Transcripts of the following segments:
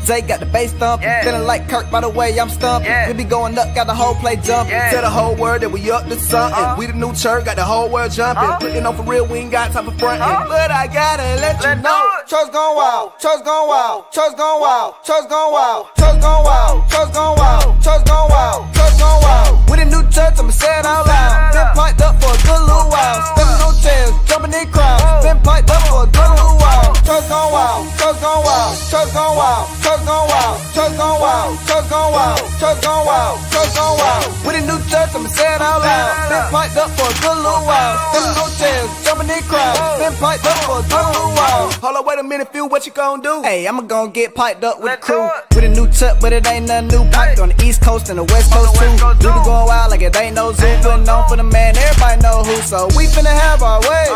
Zay got the bass thumping. Feeling like Kirk by the way I'm stumping. We be going up, got the whole play jumping. Tell the whole world that we up to something. We the new church, got the whole world jumping. Putting on for real, we ain't got time for frontin'. But I gotta let you know, church gone wild, church gone wild, church gone wild, church gone wild, church gone wild, church gone wild, church gone wild, church gone wild. With a new church, I'ma say it out loud. Been piped up for a good little while. Stepping on chairs, jumping in crowds. Been piped up for a good little while. Church gone wild, church gone wild, church gone wild, church gone wild, church gone wild, church gone wild, church gone wild, church gone wild. With a new church, I'ma say it out loud. Been piped up for a good little while. Stepping on chairs, jumping in crowds. Been piped up for a good little while. Hold on, wait a minute, Phil, what you gon' do? Hey, I'ma gon' get piped up with the crew. With a new chuck, but it ain't nothing new. Piped on the East Coast and the West Coast too. We be going wild like it ain't no zoo. Putting on for the man, everybody know who. So we finna have our way.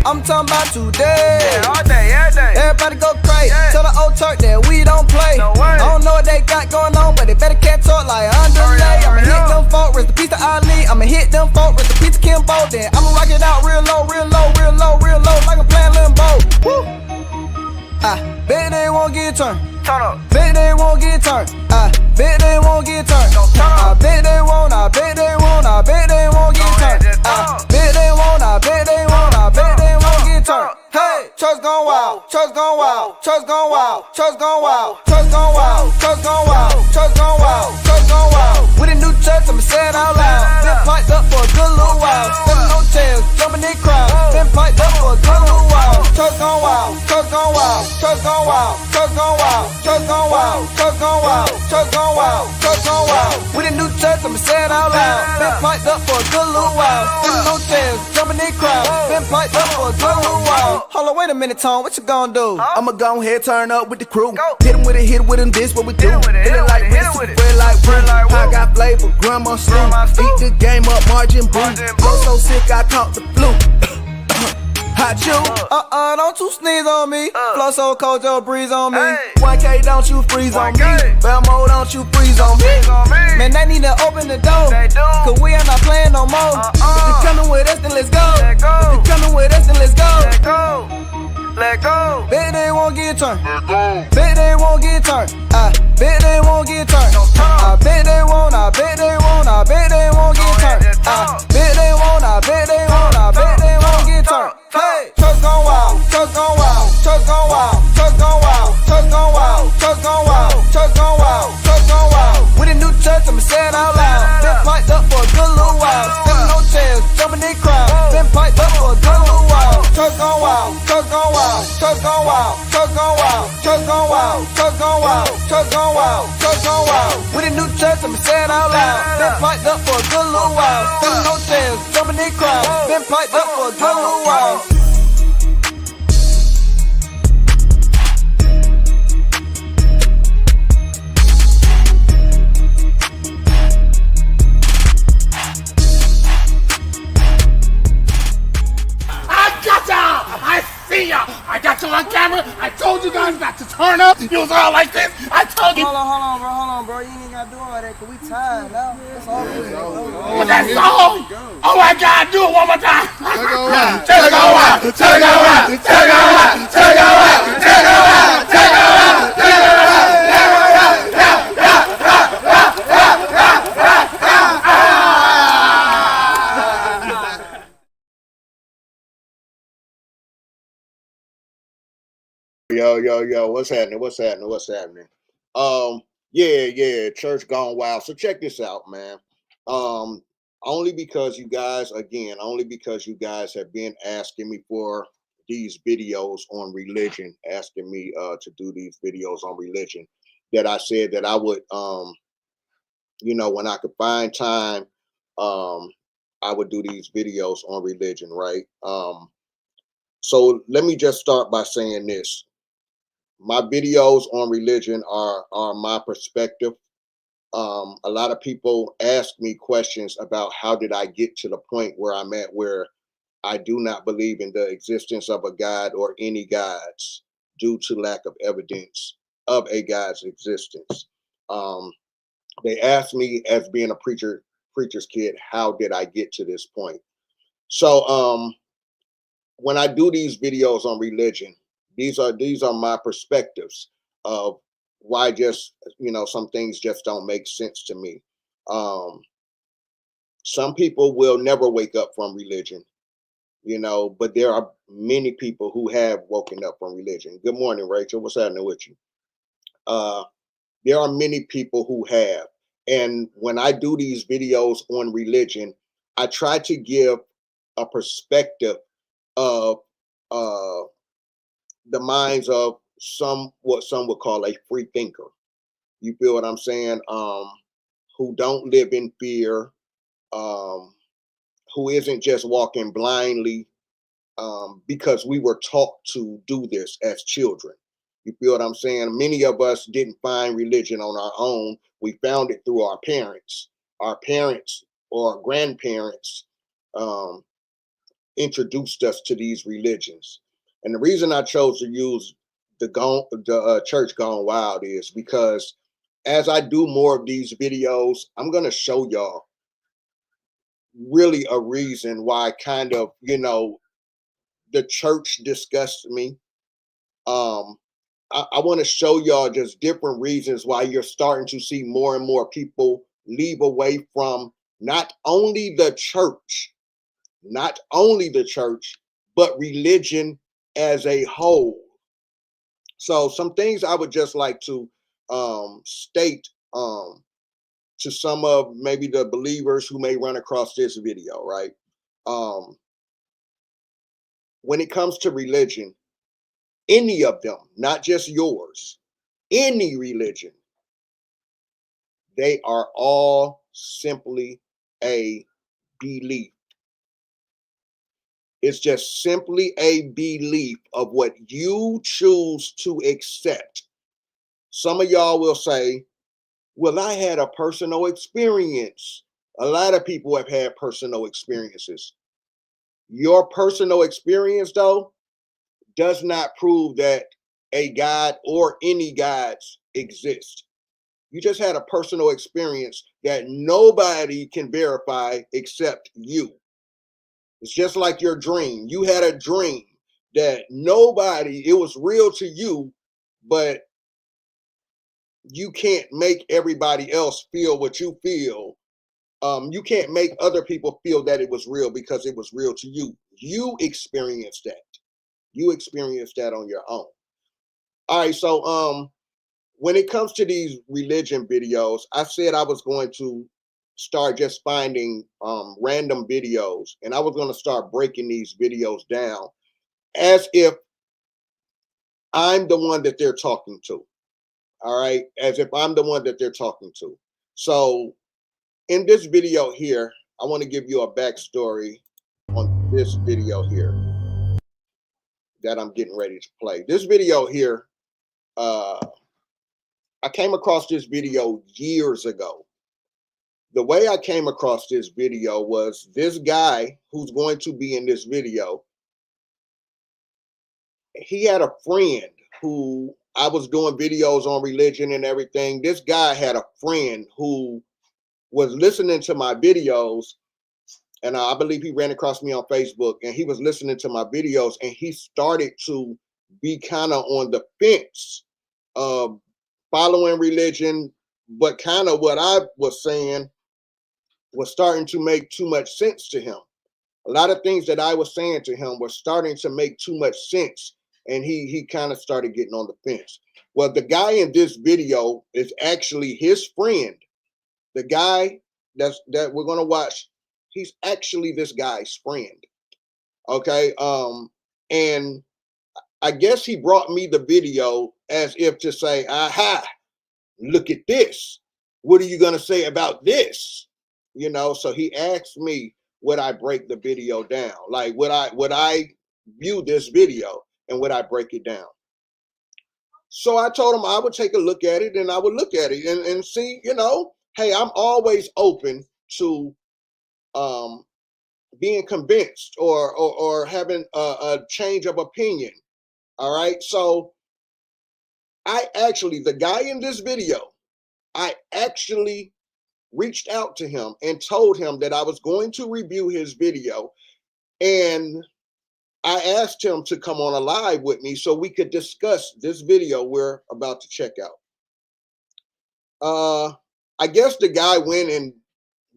I'm talking about today. All day, every day. Everybody go crazy. Tell the old Turk that we don't play. I don't know what they got going on, but they better catch up like underlay. I'ma hit them folk, rest in peace to Ali. I'ma hit them folk, rest in peace to Kimbo. Then I'ma rock it out real low, real low, real low, real low, like I'm playing limbo. Woo! Bet they won't get turned. Turn up. Bet they won't get turned. Bet they won't get turned. I bet they won't. I bet they won't. I bet they won't get turned. Bet they won't. I bet they won't. I bet they won't get turned. Hey, church gone wild, church gone wild, church gone wild, church gone wild, church gone wild, church gone wild, church gone wild, church gone wild. With a new church, I'ma say it out loud. Been piped up for a good little while. Stepping on chairs, jumping in crowds. Been piped up for a good little while. Church gone wild, church gone wild, church gone wild, church gone wild, church gone wild, church gone wild, church gone wild, church gone wild. With a new church, I'ma say it out loud. Been piped up for a good little while. Stepping on chairs, jumping in crowds. Been piped up for a good little while. Hold on, wait a minute, Tom, what you gonna do? I'ma go ahead, turn up with the crew. Hit him with it, hit with him, this what we do. Hit it like this, bread like bread. I got flavor, grandma stew. Eat the game up, margin boom. Flow so sick, I caught the flu. Hot you, don't you sneeze on me. Flow so cold, your breeze on me. 1K, don't you freeze on me. Belmo, don't you freeze on me. Man, they need to open the door, cause we are not playing no more. If you coming with us, then let's go. If you coming with us, then let's go. Let go. Bet they won't get turned. Bet they won't get turned. Bet they won't get turned. I bet they won't. I bet they won't. I bet they won't get turned. Bet they won't. I bet they won't. I bet they won't get turned. Hey, church gone wild, church gone wild, church gone wild, church gone wild, church gone wild, church gone wild, church gone wild, church gone wild. With a new church, I'ma say it out loud. Been piped up for a good little while. Stepping on chairs, jumping in crowds. Been piped up for a good little while. Church gone wild, church gone wild, church gone wild, church gone wild, church gone wild, church gone wild, church gone wild, church gone wild. With a new church, I'ma say it out loud. Been piped up for a good little while. Stepping on chairs, jumping in crowds. Been piped up for a good little while. I got you on camera. I told you guys not to turn up. You was all like this. I told you. Hold on, bro. You ain't gotta do all that, cause we tired now. That's all we But that's all. Oh my God, do it one more time. Take it go out. Take it go out. Take it go out. Take it go out. Take it go out. Take it go out. Take it go out. Yo, what's happening? Yeah, church gone wild. So check this out, man. Only because you guys have been asking me for these videos on religion, asking me to do these videos on religion, that I said that I would, when I could find time, I would do these videos on religion, right? So let me just start by saying this. My videos on religion are my perspective. A lot of people ask me questions about how did I get to the point where I'm at, where I do not believe in the existence of a God or any gods due to lack of evidence of a God's existence. They asked me, as being a preacher's kid, how did I get to this point? So when I do these videos on religion, these are my perspectives of why just, some things just don't make sense to me. Um, some people will never wake up from religion, but there are many people who have woken up from religion. Good morning, Rachel. What's happening with you? Uh, there are many people who have. And when I do these videos on religion, I try to give a perspective of uh, the minds of what some would call a free thinker. You feel what I'm saying? Who don't live in fear, um, who isn't just walking blindly because we were taught to do this as children. You feel what I'm saying? Many of us didn't find religion on our own. We found it through our parents. Our parents or grandparents um, introduced us to these religions. And the reason I chose to use the church gone wild is because as I do more of these videos, I'm going to show y'all really a reason why kind of, the church disgusts me. Um, I want to show y'all just different reasons why you're starting to see more and more people leave away from not only the church, but religion as a whole. So some things I would just like to state to some of maybe the believers who may run across this video, right? Um, when it comes to religion, any of them, not just yours, any religion, they are all simply a belief. It's just simply a belief of what you choose to accept. Some of y'all will say, well, I had a personal experience. A lot of people have had personal experiences. Your personal experience, though, does not prove that a God or any gods exist. You just had a personal experience that nobody can verify except you. It's just like your dream. You had a dream that it was real to you, but you can't make everybody else feel what you feel. You can't make other people feel that it was real because it was real to you. You experienced that. You experienced that on your own. All right, so when it comes to these religion videos, I said I was going to start just finding random videos, and I was going to start breaking these videos down as if I'm the one that they're talking to. All right, as if I'm the one that they're talking to. So in this video here, I want to give you a backstory on this video here that I'm getting ready to play. This video here, I came across this video years ago. The way I came across this video was this guy who's going to be in this video. He had a friend who I was doing videos on religion and everything. This guy had a friend who was listening to my videos, and I believe he ran across me on Facebook, and he was listening to my videos, and he started to be kind of on the fence of following religion, but kind of what I was saying was starting to make too much sense to him. A lot of things that I was saying to him were starting to make too much sense, and he kind of started getting on the fence. Well, the guy in this video is actually his friend. The guy that we're gonna watch, he's actually this guy's friend. Okay. And I guess he brought me the video as if to say, aha, look at this. What are you gonna say about this? So he asked me, would I break the video down? Like, would I view this video and would I break it down? So I told him I would take a look at it, and I would look at it and see, hey, I'm always open to being convinced or having a change of opinion. All right. So the guy in this video, I actually reached out to him and told him that I was going to review his video, and I asked him to come on a live with me so we could discuss this video we're about to check out. I guess the guy went and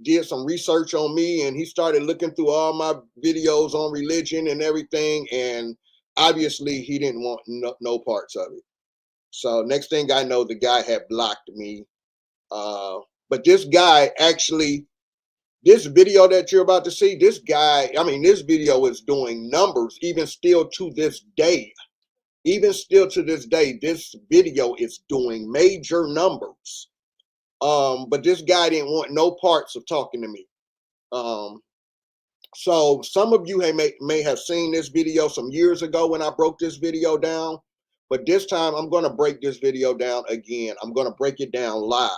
did some research on me, and he started looking through all my videos on religion and everything, and obviously he didn't want no parts of it. So next thing I know, the guy had blocked me. But this guy actually, this video that you're about to see, this guy, I mean, this video is doing numbers even still to this day. Even still to this day, this video is doing major numbers. But this guy didn't want no parts of talking to me. So some of you may have seen this video some years ago when I broke this video down, but this time I'm going to break this video down again. I'm going to break it down live.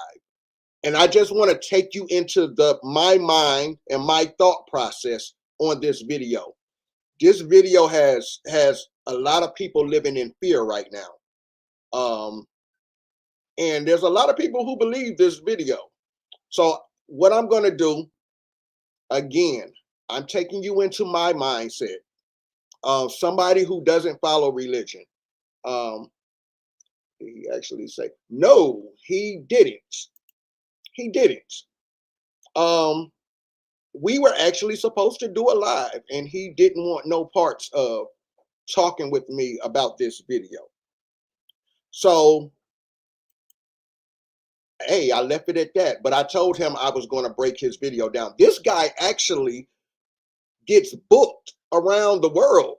And I just want to take you into my mind and my thought process on this video. This video has a lot of people living in fear right now. And there's a lot of people who believe this video. So what I'm going to do, again, I'm taking you into my mindset of somebody who doesn't follow religion. He actually say, no, he didn't. He didn't. We were actually supposed to do a live, and he didn't want no parts of talking with me about this video. So, hey, I left it at that, but I told him I was going to break his video down. This guy actually gets booked around the world.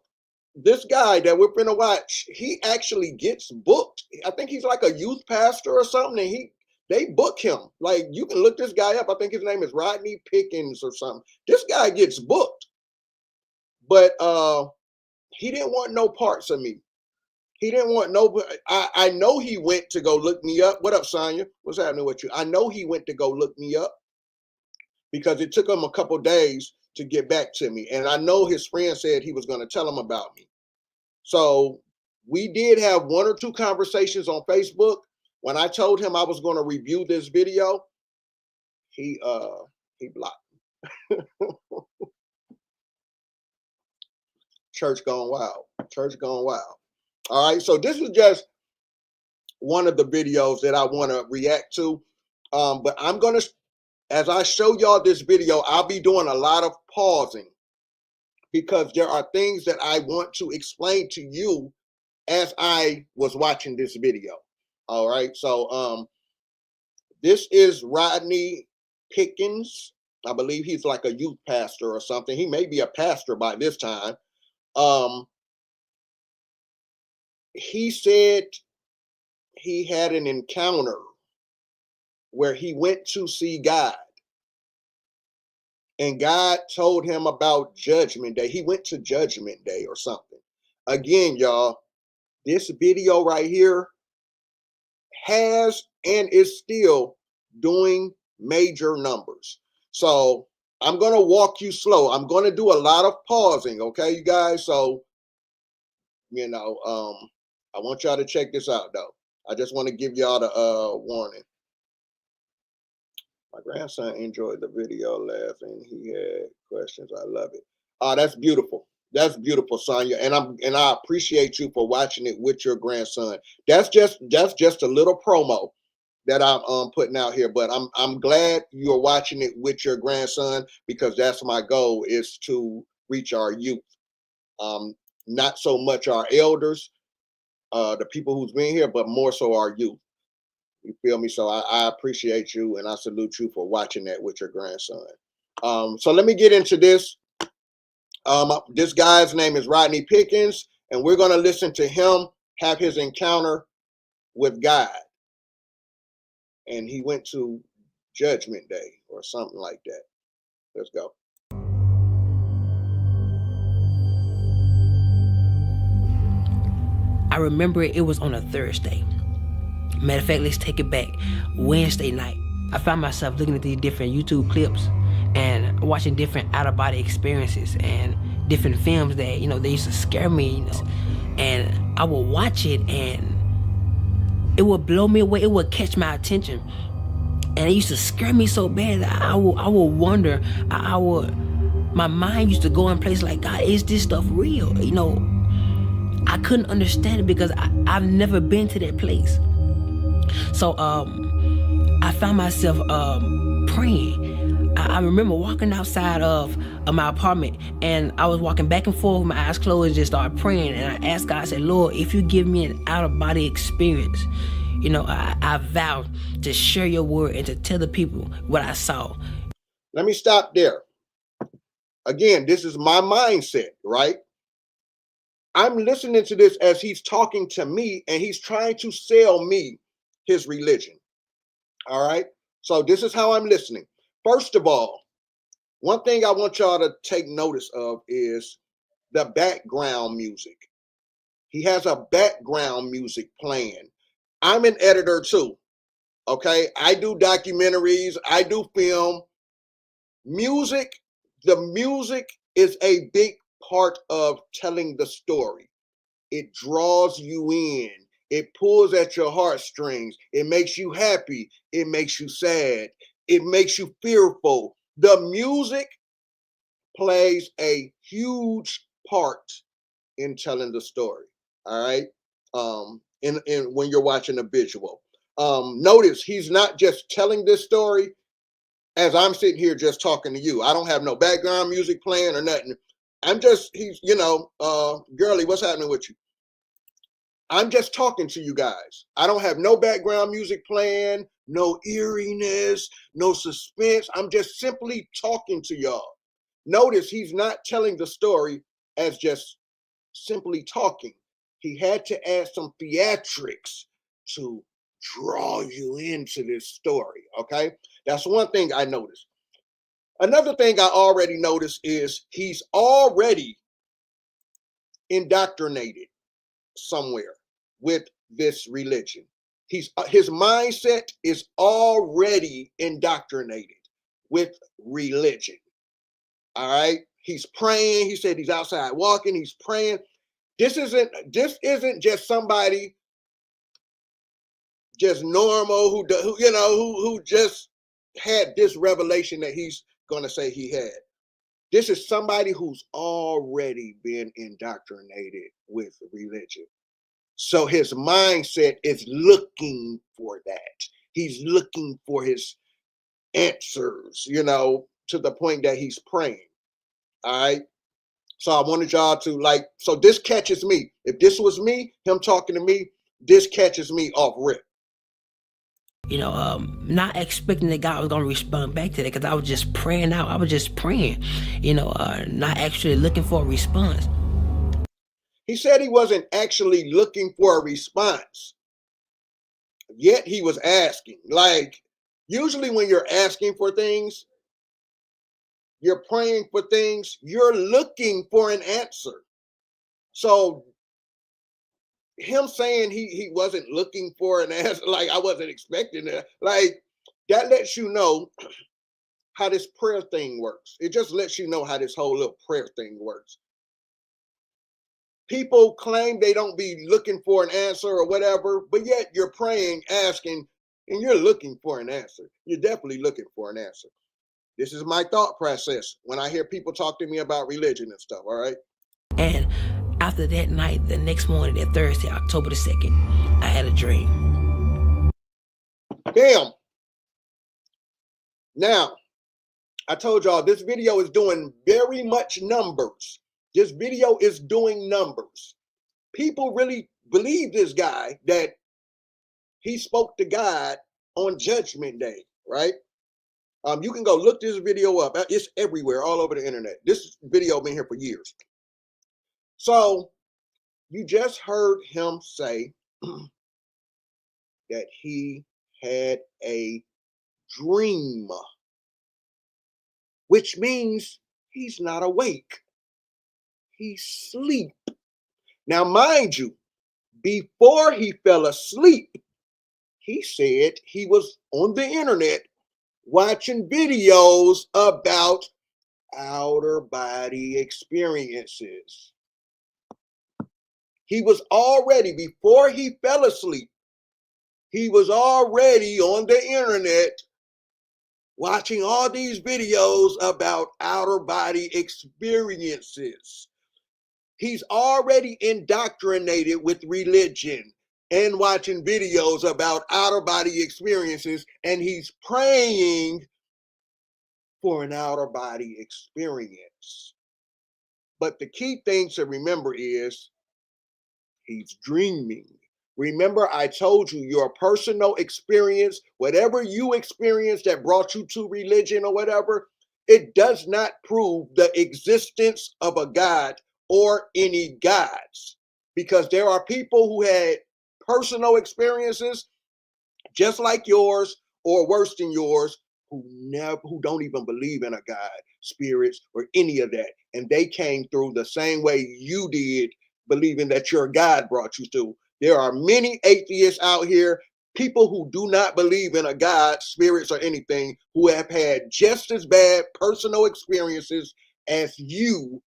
This guy that we're going to watch, he actually gets booked. I think he's like a youth pastor or something, and they book him. Like, you can look this guy up. I think his name is Rodney Pickens or something. This guy gets booked. But he didn't want no parts of me. He didn't want no, I know he went to go look me up. What up, Sonya? What's happening with you? I know he went to go look me up because it took him a couple days to get back to me. And I know his friend said he was going to tell him about me. So we did have one or two conversations on Facebook. When I told him I was going to review this video, he blocked me. Church gone wild. Church gone wild. All right, so this is just one of the videos that I want to react to. But I'm going to, as I show y'all this video, I'll be doing a lot of pausing because there are things that I want to explain to you as I was watching this video. All right, so this is Rodney Pickens. I believe he's like a youth pastor or something. He may be a pastor by this time. He said he had an encounter where he went to see God. And God told him about Judgment Day. He went to Judgment Day or something. Again, y'all, this video right here has and is still doing major numbers. So I'm going to walk you slow. I'm going to do a lot of pausing, okay, you guys? So, you know, I want y'all to check this out, though. I just want to give y'all the warning. My grandson enjoyed the video laughing. He had questions. I love it. That's beautiful. That's beautiful, Sonya. And I appreciate you for watching it with your grandson. That's just a little promo that I'm putting out here. But I'm glad you're watching it with your grandson because that's my goal, is to reach our youth. Not so much our elders, the people who's been here, but more so our youth. You feel me? So I appreciate you and I salute you for watching that with your grandson. So let me get into this. This guy's name is Rodney Pickens, and we're going to listen to him have his encounter with God. And he went to Judgment Day or something like that. Let's go. I remember it was on a Thursday. Matter of fact, let's take it back. Wednesday night, I found myself looking at these different YouTube clips and watching different out-of-body experiences and different films that, you know, they used to scare me. And I would watch it and it would blow me away. It would catch my attention. And it used to scare me so bad that I would wonder, my mind used to go in place like, God, is this stuff real? You know, I couldn't understand it because I've never been to that place. So found myself praying. I remember walking outside of my apartment, and I was walking back and forth with my eyes closed and just started praying. And I asked God, I said, Lord, if you give me an out-of-body experience, you know, I vow to share your word and to tell the people what I saw. Let me stop there. Again, this is my mindset, right? I'm listening to this as he's talking to me, and he's trying to sell me his religion. All right. So this is how I'm listening. First of all, one thing I want y'all to take notice of is the background music. He has a background music playing. I'm an editor too. Okay. I do documentaries. I do film. Music, the music is a big part of telling the story. It draws you in. It pulls at your heartstrings. It makes you happy. It makes you sad. It makes you fearful. The music plays a huge part in telling the story. All right. In when you're watching a visual. Notice he's not just telling this story as I'm sitting here just talking to you. I don't have no background music playing or nothing. He's, girly, what's happening with you? I'm just talking to you guys. I don't have no background music playing, no eeriness, no suspense. I'm just simply talking to y'all. Notice he's not telling the story as just simply talking. He had to add some theatrics to draw you into this story, okay? That's one thing I noticed. Another thing I already noticed is he's already indoctrinated somewhere with this religion. His mindset is already indoctrinated with religion. All right. He's praying. He said he's outside walking. He's praying. This isn't just somebody just normal who just had this revelation that he's going to say he had. This is somebody who's already been indoctrinated with religion. So his mindset is looking for that. He's looking for his answers, to the point that he's praying. All right. So I wanted y'all to so this catches me. If this was me, him talking to me, this catches me off rip. Not expecting that God was going to respond back to that, because I was just praying out. I was just praying, not actually looking for a response. He said he wasn't actually looking for a response, yet he was asking. Usually when you're asking for things, you're praying for things, you're looking for an answer. So him saying he wasn't looking for an answer, I wasn't expecting that, that lets you know how this prayer thing works. It just lets you know how this whole little prayer thing works. People claim they don't be looking for an answer or whatever, but yet you're praying, asking, and you're looking for an answer. You're definitely looking for an answer. This is my thought process when I hear people talk to me about religion and stuff, all right? And after that night, the next morning, that Thursday, October the 2nd, I had a dream. Damn. Now, I told y'all this video is doing very much numbers. This video is doing numbers. People really believe this guy that he spoke to God on Judgment Day, right? You can go look this video up. It's everywhere, all over the internet. This video been here for years. So you just heard him say that he had a dream, which means he's not awake. He's asleep. Now, mind you, before he fell asleep, he said he was on the internet watching videos about outer body experiences. He was already, before he fell asleep, he was already on the internet watching all these videos about outer body experiences. He's already indoctrinated with religion. and watching videos about outer body experiences, and he's praying for an outer body experience. But the key thing to remember is he's dreaming. Remember, I told you your personal experience, whatever you experienced that brought you to religion or whatever, it does not prove the existence of a God or any gods. Because there are people who had personal experiences just like yours or worse than yours who don't even believe in a God, spirits, or any of that. And they came through the same way you did, believing that your God brought you through. There are many atheists out here, people who do not believe in a God, spirits, or anything, who have had just as bad personal experiences as you,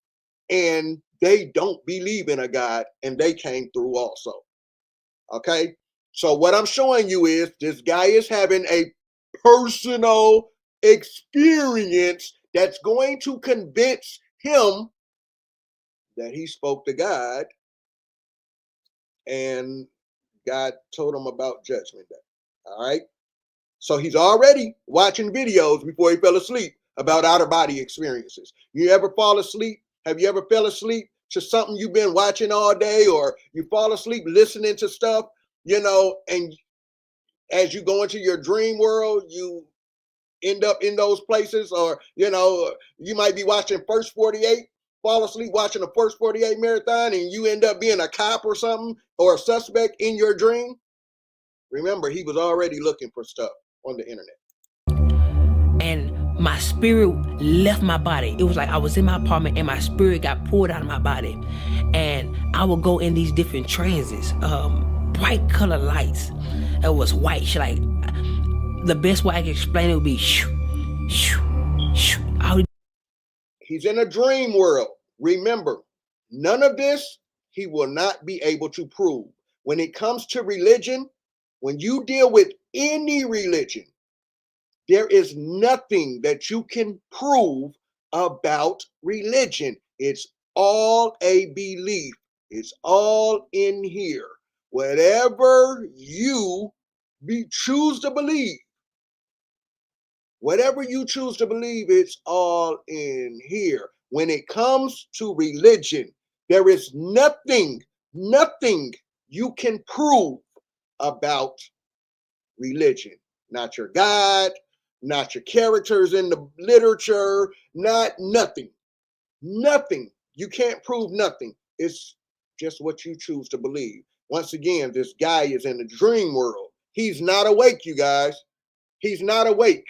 and they don't believe in a God, and they came through also. Okay? So what I'm showing you is this guy is having a personal experience that's going to convince him that he spoke to God, and God told him about Judgment Day. All right? So he's already watching videos before he fell asleep about outer body experiences. You ever fall asleep? Have you ever fell asleep to something you've been watching all day, or you fall asleep listening to stuff, and as you go into your dream world, you end up in those places, or you might be watching First 48, fall asleep watching the First 48 marathon, and you end up being a cop or something, or a suspect in your dream. Remember, he was already looking for stuff on the internet. And my spirit left my body. It was like I was in my apartment and my spirit got pulled out of my body. And I would go in these different transits, bright color lights. It was white. Like, the best way I can explain it would be shoo, shoo, shoo. He's in a dream world. Remember, none of this he will not be able to prove. When it comes to religion, when you deal with any religion, there is nothing that you can prove about religion. It's all a belief. It's all in here. Whatever you choose to believe, whatever you choose to believe, it's all in here. When it comes to religion, there is nothing you can prove about religion. Not your God, not your characters in the literature, nothing. Nothing. You can't prove nothing. It's just what you choose to believe. Once again, this guy is in the dream world. He's not awake, you guys. He's not awake.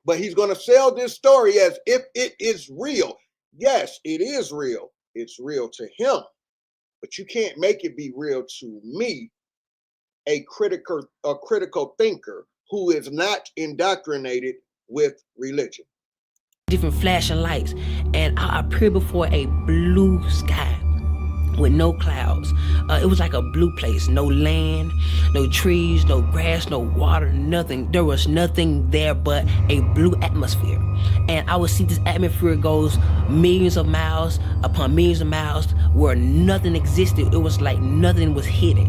But he's going to sell this story as if it is real. Yes, it is real. It's real to him. But you can't make it be real to me, a critical thinker who is not indoctrinated with religion. Different flashing lights, and I appeared before a blue sky with no clouds. It was like a blue place. No land, no trees, no grass, no water, nothing. There was nothing there but a blue atmosphere. And I would see this atmosphere goes millions of miles upon millions of miles where nothing existed. It was like nothing was hidden.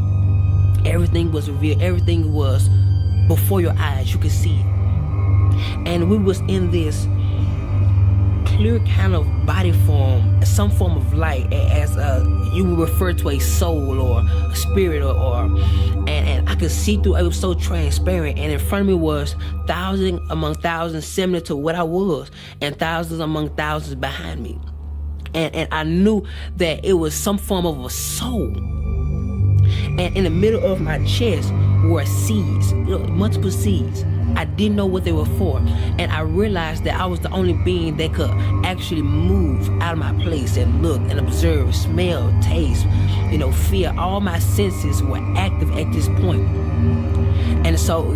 Everything was revealed. Everything was before your eyes. You could see it. And we was in this clear kind of body form, some form of light, as you would refer to a soul or a spirit, and I could see through. It was so transparent, and in front of me was thousands among thousands similar to what I was, and thousands among thousands behind me, and I knew that it was some form of a soul. And in the middle of my chest were seeds, multiple seeds. I didn't know what they were for. And I realized that I was the only being that could actually move out of my place and look and observe, smell, taste, feel. All my senses were active at this point. And so,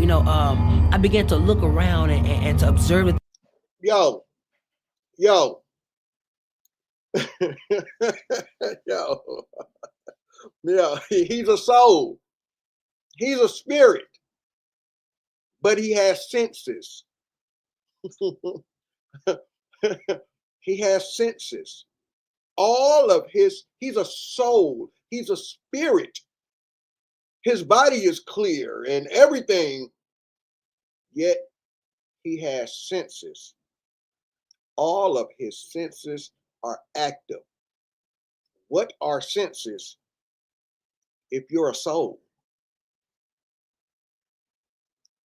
I began to look around and to observe it. Yo. Yo, he's a soul. He's a spirit. But he has senses. He has senses. He's a soul. He's a spirit. His body is clear and everything, yet he has senses. All of his senses are active. What are senses if you're a soul?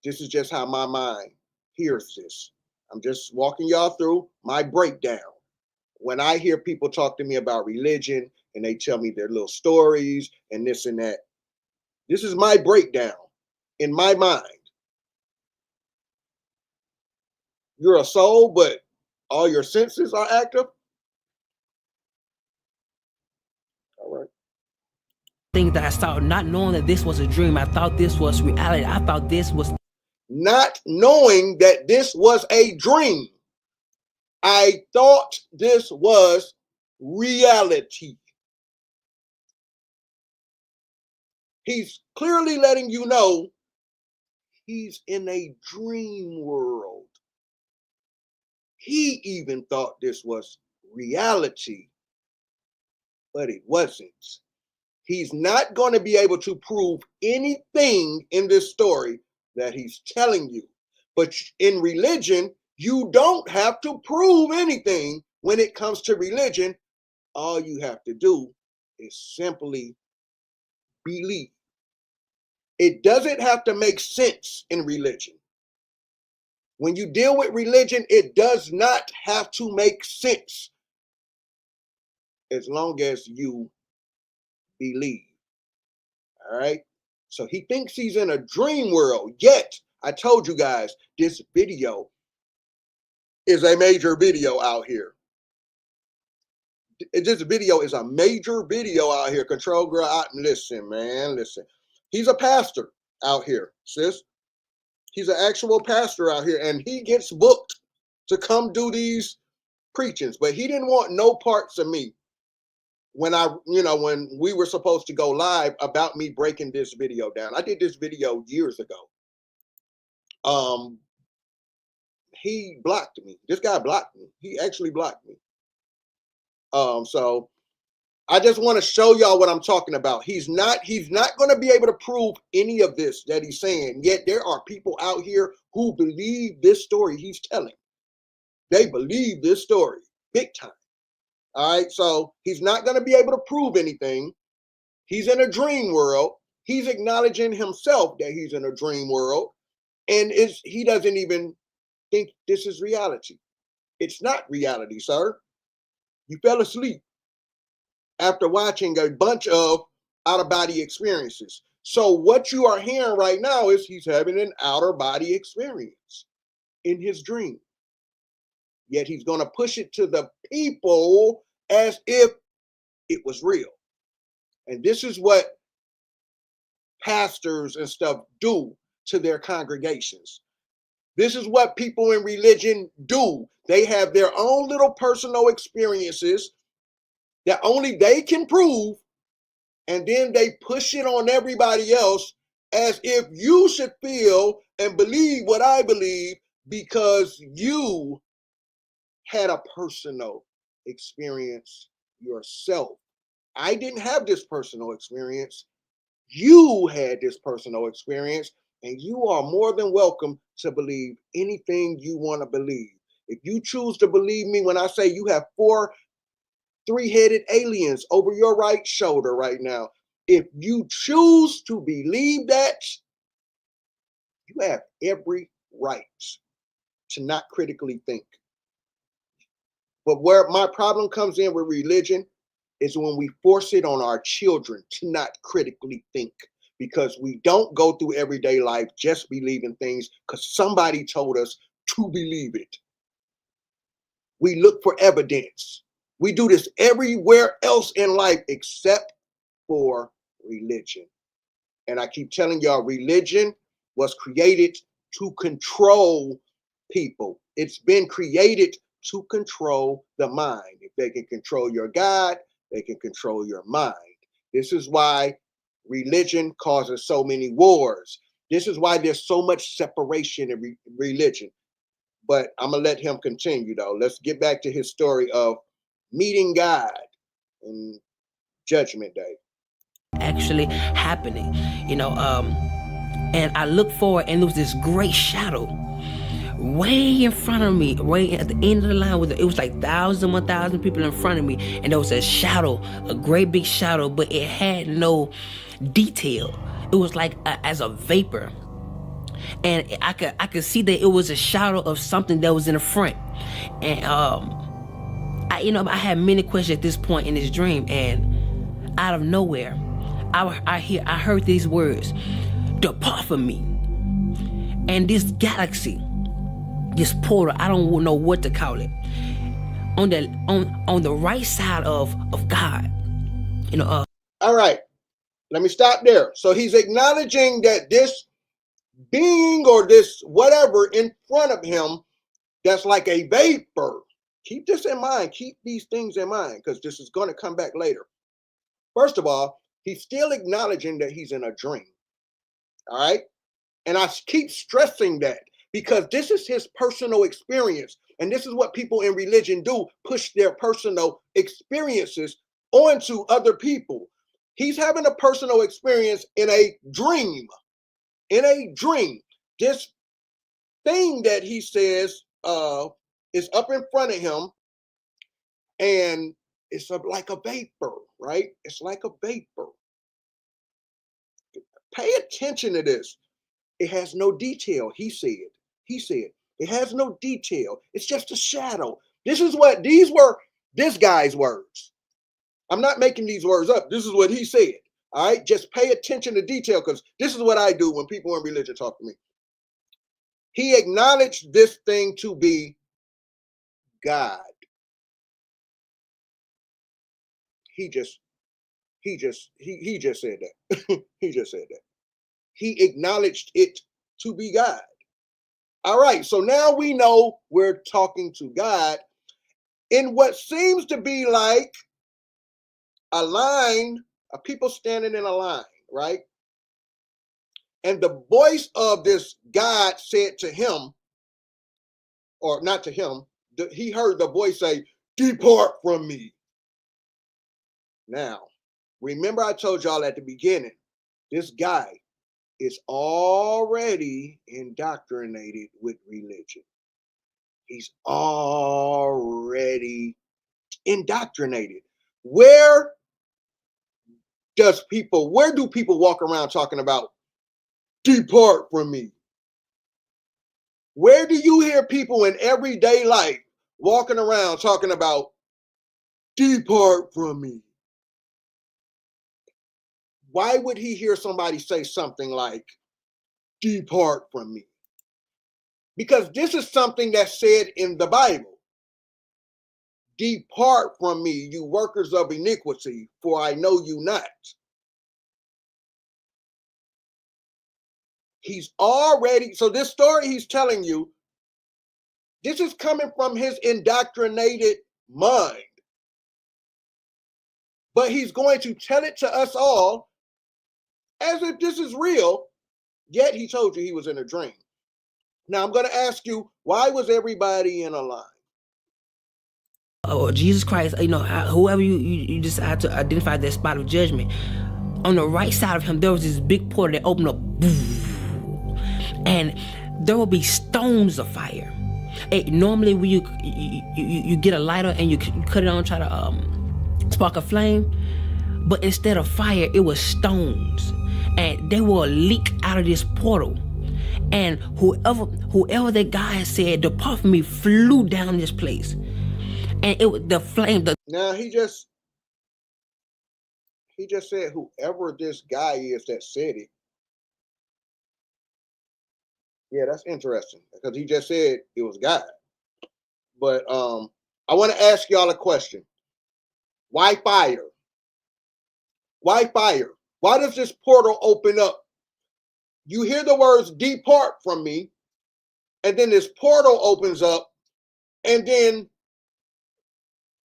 This is just how my mind hears this. I'm just walking y'all through my breakdown. When I hear people talk to me about religion and they tell me their little stories and this and that, this is my breakdown in my mind. You're a soul, but all your senses are active. All right. Things that I saw, not knowing that this was a dream. I thought this was reality. I thought this was Not knowing that this was a dream. I thought this was reality. He's clearly letting you know he's in a dream world. He even thought this was reality, but it wasn't. He's not going to be able to prove anything in this story that he's telling you. But in religion, you don't have to prove anything when it comes to religion. All you have to do is simply believe. It doesn't have to make sense in religion. When you deal with religion, it does not have to make sense as long as you believe. All right. So he thinks he's in a dream world. Yet, I told you guys, this video is a major video out here. This video is a major video out here. Control girl, listen, man, listen. He's a pastor out here, sis. He's an actual pastor out here, and he gets booked to come do these preachings. But he didn't want no parts of me when when we were supposed to go live about me breaking this video down. I did this video years ago. He blocked me. This guy blocked me. He actually blocked me. So I just want to show y'all what I'm talking about. He's not going to be able to prove any of this that he's saying. Yet there are people out here who believe this story he's telling. They believe this story big time. All right. So he's not going to be able to prove anything. He's in a dream world. He's acknowledging himself that he's in a dream world. And he doesn't even think this is reality. It's not reality, sir. You fell asleep after watching a bunch of out-of-body experiences. So what you are hearing right now is he's having an outer-body experience in his dream. Yet he's going to push it to the people as if it was real. And this is what pastors and stuff do to their congregations. This is what people in religion do. They have their own little personal experiences that only they can prove, and then they push it on everybody else as if you should feel and believe what I believe because you had a personal experience yourself. I didn't have this personal experience. You had this personal experience, and you are more than welcome to believe anything you want to believe. If you choose to believe me when I say you have 4 three-headed aliens over your right shoulder right now, if you choose to believe that, you have every right to not critically think. But where my problem comes in with religion is when we force it on our children to not critically think, because we don't go through everyday life just believing things because somebody told us to believe it. We look for evidence. We do this everywhere else in life except for religion. And I keep telling y'all, religion was created to control people. It's been created to control the mind. If they can control your God, they can control your mind. This is why religion causes so many wars. This is why there's so much separation in religion. But I'm going to let him continue, though. Let's get back to his story of meeting God and Judgment Day. actually happening, you know. And I looked forward, and there was this great shadow way in front of me, way at the end of the line. It was like 1,000 people in front of me, and there was a shadow, a great big shadow, but it had no detail. It was like as a vapor, and I could see that it was a shadow of something that was in the front. And I had many questions at this point in this dream, and out of nowhere, I heard these words: "Depart from me." And this galaxy, this portal, I don't know what to call it, on the right side of God, All right, let me stop there. So he's acknowledging that this being or this whatever in front of him that's like a vapor. Keep this in mind. Keep these things in mind, because this is going to come back later. First of all, he's still acknowledging that he's in a dream. All right. And I keep stressing that because this is his personal experience. And this is what people in religion do, push their personal experiences onto other people. He's having a personal experience in a dream. In a dream. This thing that he says is up in front of him, and it's like a vapor, right? It's like a vapor. Pay attention to this. It has no detail, he said. He said, it has no detail. It's just a shadow. These were this guy's words. I'm not making these words up. This is what he said. All right, just pay attention to detail, because this is what I do when people in religion talk to me. He acknowledged this thing to be God. He just said that. He just said that. He acknowledged it to be God. All right, so now we know we're talking to God in what seems to be like a line of people standing in a line, right? And the voice of this God said to him, or not to him, he heard the voice say, "Depart from me." Now, remember I told y'all at the beginning, this guy is already indoctrinated with religion. He's already indoctrinated. Where do people walk around talking about depart from me? Where do you hear people in everyday life walking around talking about depart from me? Why would he hear somebody say something like depart from me? Because this is something that's said in the Bible. Depart from me, you workers of iniquity, for I know you not. So this story he's telling you, this is coming from his indoctrinated mind. But he's going to tell it to us all as if this is real, yet he told you he was in a dream. Now I'm going to ask you, why was everybody in a line? Or Jesus Christ, whoever you decide to identify that spot of judgment, on the right side of him, there was this big portal that opened up, and there will be stones of fire. Normally, when you get a lighter and you cut it on, try to spark a flame, but instead of fire, it was stones, and they will leak out of this portal. And whoever that guy said, "Depart from me," flew down this place. And it was the flame. Now he just said whoever this guy is that said it. Yeah, that's interesting, because he just said it was God. But I want to ask y'all a question. Why fire? Why fire? Why does this portal open up? You hear the words depart from me, and then this portal opens up, and then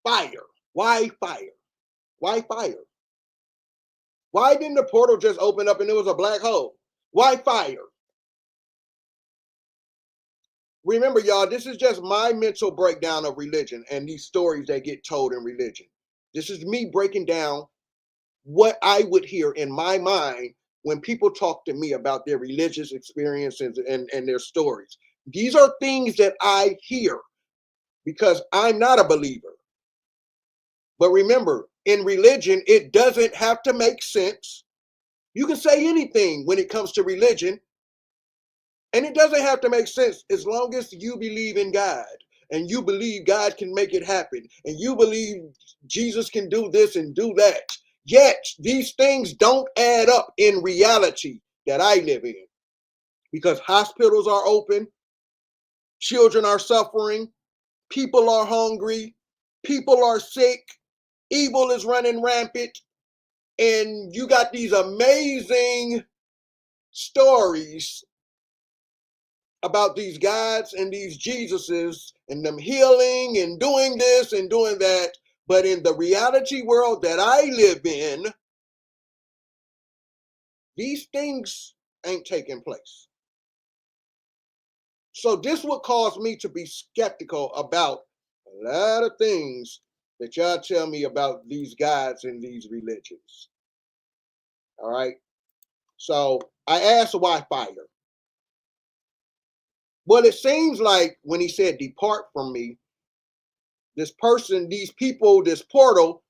fire. Why fire? Why fire? Why didn't the portal just open up and it was a black hole? Why fire? Remember, y'all, this is just my mental breakdown of religion and these stories that get told in religion. This is me breaking down what I would hear in my mind when people talk to me about their religious experiences and their stories. These are things that I hear because I'm not a believer. But remember, in religion, it doesn't have to make sense. You can say anything when it comes to religion, and it doesn't have to make sense as long as you believe in God and you believe God can make it happen and you believe Jesus can do this and do that. Yet, these things don't add up in reality that I live in, because hospitals are open, children are suffering, people are hungry, people are sick, evil is running rampant, and you got these amazing stories about these gods and these Jesuses and them healing and doing this and doing that. But in the reality world that I live in, these things ain't taking place. So this would cause me to be skeptical about a lot of things that y'all tell me about these gods and these religions. All right. So I asked, why fire? Well, it seems like when he said, depart from me, this person, these people, this portal,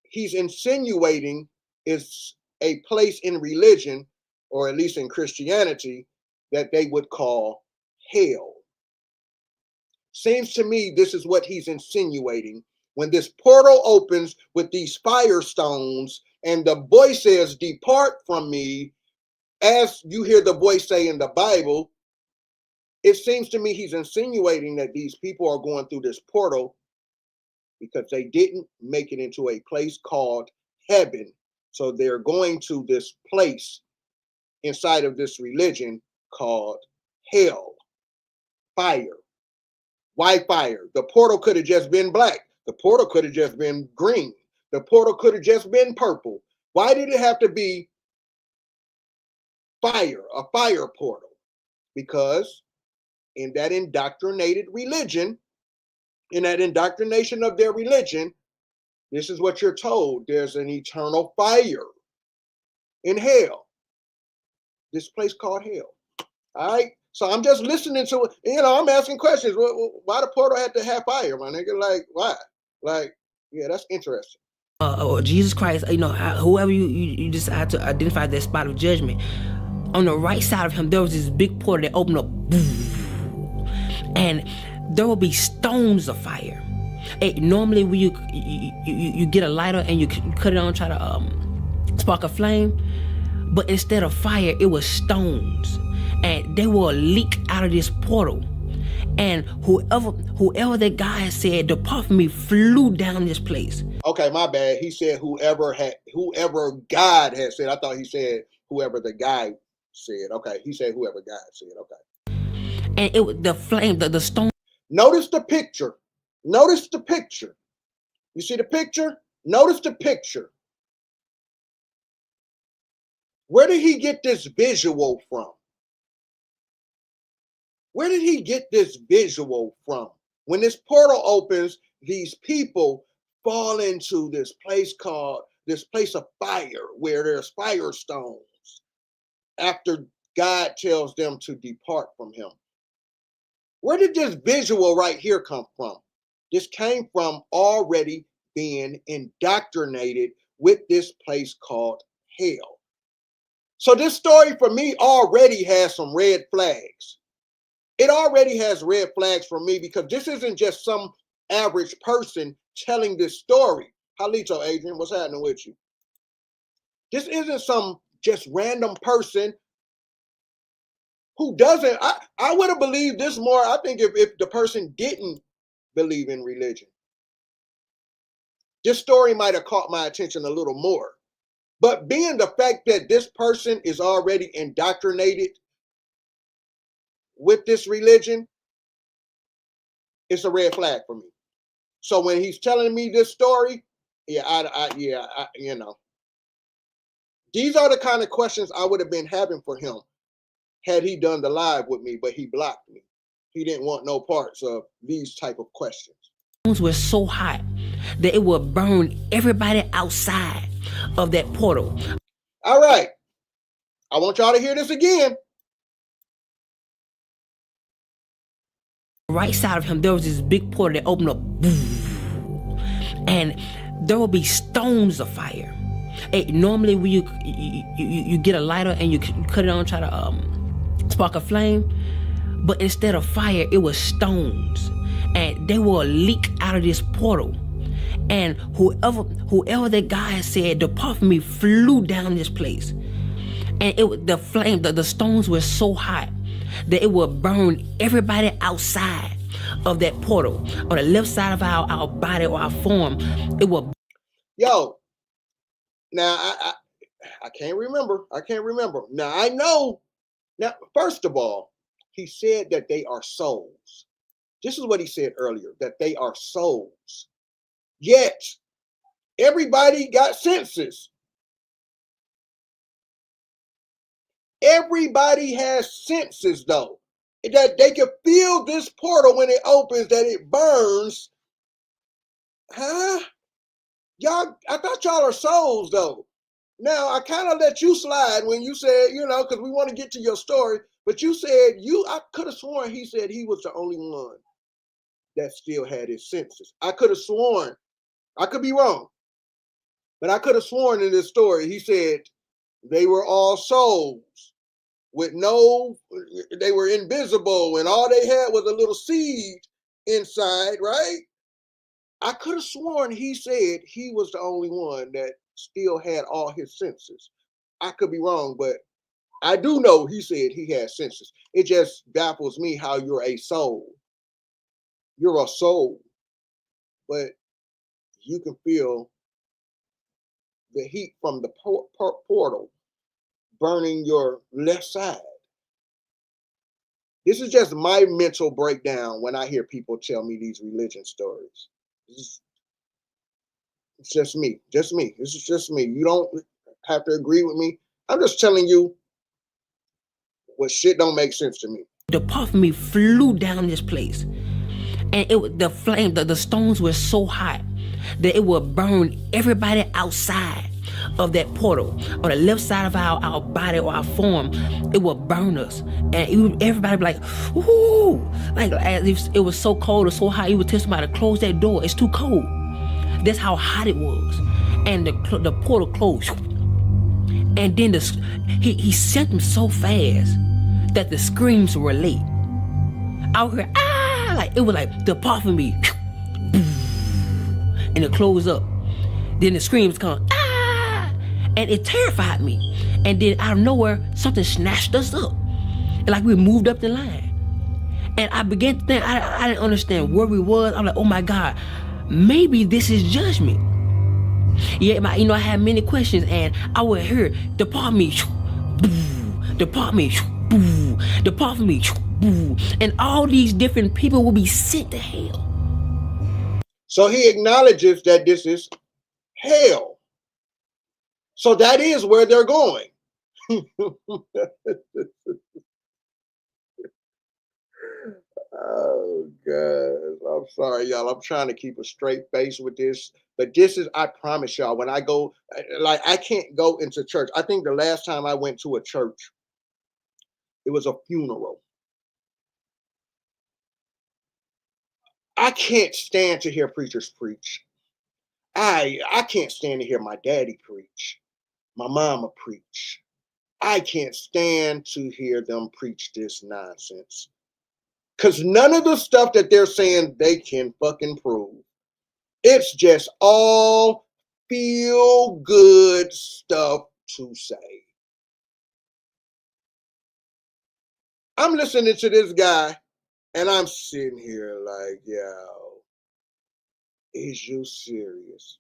he's insinuating is a place in religion, or at least in Christianity, that they would call hell. Seems to me this is what he's insinuating when this portal opens with these fire stones and the voice says, depart from me, as you hear the voice say in the Bible. It seems to me he's insinuating that these people are going through this portal because they didn't make it into a place called heaven. So they're going to this place inside of this religion called hell. Fire. Why fire? The portal could have just been black. The portal could have just been green. The portal could have just been purple. Why did it have to be fire, a fire portal? Because in that indoctrinated religion, in that indoctrination of their religion, this is what you're told. There's an eternal fire in hell. This place called hell. All right. So I'm just listening to it. I'm asking questions. Why the portal had to have fire, my nigga? Like, why? Like, yeah, that's interesting. Or Jesus Christ, whoever you decide to identify that spot of judgment, on the right side of him, there was this big portal that opened up. And there will be stones of fire. Normally when you get a lighter and you cut it on, try to spark a flame, but instead of fire, it was stones, and they will leak out of this portal. And whoever that guy said, depart from me, flew down this place. Okay, my bad. He said whoever God had said. I thought he said whoever the guy said. Okay, he said whoever God said. Okay. And it was the flame, the stone. Notice the picture. Notice the picture. You see the picture? Notice the picture. Where did he get this visual from? Where did he get this visual from? When this portal opens, these people fall into this place of fire, where there's fire stones, after God tells them to depart from him. Where did this visual right here come from? This came from already being indoctrinated with this place called hell. So this story for me already has some red flags. It already has red flags for me, because this isn't just some average person telling this story. Halito, Adrian, what's happening with you? This isn't some just random person who doesn't. I would have believed this more, I think, if the person didn't believe in religion. This story might have caught my attention a little more. But being the fact that this person is already indoctrinated with this religion, it's a red flag for me. So when he's telling me this story, these are the kind of questions I would have been having for him had he done the live with me, but he blocked me. He didn't want no parts of these type of questions. Were so hot that it would burn everybody outside. of that portal. All right. I want y'all to hear this again. Right side of him, there was this big portal that opened up, and there will be stones of fire. Hey, normally when you get a lighter and you cut it on, try to spark a flame, but instead of fire, it was stones, and they will leak out of this portal. And whoever that guy said, "Depart from me," flew down this place, and the stones were so hot that it would burn everybody outside of that portal. On the left side of our body or our form, it will. Yo, now I can't remember. Now I know. Now, first of all, he said that they are souls. This is what he said earlier, that they are souls. Yet, everybody got senses. Everybody has senses, though. That they can feel this portal when it opens, that it burns. Huh? Y'all, I thought y'all are souls, though. Now, I kind of let you slide when you said, because we want to get to your story, but you said I could have sworn he said he was the only one that still had his senses. I could have sworn, I could be wrong, but I could have sworn in this story, he said they were all souls they were invisible, and all they had was a little seed inside, right? I could have sworn he said he was the only one that still had all his senses. I could be wrong, but I do know he said he had senses. It just baffles me how you're a soul. You're a soul, but you can feel the heat from the portal burning your left side. This is just my mental breakdown when I hear people tell me these religion stories. It's just me. This is just me. You don't have to agree with me. I'm just telling you what shit don't make sense to me. Depart from me flew down this place, and the stones were so hot that it would burn everybody outside of that portal. On the left side of our body or our form, it would burn us, and everybody would be like, "Ooh!" Like as if it was so cold or so hot, you would tell somebody to close that door. It's too cold. That's how hot it was, and the portal closed, and then he sent them so fast that the screams were late. I would hear like it was like, "Depart from me," and it closed up. Then the screams come, and it terrified me. And then out of nowhere, something snatched us up, and like we moved up the line. And I began to think, I didn't understand where we was. I'm like, oh my God, maybe this is judgment. Yeah, I had many questions, and I would hear, "Depart me," "Depart me," "Depart from me," and all these different people will be sent to hell. So he acknowledges that this is hell. So that is where they're going. Oh, God. I'm sorry, y'all. I'm trying to keep a straight face with this. But this is, I promise y'all, when I go, like, I can't go into church. I think the last time I went to a church, it was a funeral. I can't stand to hear preachers preach. I can't stand to hear my daddy preach, my mama preach. I can't stand to hear them preach this nonsense. Because none of the stuff that they're saying they can fucking prove. It's just all feel good stuff to say. I'm listening to this guy and I'm sitting here like, yo, is you serious?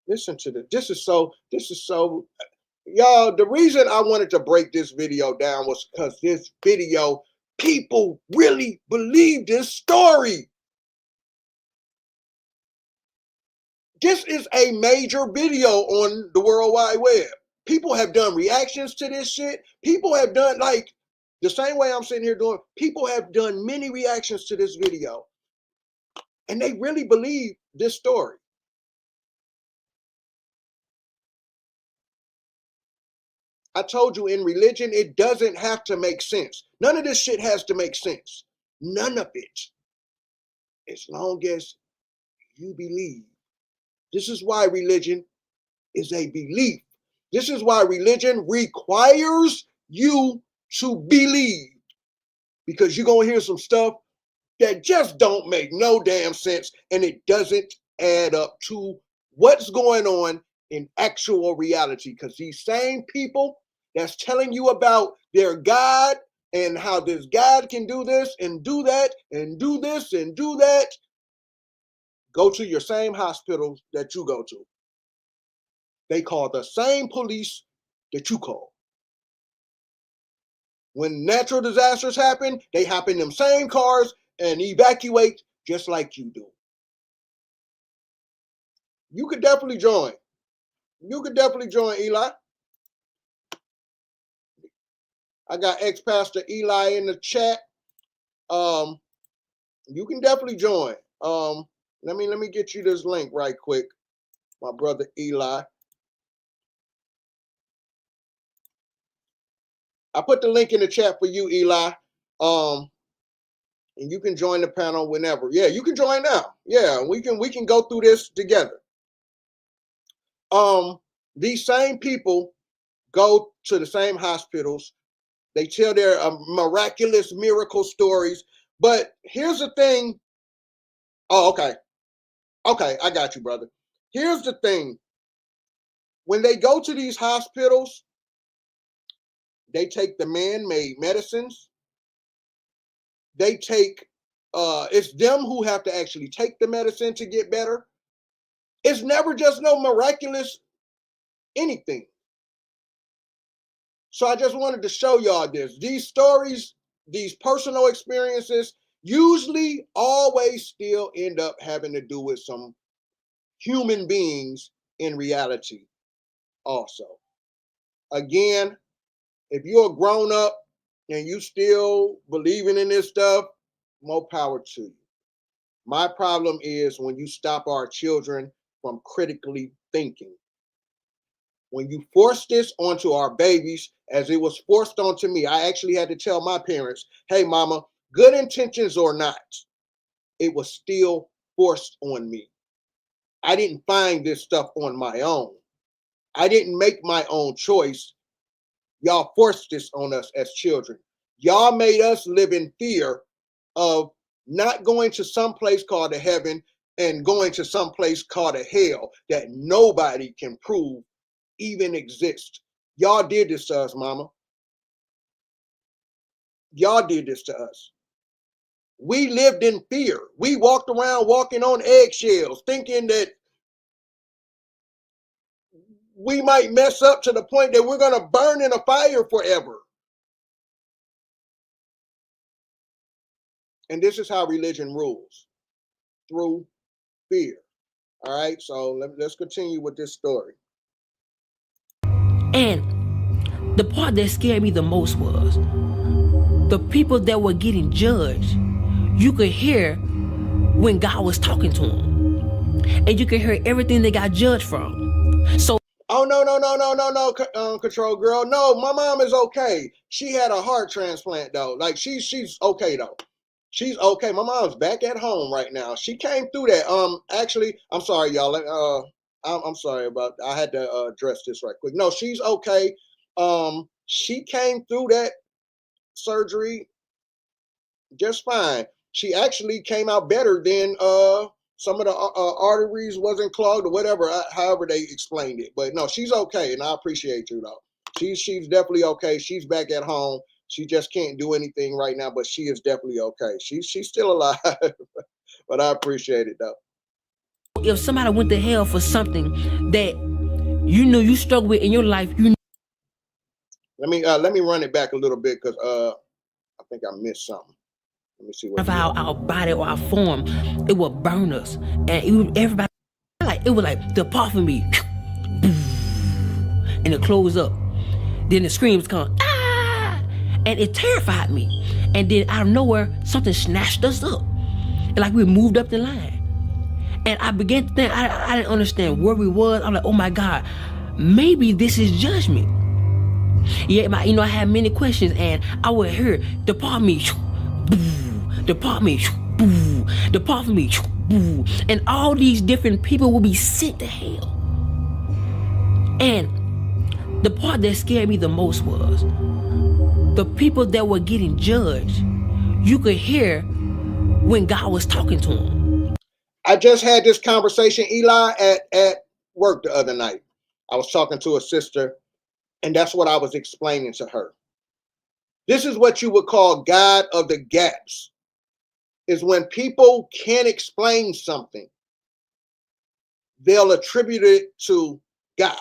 Listen to this. This is so, y'all, the reason I wanted to break this video down was because this video, people really believe this story. This is a major video on the World Wide Web. People have done reactions to this shit. People have done, like, the same way I'm sitting here doing, people have done many reactions to this video. And they really believe this story. I told you in religion, it doesn't have to make sense. None of this shit has to make sense. None of it. As long as you believe. This is why religion is a belief. This is why religion requires you to believe. Because you're going to hear some stuff that just don't make no damn sense, and it doesn't add up to what's going on in actual reality. Because these same people that's telling you about their God and how this God can do this and do that and do this and do that, go to your same hospitals that you go to. They call the same police that you call. When natural disasters happen, they hop in them same cars and evacuate just like you do. You could definitely join. You could definitely join, Eli. I got ex-pastor Eli in the chat. You can definitely join. Let me get you this link right quick, my brother Eli. I put the link in the chat for you, Eli. And you can join the panel whenever. Yeah, you can join now. Yeah, we can go through this together. These same people go to the same hospitals. They tell their miraculous miracle stories. But here's the thing. Oh, okay. Okay, I got you, brother. Here's the thing. When they go to these hospitals, they take the man-made medicines. They take, it's them who have to actually take the medicine to get better. It's never just no miraculous anything. So I just wanted to show y'all this. These stories, these personal experiences, usually always still end up having to do with some human beings in reality also. Again, if you're a grown up and you still believing in this stuff, more power to you. My problem is when you stop our children from critically thinking. When you force this onto our babies, as it was forced onto me, I actually had to tell my parents, hey, mama, good intentions or not, it was still forced on me. I didn't find this stuff on my own. I didn't make my own choice. Y'all forced this on us as children. Y'all made us live in fear of not going to some place called a heaven and going to some place called a hell that nobody can prove even exist. Y'all did this to us, mama. Y'all did this to us. We lived in fear. We walked around walking on eggshells, thinking that we might mess up to the point that we're going to burn in a fire forever. And this is how religion rules, through fear. All right, so let's continue with this story. And the part that scared me the most was the people that were getting judged. You could hear when God was talking to them, and you could hear everything they got judged from. So, oh no, control girl. No, my mom is okay. She had a heart transplant though. Like she's okay though. She's okay. My mom's back at home right now. She came through that. Actually, I'm sorry, y'all. I'm sorry about. I had to address this right quick. No, she's okay. She came through that surgery just fine. She actually came out better than some of the arteries wasn't clogged or whatever. However they explained it. But no, she's okay, and I appreciate you though. She's definitely okay. She's back at home. She just can't do anything right now, but she is definitely okay. She's still alive, but I appreciate it though. if somebody went to hell for something that you knew you struggled with in your life, Let me run it back a little bit because I think I missed something. Let me see what of our body or our form, it would burn us, and everybody it was like depart from me, and it closed up. Then the screams come, ah, and it terrified me. And then out of nowhere, something snatched us up, and like we moved up the line. And I began to think, I didn't understand where we was. I'm like, oh my God, maybe this is judgment. Yeah, I had many questions, and I would hear, depart me, depart me, depart from me, and all these different people will be sent to hell. And the part that scared me the most was the people that were getting judged. You could hear when God was talking to them. I just had this conversation, Eli, at work the other night. I was talking to a sister, and that's what I was explaining to her. This is what you would call God of the gaps, is when people can't explain something, they'll attribute it to God.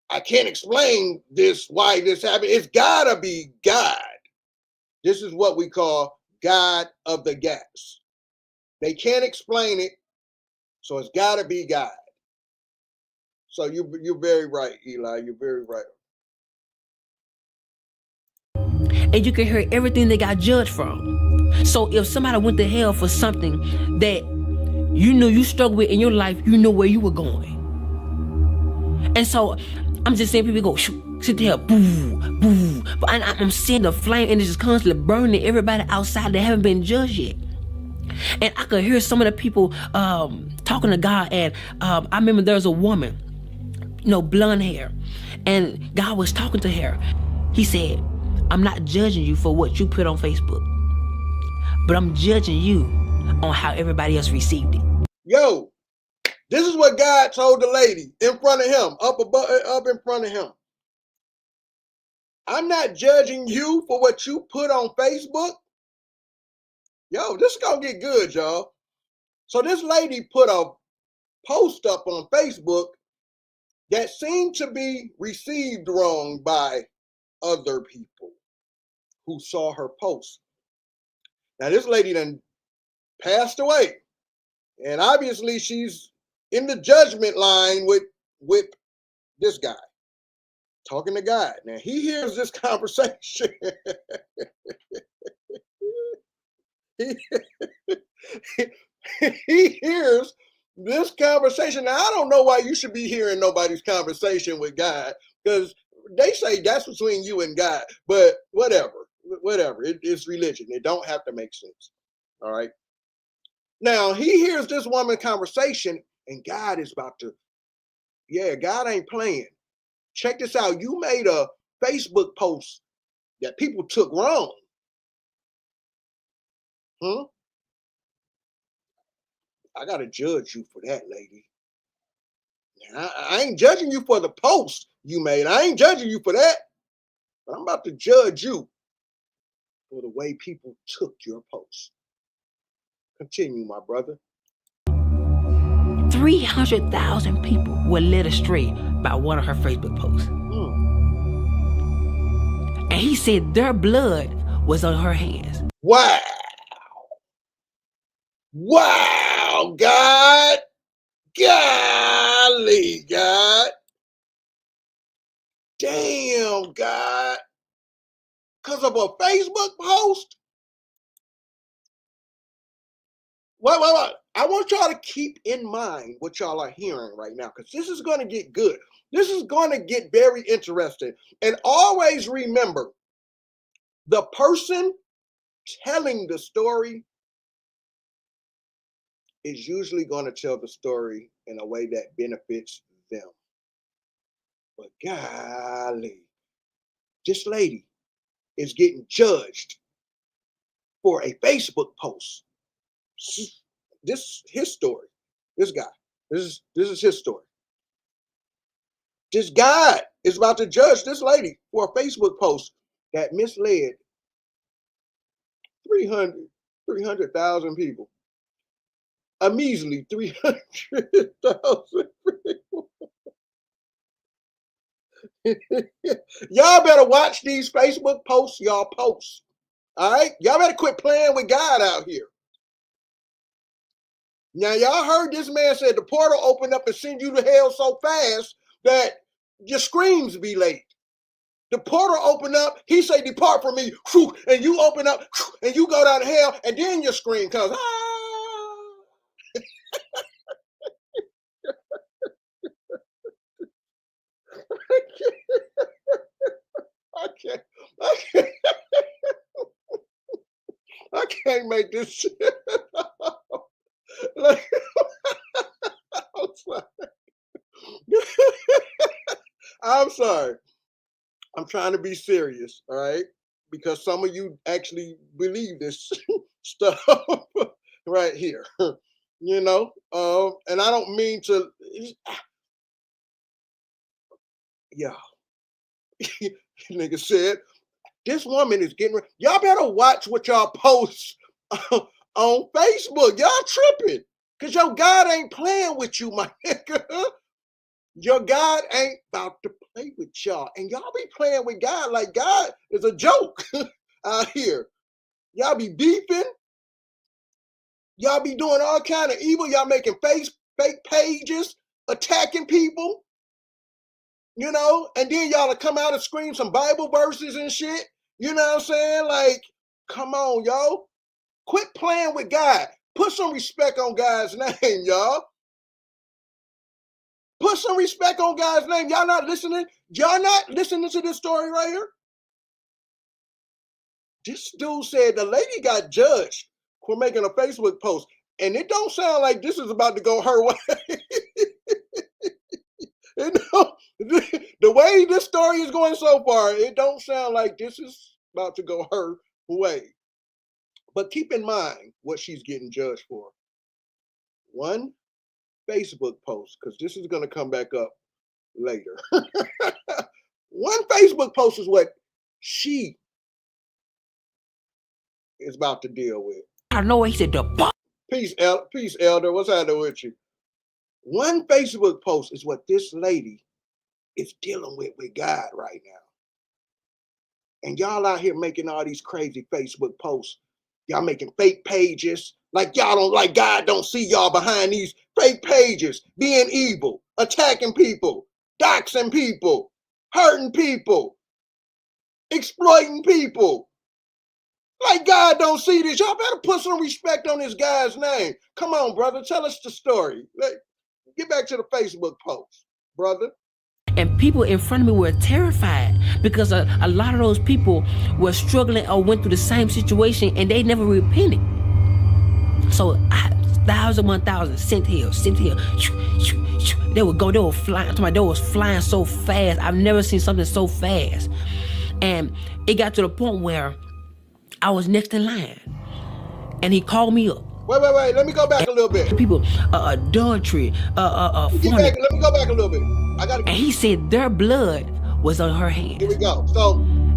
I can't explain this, why this happened. It's gotta be God. This is what we call God of the gaps. They can't explain it, so it's gotta be God. So you're very right, Eli. You're very right. And you can hear everything they got judged from. So if somebody went to hell for something that you knew you struggled with in your life, you know where you were going. And so I'm just seeing people go, sit there, boo, boo. But I'm seeing the flame, and it's just constantly burning everybody outside that haven't been judged yet. And I could hear some of the people talking to God. And I remember there was a woman, blonde hair, and God was talking to her. He said, I'm not judging you for what you put on Facebook, but I'm judging you on how everybody else received it. Yo, this is what God told the lady in front of him, up in front of him. I'm not judging you for what you put on Facebook. Yo, this is gonna get good, y'all. So this lady put a post up on Facebook that seemed to be received wrong by other people who saw her post. Now this lady then passed away, and obviously she's in the judgment line with this guy, talking to God. Now he hears this conversation. he hears this conversation. Now I don't know why you should be hearing nobody's conversation with God, because they say that's between you and God. But whatever. It's religion. It don't have to make sense. All right. Now he hears this woman conversation, and God is about to, God ain't playing. Check this out. You made a Facebook post that people took wrong. I gotta judge you for that, lady. I ain't judging you for the post you made. I ain't judging you for that. But I'm about to judge you for the way people took your post. Continue, my brother. 300,000 people were led astray by one of her Facebook posts. And he said their blood was on her hands. Wow. Wow, God. Golly, God. Damn, God. Because of a Facebook post? Wait. I want y'all to keep in mind what y'all are hearing right now, because this is going to get good. This is going to get very interesting. And always remember, the person telling the story is usually going to tell the story in a way that benefits them. But golly, this lady is getting judged for a Facebook post. This is his story. This guy. This is his story. This guy is about to judge this lady for a Facebook post that misled 300,000 people. A measly 300,000 people. Y'all better watch these Facebook posts y'all post. All right? Y'all better quit playing with God out here. Now, y'all heard this man said the portal opened up and send you to hell so fast that your screams be late. The portal opened up, he say, depart from me, and you open up, and you go down to hell, and then your scream comes. I can't, I can't make this shit up. Like, I'm sorry. I'm sorry. I'm trying to be serious, all right? Because some of you actually believe this stuff right here, you know? And I don't mean to, yeah. Nigga said, this woman is getting, y'all better watch what y'all post on Facebook. Y'all tripping. Because your God ain't playing with you, my nigga. Your God ain't about to play with y'all. And y'all be playing with God like God is a joke out here. Y'all be beefing. Y'all be doing all kind of evil. Y'all making fake pages, attacking people, you know, and then y'all will come out and scream some Bible verses and shit. You know what I'm saying? Like, come on, yo. Quit playing with God. Put some respect on God's name, y'all. Put some respect on God's name. Y'all not listening? Y'all not listening to this story right here? This dude said the lady got judged for making a Facebook post. And it don't sound like this is about to go her way. The way this story is going so far, it don't sound like this is about to go her way. But keep in mind what she's getting judged for. One Facebook post, because this is going to come back up later. One Facebook post is what she is about to deal with. I know he said the boss. Peace, Elder. What's happening with you? One Facebook post is what this lady is dealing with God right now. And y'all out here making all these crazy Facebook posts. Y'all making fake pages. Like y'all don't, like God don't see y'all behind these fake pages, being evil, attacking people, doxing people, hurting people, exploiting people. Like God don't see this. Y'all better put some respect on this guy's name. Come on, brother. Tell us the story. Get back to the Facebook post, brother. And people in front of me were terrified because a lot of those people were struggling or went through the same situation and they never repented. So 1,000 sent here. They would go, they were flying. They was flying so fast. I've never seen something so fast. And it got to the point where I was next in line. And he called me up. Wait. Let me go back a little bit. People, adultery, Let me go back a little bit. And he said their blood was on her hands. Here we go. So,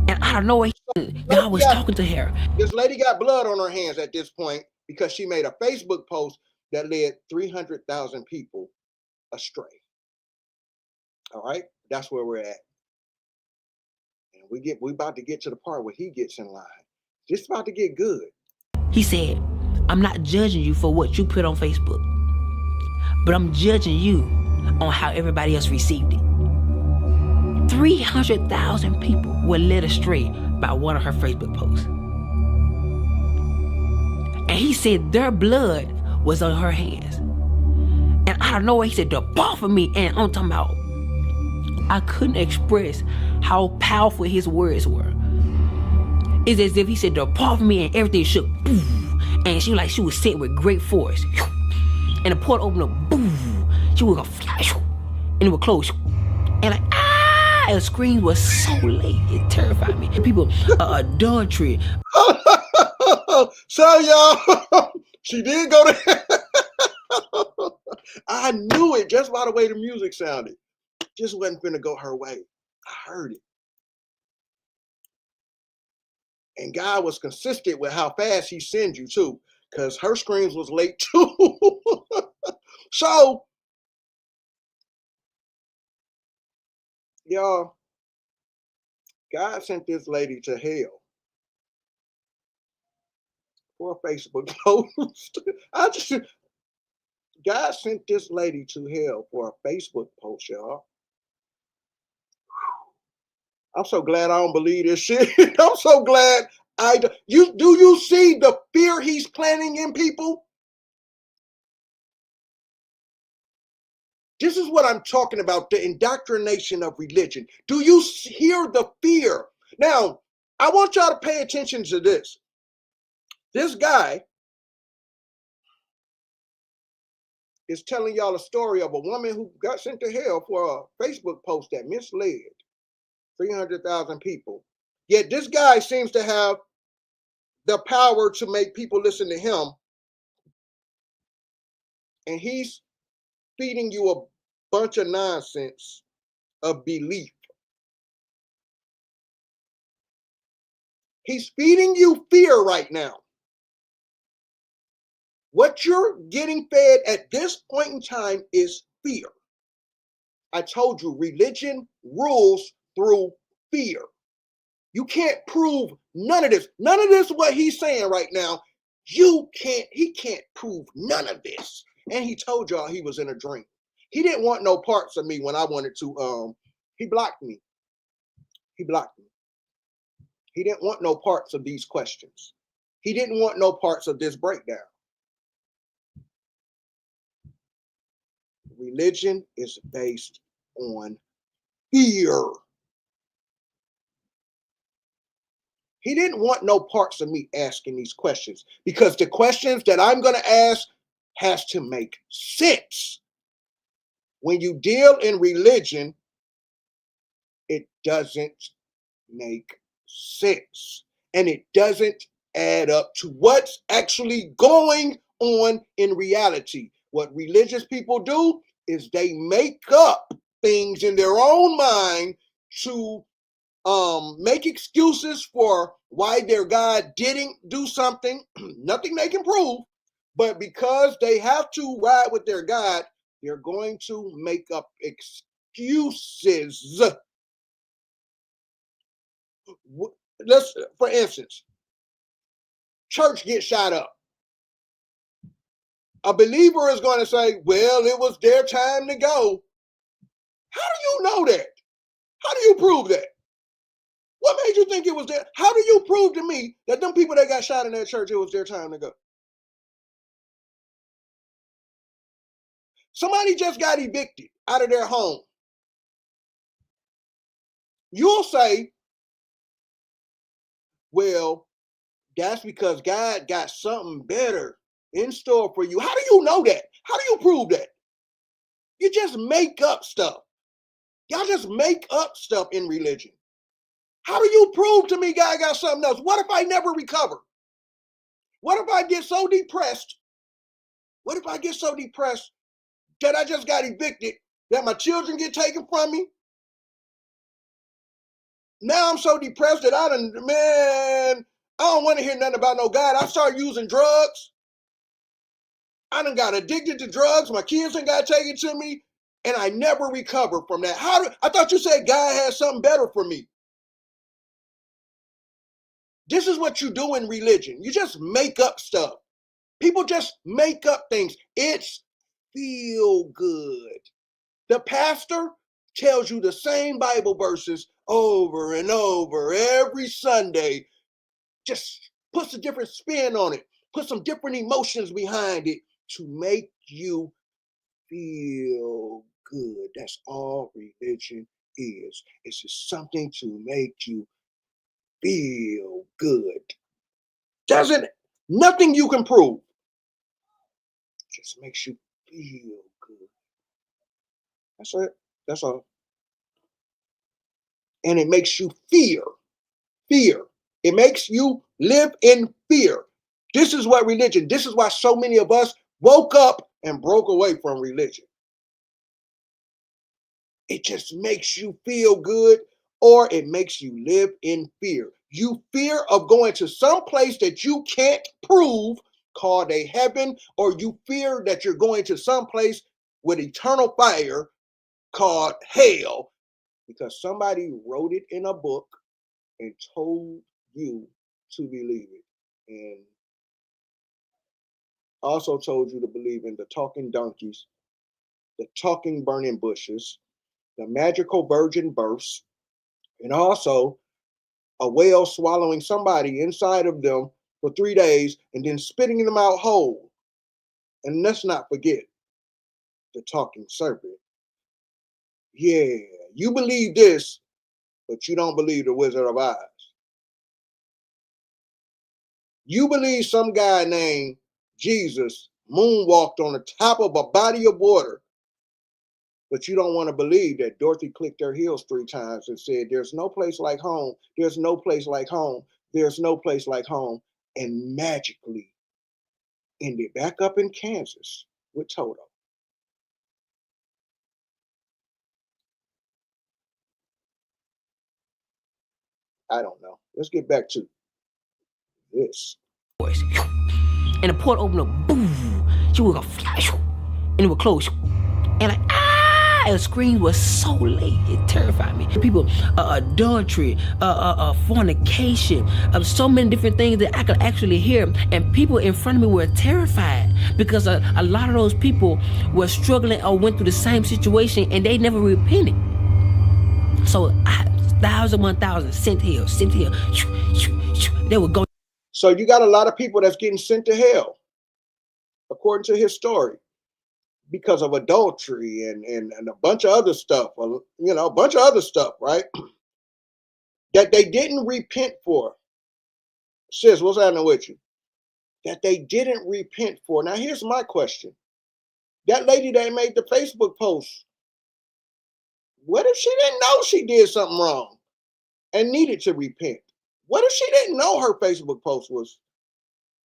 and I don't know, God was talking to her. This lady got blood on her hands at this point because she made a Facebook post that led 300,000 people astray. All right, that's where we're at. And we about to get to the part where he gets in line. This about to get good. He said, I'm not judging you for what you put on Facebook, but I'm judging you on how everybody else received it. 300,000 people were led astray by one of her Facebook posts. And he said their blood was on her hands. And I don't know, he said, depart from me. And I'm talking about, I couldn't express how powerful his words were. It's as if he said, depart from me, and everything shook. And she was sent with great force. And the port opened up. She would go fly, and it would close. And like, and the screams was so late. It terrified me. And people, adultery. So y'all, she did go to. I knew it just by the way the music sounded. Just wasn't finna go her way. I heard it. And God was consistent with how fast he sends you too, because her screams was late too. So, y'all, God sent this lady to hell for a Facebook post. God sent this lady to hell for a Facebook post, y'all. I'm so glad I don't believe this shit. I'm so glad do you see the fear he's planting in people? This is what I'm talking about, the indoctrination of religion. Do you hear the fear? Now, I want y'all to pay attention to this. This guy is telling y'all a story of a woman who got sent to hell for a Facebook post that misled 300,000 people. Yet this guy seems to have the power to make people listen to him. And he's feeding you a bunch of nonsense of belief. He's feeding you fear right now. What you're getting fed at this point in time is fear. I told you, religion rules through fear. You can't prove none of this. None of this, what he's saying right now, he can't prove none of this. And he told y'all he was in a dream. He didn't want no parts of me when I wanted to, he blocked me. He blocked me. He didn't want no parts of these questions. He didn't want no parts of this breakdown. Religion is based on fear. He didn't want no parts of me asking these questions because the questions that I'm going to ask has to make sense. When you deal in religion, it doesn't make sense. And it doesn't add up to what's actually going on in reality. What religious people do is they make up things in their own mind to make excuses for why their God didn't do something, nothing they can prove, but because they have to ride with their God, they're going to make up excuses. Let's, for instance, church gets shot up. A believer is going to say, well, it was their time to go. How do you know that? How do you prove that? What made you think it was there? How do you prove to me that them people that got shot in that church, it was their time to go? Somebody just got evicted out of their home. You'll say, well, that's because God got something better in store for you. How do you know that? How do you prove that? You just make up stuff. Y'all just make up stuff in religion. How do you prove to me God got something else? What if I never recover? What if I get so depressed? What if I get so depressed that I just got evicted, that my children get taken from me? Now I'm so depressed that I don't want to hear nothing about no God. I started using drugs. I done got addicted to drugs. My kids done got taken to me, and I never recovered from that. I thought you said God had something better for me. This is what you do in religion. You just make up stuff. People just make up things. It's feel good. The pastor tells you the same Bible verses over and over every Sunday. Just puts a different spin on it. Put some different emotions behind it to make you feel good. That's all religion is. It's just something to make you feel good. Nothing you can prove. Just makes you feel good. That's it. That's all. And it makes you fear. Fear. It makes you live in fear. This is what religion, this is why so many of us woke up and broke away from religion. It just makes you feel good, or it makes you live in fear. You fear of going to some place that you can't prove called a heaven, or you fear that you're going to some place with eternal fire called hell because somebody wrote it in a book and told you to believe it. And also told you to believe in the talking donkeys, the talking burning bushes, the magical virgin births, and also a whale swallowing somebody inside of them for 3 days and then spitting them out whole. And let's not forget the talking serpent. Yeah, you believe this, but you don't believe the Wizard of Oz. You believe some guy named Jesus moonwalked on the top of a body of water, but you don't want to believe that Dorothy clicked her heels 3 times and said, there's no place like home. There's no place like home. There's no place like home. And magically ended back up in Kansas with Toto. I don't know. Let's get back to this. And the port opened up, boom. She would go flash, and it would close. And like, the screams was so late, it terrified me. People, adultery, fornication, so many different things that I could actually hear. And people in front of me were terrified because a lot of those people were struggling or went through the same situation and they never repented. So 1,000, sent here. They would go. So you got a lot of people that's getting sent to hell, according to his story, because of adultery and a bunch of other stuff, a bunch of other stuff, right? That they didn't repent for. Sis, what's happening with you? That they didn't repent for. Now, here's my question. That lady that made the Facebook post, what if she didn't know she did something wrong and needed to repent? What if she didn't know her Facebook post was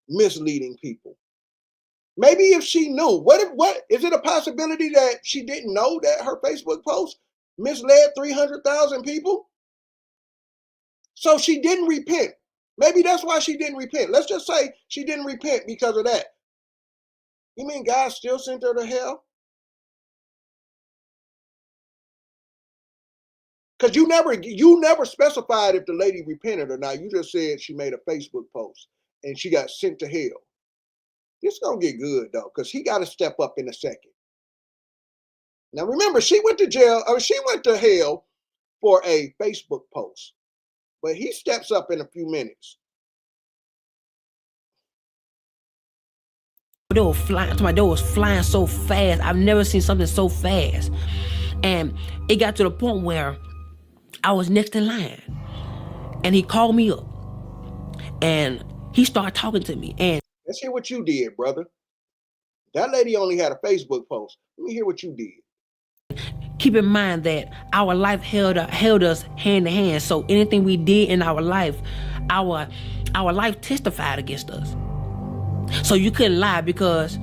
misleading people? Maybe if she knew, what is it a possibility that she didn't know that her Facebook post misled 300,000 people? So she didn't repent. Maybe that's why she didn't repent. Let's just say she didn't repent because of that. You mean God still sent her to hell? Because you never specified if the lady repented or not. You just said she made a Facebook post and she got sent to hell. It's gonna get good though, because he got to step up in a second. Now remember, she went to jail, or she went to hell for a Facebook post, but he steps up in a few minutes. They were flying so fast. I've never seen something so fast. And it got to the point where I was next in line. And he called me up. And he started talking to me. And let's hear what you did, brother. That lady only had a Facebook post. Let me hear what you did. Keep in mind that our life held us hand to hand. So anything we did in our life, our life testified against us. So you couldn't lie because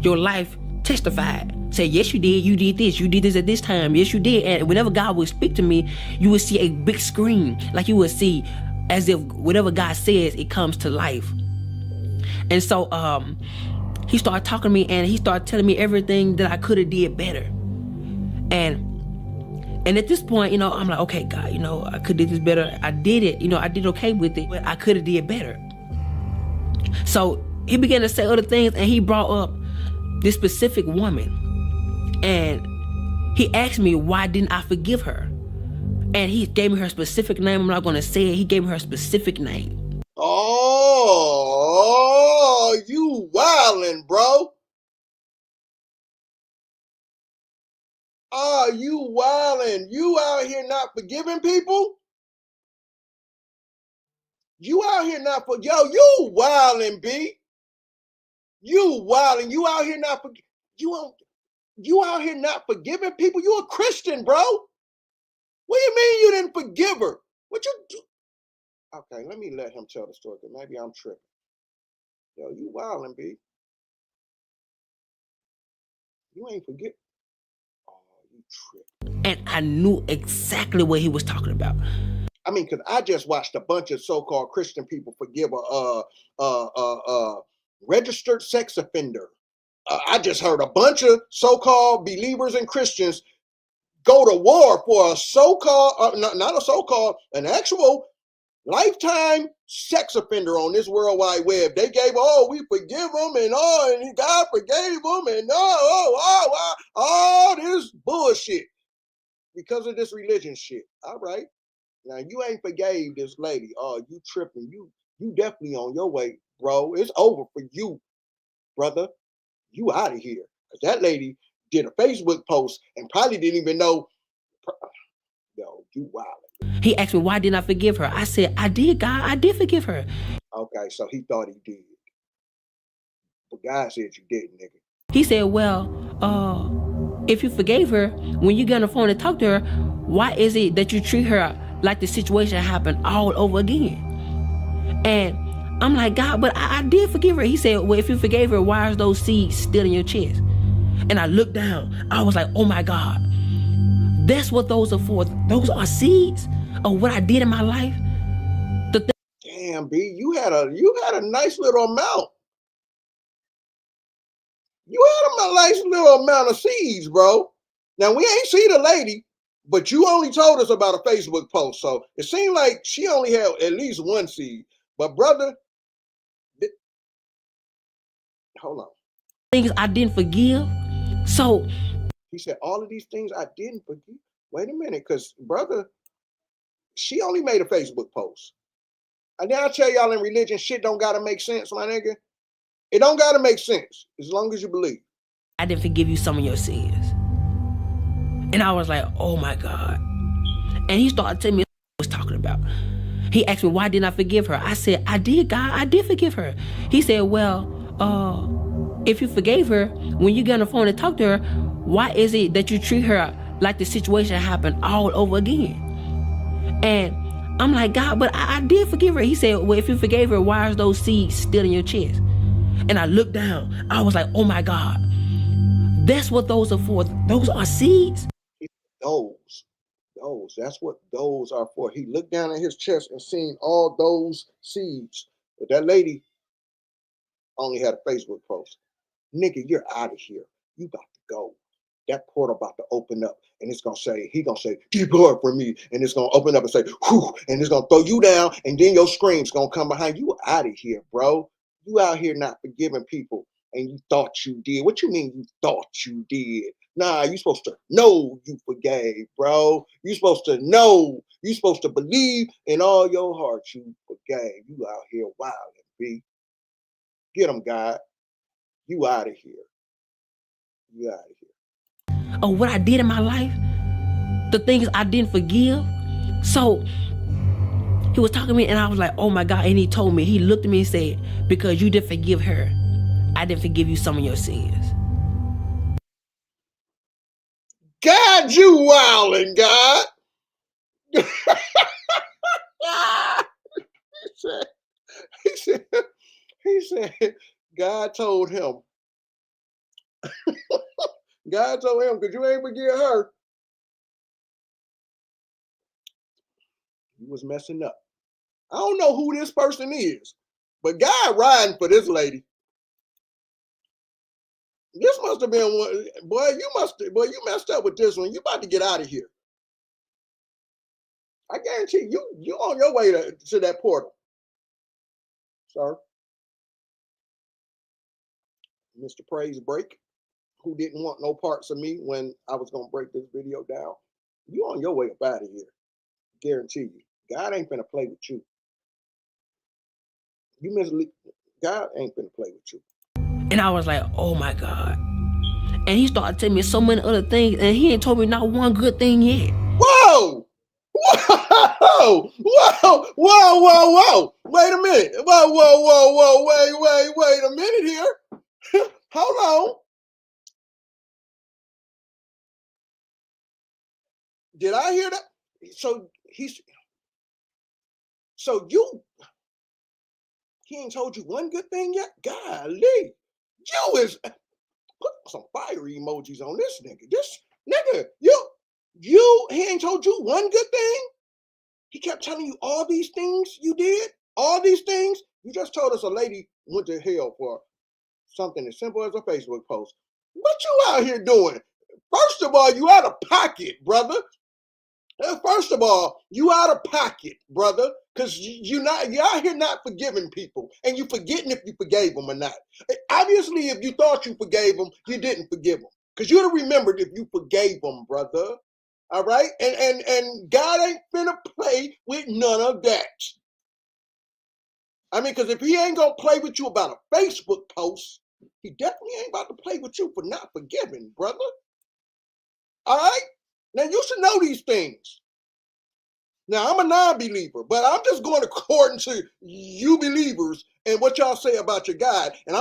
your life testified. Say, yes, you did this at this time. Yes, you did. And whenever God would speak to me, you would see a big screen. Like you would see as if whatever God says, it comes to life. And so he started talking to me and he started telling me everything that I could have did better. And at this point, I'm like, okay, God, I could have did this better. I did it. I did okay with it, but I could have did better. So he began to say other things and he brought up this specific woman. And he asked me, why didn't I forgive her? And he gave me her specific name. I'm not going to say it. He gave me her specific name. Oh, you wildin', bro. Oh, you wildin'. You out here not forgiving people? You out here not you wildin', B. You wildin'. You out here not you out here not forgiving people? You a Christian, bro. What do you mean you didn't forgive her? What you do? Okay, let me let him tell the story, because maybe I'm tripping. Yo, you wildin', B. You ain't forget. Oh, you tripping. And I knew exactly what he was talking about. I mean, because I just watched a bunch of so-called Christian people forgive a registered sex offender. I just heard a bunch of so-called believers and Christians go to war for a so-called, not a so-called, an actual lifetime sex offender on this World Wide Web. They gave, we forgive them, and God forgave them, and all this bullshit because of this religion shit. All right. Now you ain't forgave this lady. Oh, you tripping. You definitely on your way, bro. It's over for you, brother. You out of here. Because that lady did a Facebook post and probably didn't even know. Yo, you wild. He asked me, why didn't I forgive her? I said, I did, God. I did forgive her. Okay, so he thought he did. But God said you didn't, nigga. He said, well, if you forgave her, when you get on the phone and talk to her, why is it that you treat her like the situation happened all over again? And I'm like, God, but I did forgive her. He said, well, if you forgave her, why are those seeds still in your chest? And I looked down. I was like, oh my God, that's what those are for. Those are seeds of what I did in my life. Damn, B, you had a nice little amount. You had a nice little amount of seeds, bro. Now we ain't see the lady, but you only told us about a Facebook post, so it seemed like she only had at least one seed. But brother, hold on. Things I didn't forgive. So he said, all of these things I didn't forgive. Wait a minute, because brother, she only made a Facebook post. And then I tell y'all, in religion, shit don't gotta make sense, my nigga. It don't gotta make sense as long as you believe. I didn't forgive you some of your sins. And I was like, oh my God. And he started telling me what I was talking about. He asked me, why didn't I forgive her? I said, I did, God, I did forgive her. He said, well, if you forgave her, when you get on the phone and talk to her, why is it that you treat her like the situation happened all over again? And I'm like, God, but I did forgive her. He said, well, if you forgave her, why are those seeds still in your chest? And I looked down. I was like, oh my God, that's what those are for. Those are seeds. That's what those are for. He looked down at his chest and seen all those seeds. But that lady only had a Facebook post. Nigga, you're out of here. You about to go. That portal about to open up, and it's gonna say, he gonna say, depart from me, and it's gonna open up and say, whew, and it's gonna throw you down, and then your scream's gonna come behind you. Out of here, bro. You out here not forgiving people, and you thought you did. What you mean you thought you did? Nah, you supposed to know you forgave, bro. You supposed to know. You supposed to believe in all your heart you forgave. You out here wilding, B. Get him, God. You out of here. You out of here. Of what I did in my life, the things I didn't forgive. So he was talking to me and I was like, oh my God. And he told me, he looked at me and said, because you didn't forgive her, I didn't forgive you some of your sins. God, you wildin', God. he said, God told him. God told him, because you ain't forget her. He was messing up. I don't know who this person is, but God riding for this lady. This must have been one. Boy, you messed up with this one. You about to get out of here. I guarantee you on your way to that portal. Sir. Mr. Praise Break, who didn't want no parts of me when I was gonna break this video down. You on your way up out of here. Guarantee you. God ain't finna play with you. God ain't finna play with you. And I was like, oh my God. And he started telling me so many other things, and he ain't told me not one good thing yet. Whoa! Whoa! Whoa! Whoa! Whoa! Whoa! Wait a minute! Whoa! Whoa! Whoa! Whoa! Wait a minute here. Hold on. Did I hear that? He ain't told you one good thing yet? Golly. You is put some fire emojis on this nigga. This nigga, he ain't told you one good thing? He kept telling you all these things you did? All these things? You just told us a lady went to hell for something as simple as a Facebook post. What you out here doing? First of all, you out of pocket, brother. First of all, you out of pocket, brother, because you're out here not forgiving people, and you forgetting if you forgave them or not. Obviously, if you thought you forgave them, you didn't forgive them, because you'd have remembered if you forgave them, brother. All right, and God ain't finna play with none of that. I mean, because if he ain't gonna play with you about a Facebook post, he definitely ain't about to play with you for not forgiving, brother. All right, now you should know these things. Now, I'm a non-believer, but I'm just going according to you believers and what y'all say about your God. And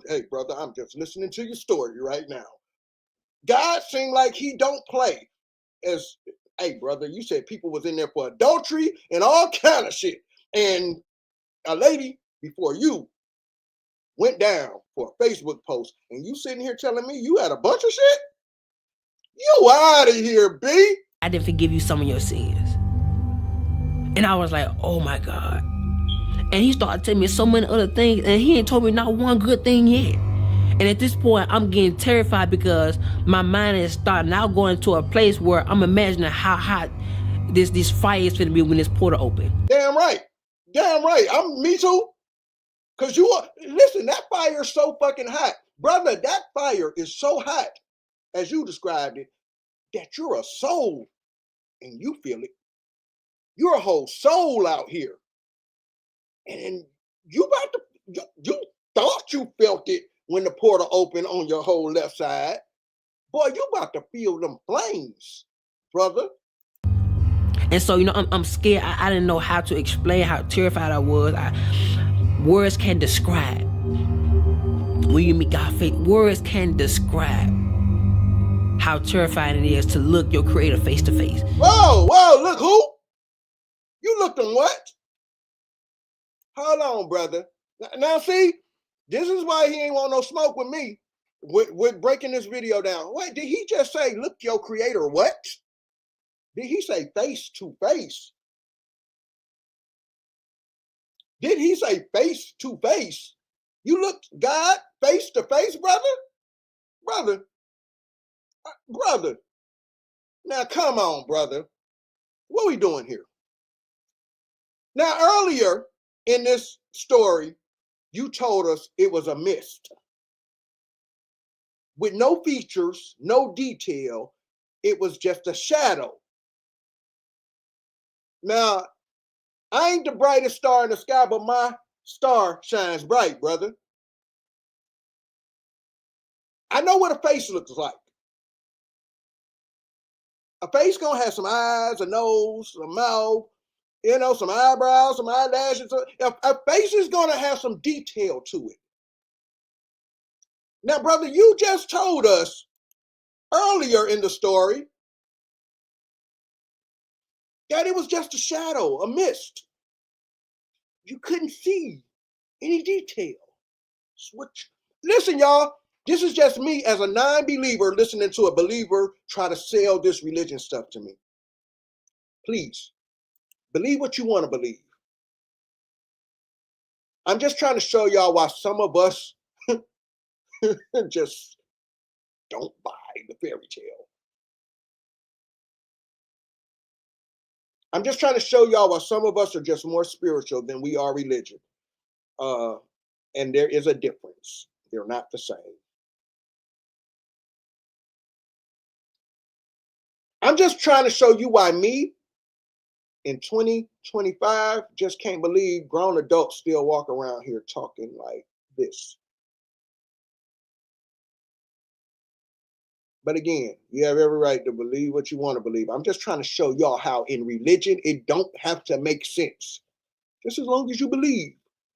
hey, brother, I'm just listening to your story right now. God seemed like he don't play. Hey, brother, you said people was in there for adultery and all kind of shit. And a lady before you went down for a Facebook post, and you sitting here telling me you had a bunch of shit? You out of here, B. I didn't forgive you some of your sins. And I was like, oh my God. And he started telling me so many other things, and he ain't told me not one good thing yet. And at this point, I'm getting terrified because my mind is starting now going to a place where I'm imagining how hot this fire is going to be when this portal open. Damn right. Damn right. Me too. Because listen, that fire is so fucking hot. Brother, that fire is so hot, as you described it, that you're a soul and you feel it. You're a whole soul out here. And you thought you felt it when the portal opened on your whole left side. Boy, you about to feel them flames, brother. And so, I'm scared. I didn't know how to explain how terrified I was. Words can't describe. When you meet God face, words can't describe how terrifying it is to look your creator face to face. Whoa, look who? You looked on what? Hold on, brother. Now see, this is why he ain't want no smoke with me. With breaking this video down. Wait, did he just say, look your creator what? Did he say face to face? Did he say face to face? You looked God face to face, brother? Brother. Now come on, brother. What are we doing here? Now earlier in this story, you told us it was a mist. With no features, no detail, it was just a shadow. Now, I ain't the brightest star in the sky, but my star shines bright, brother. I know what a face looks like. A face gonna have some eyes, a nose, a mouth, some eyebrows, some eyelashes. A face is gonna have some detail to it. Now, brother, you just told us earlier in the story that it was just a shadow, a mist. You couldn't see any detail. Listen, y'all, this is just me as a non-believer listening to a believer try to sell this religion stuff to me. Please, believe what you want to believe. I'm just trying to show y'all why some of us just don't buy the fairy tale. I'm just trying to show y'all why some of us are just more spiritual than we are religion. And there is a difference. They're not the same. I'm just trying to show you why me in 2025 just can't believe grown adults still walk around here talking like this. But again, you have every right to believe what you want to believe. I'm just trying to show y'all how in religion, it don't have to make sense. Just as long as you believe.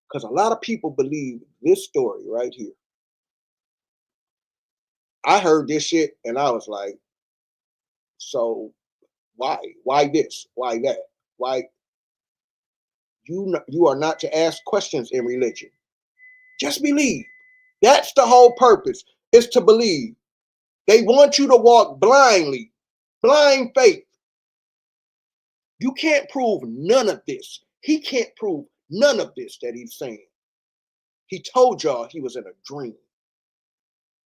Because a lot of people believe this story right here. I heard this shit and I was like, so why? Why this? Why that? Why? You are not to ask questions in religion. Just believe. That's the whole purpose, is to believe. They want you to walk blindly, blind faith. You can't prove none of this. He can't prove none of this that he's saying. He told y'all he was in a dream.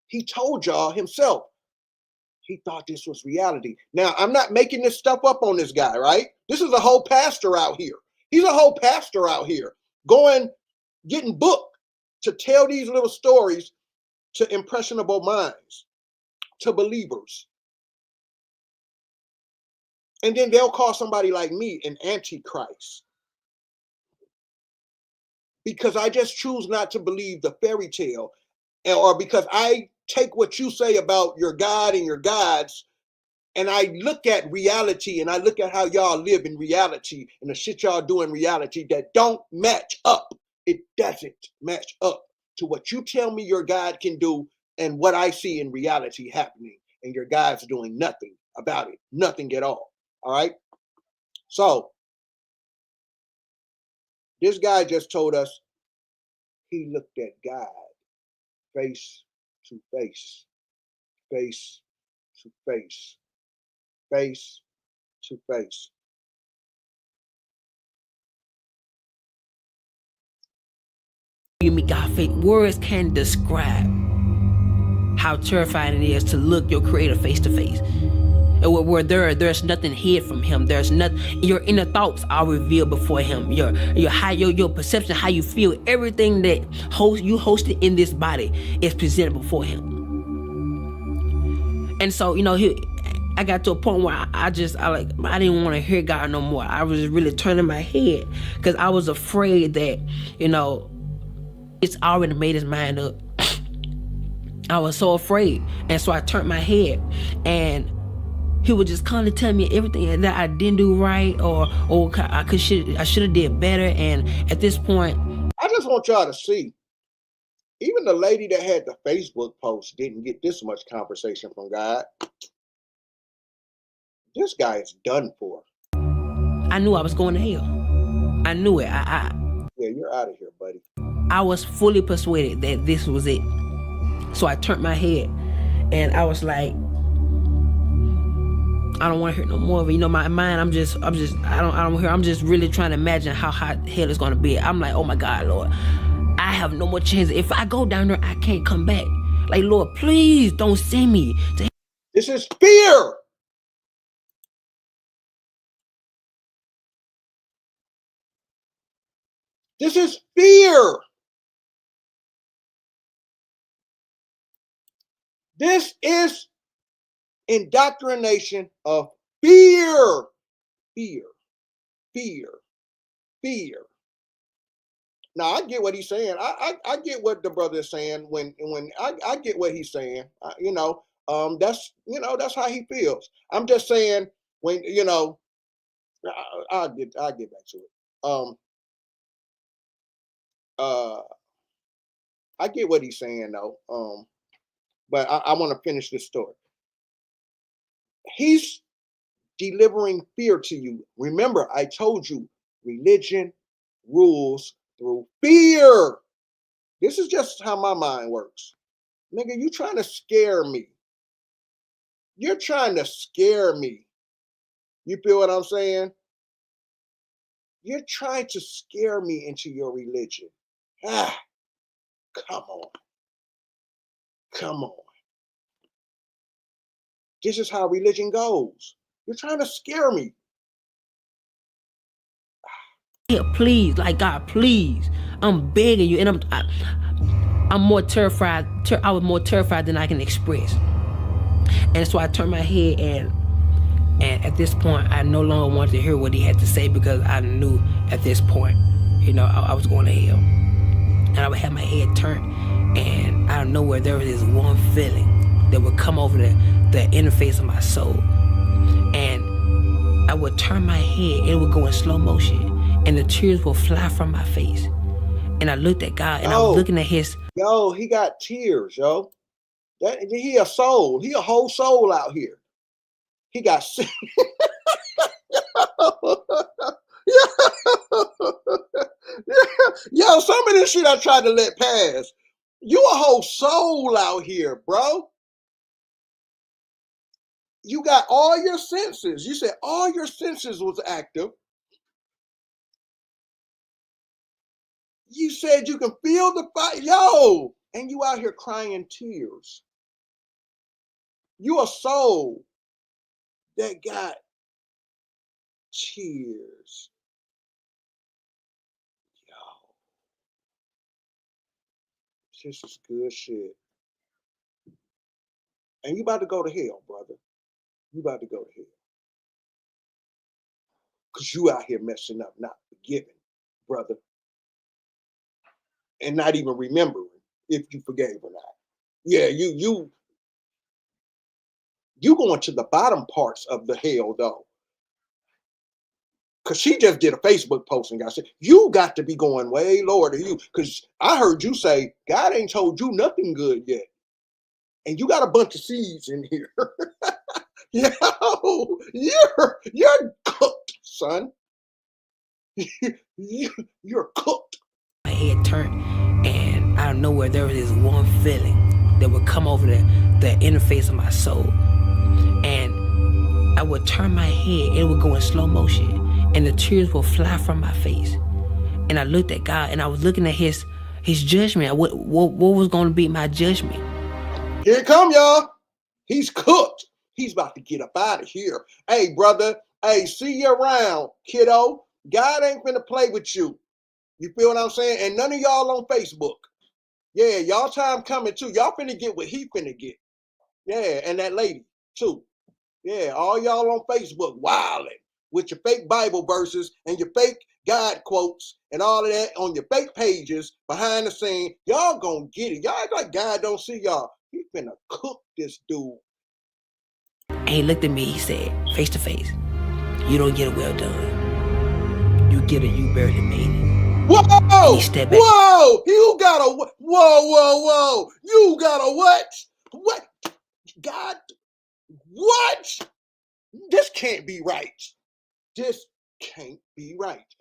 He told y'all himself. He thought this was reality. Now, I'm not making this stuff up on this guy, right? This is a whole pastor out here. He's a whole pastor out here getting booked to tell these little stories to impressionable minds, to believers. And then they'll call somebody like me an antichrist. Because I just choose not to believe the fairy tale, or because I take what you say about your God and your gods and I look at reality and I look at how y'all live in reality and the shit y'all do in reality that don't match up. It doesn't match up to what you tell me your God can do and what I see in reality happening. And your God's doing nothing about it. Nothing at all. All right. So this guy just told us he looked at God face to face, face to face, face to face. You meet God face. Words can describe how terrifying it is to look your creator face to face. Where there's nothing hid from him. There's nothing. Your inner thoughts are revealed before him. Your perception, how you feel, everything that you hosted in this body is presented before him. And so, I got to a point where I didn't want to hear God no more. I was really turning my head because I was afraid that, it's already made his mind up. I was so afraid. And so I turned my head, and he would just constantly tell me everything that I didn't do right, or I should have did better. And at this point, I just want y'all to see, even the lady that had the Facebook post didn't get this much conversation from God. This guy is done for. I knew I was going to hell. I knew it. Yeah, you're out of here, buddy. I was fully persuaded that this was it. So I turned my head, and I was like, I don't want to hear no more of it. My mind, I'm just really trying to imagine how hot hell is going to be. I'm like, oh my God, Lord, I have no more chance. If I go down there, I can't come back. Like, Lord, please don't send me to hell. This is fear. This is fear. This is indoctrination of fear. Fear. Fear. Fear. Now I get what he's saying. I get what the brother is saying when I get what he's saying. That's how he feels. I'm just saying when I'll get back to it. I get what he's saying though. But I want to finish this story. He's delivering fear to you. Remember, I told you religion rules through fear. This is just how my mind works. Nigga, you trying to scare me. You're trying to scare me. You feel what I'm saying? You're trying to scare me into your religion. Come on. Come on. This is how religion goes. You're trying to scare me. Yeah, please, like God, please. I'm begging you, and I'm more terrified. I was more terrified than I can express. And so I turned my head, and at this point, I no longer wanted to hear what he had to say, because I knew at this point, I was going to hell. And I would have my head turned, and out of nowhere, there was this one feeling that would come over the interface of my soul. And I would turn my head, and it would go in slow motion, and the tears will fly from my face. And I looked at God, and I was looking at his. Yo, he got tears, yo. He a soul. He a whole soul out here. He got. Yo, some of this shit I tried to let pass. You a whole soul out here, bro. You got all your senses. You said all your senses was active. You said you can feel the fire. Yo, and you out here crying tears. You a soul that got tears. Yo, this is good shit. And you about to go to hell, brother. You about to go to hell. Because you out here messing up, not forgiving, brother. And not even remembering if you forgave or not. Yeah, you You going to the bottom parts of the hell though. Because she just did a Facebook post and got said, you got to be going way lower than you. Because I heard you say, God ain't told you nothing good yet. And you got a bunch of seeds in here. Yo, you're cooked, son. You're cooked. My head turned, and out of nowhere, there was this one feeling that would come over the interface of my soul. And I would turn my head, it would go in slow motion, and the tears would fly from my face. And I looked at God, and I was looking at his judgment. What was going to be my judgment? Here it come, y'all. He's cooked. He's about to get up out of here. Hey, brother. Hey, see you around, kiddo. God ain't finna play with you. You feel what I'm saying? And none of y'all on Facebook. Yeah, y'all time coming too. Y'all finna get what he finna get. Yeah, and that lady too. Yeah, all y'all on Facebook wilding with your fake Bible verses and your fake God quotes and all of that on your fake pages behind the scene. Y'all gonna get it. Y'all act like God don't see y'all. He finna cook this dude. And he looked at me, he said, face to face, you don't get a well done. You get a you barely made it. Whoa! And he stepped back. Whoa! You got a whoa! You got a what? What? God? What? This can't be right. This can't be right.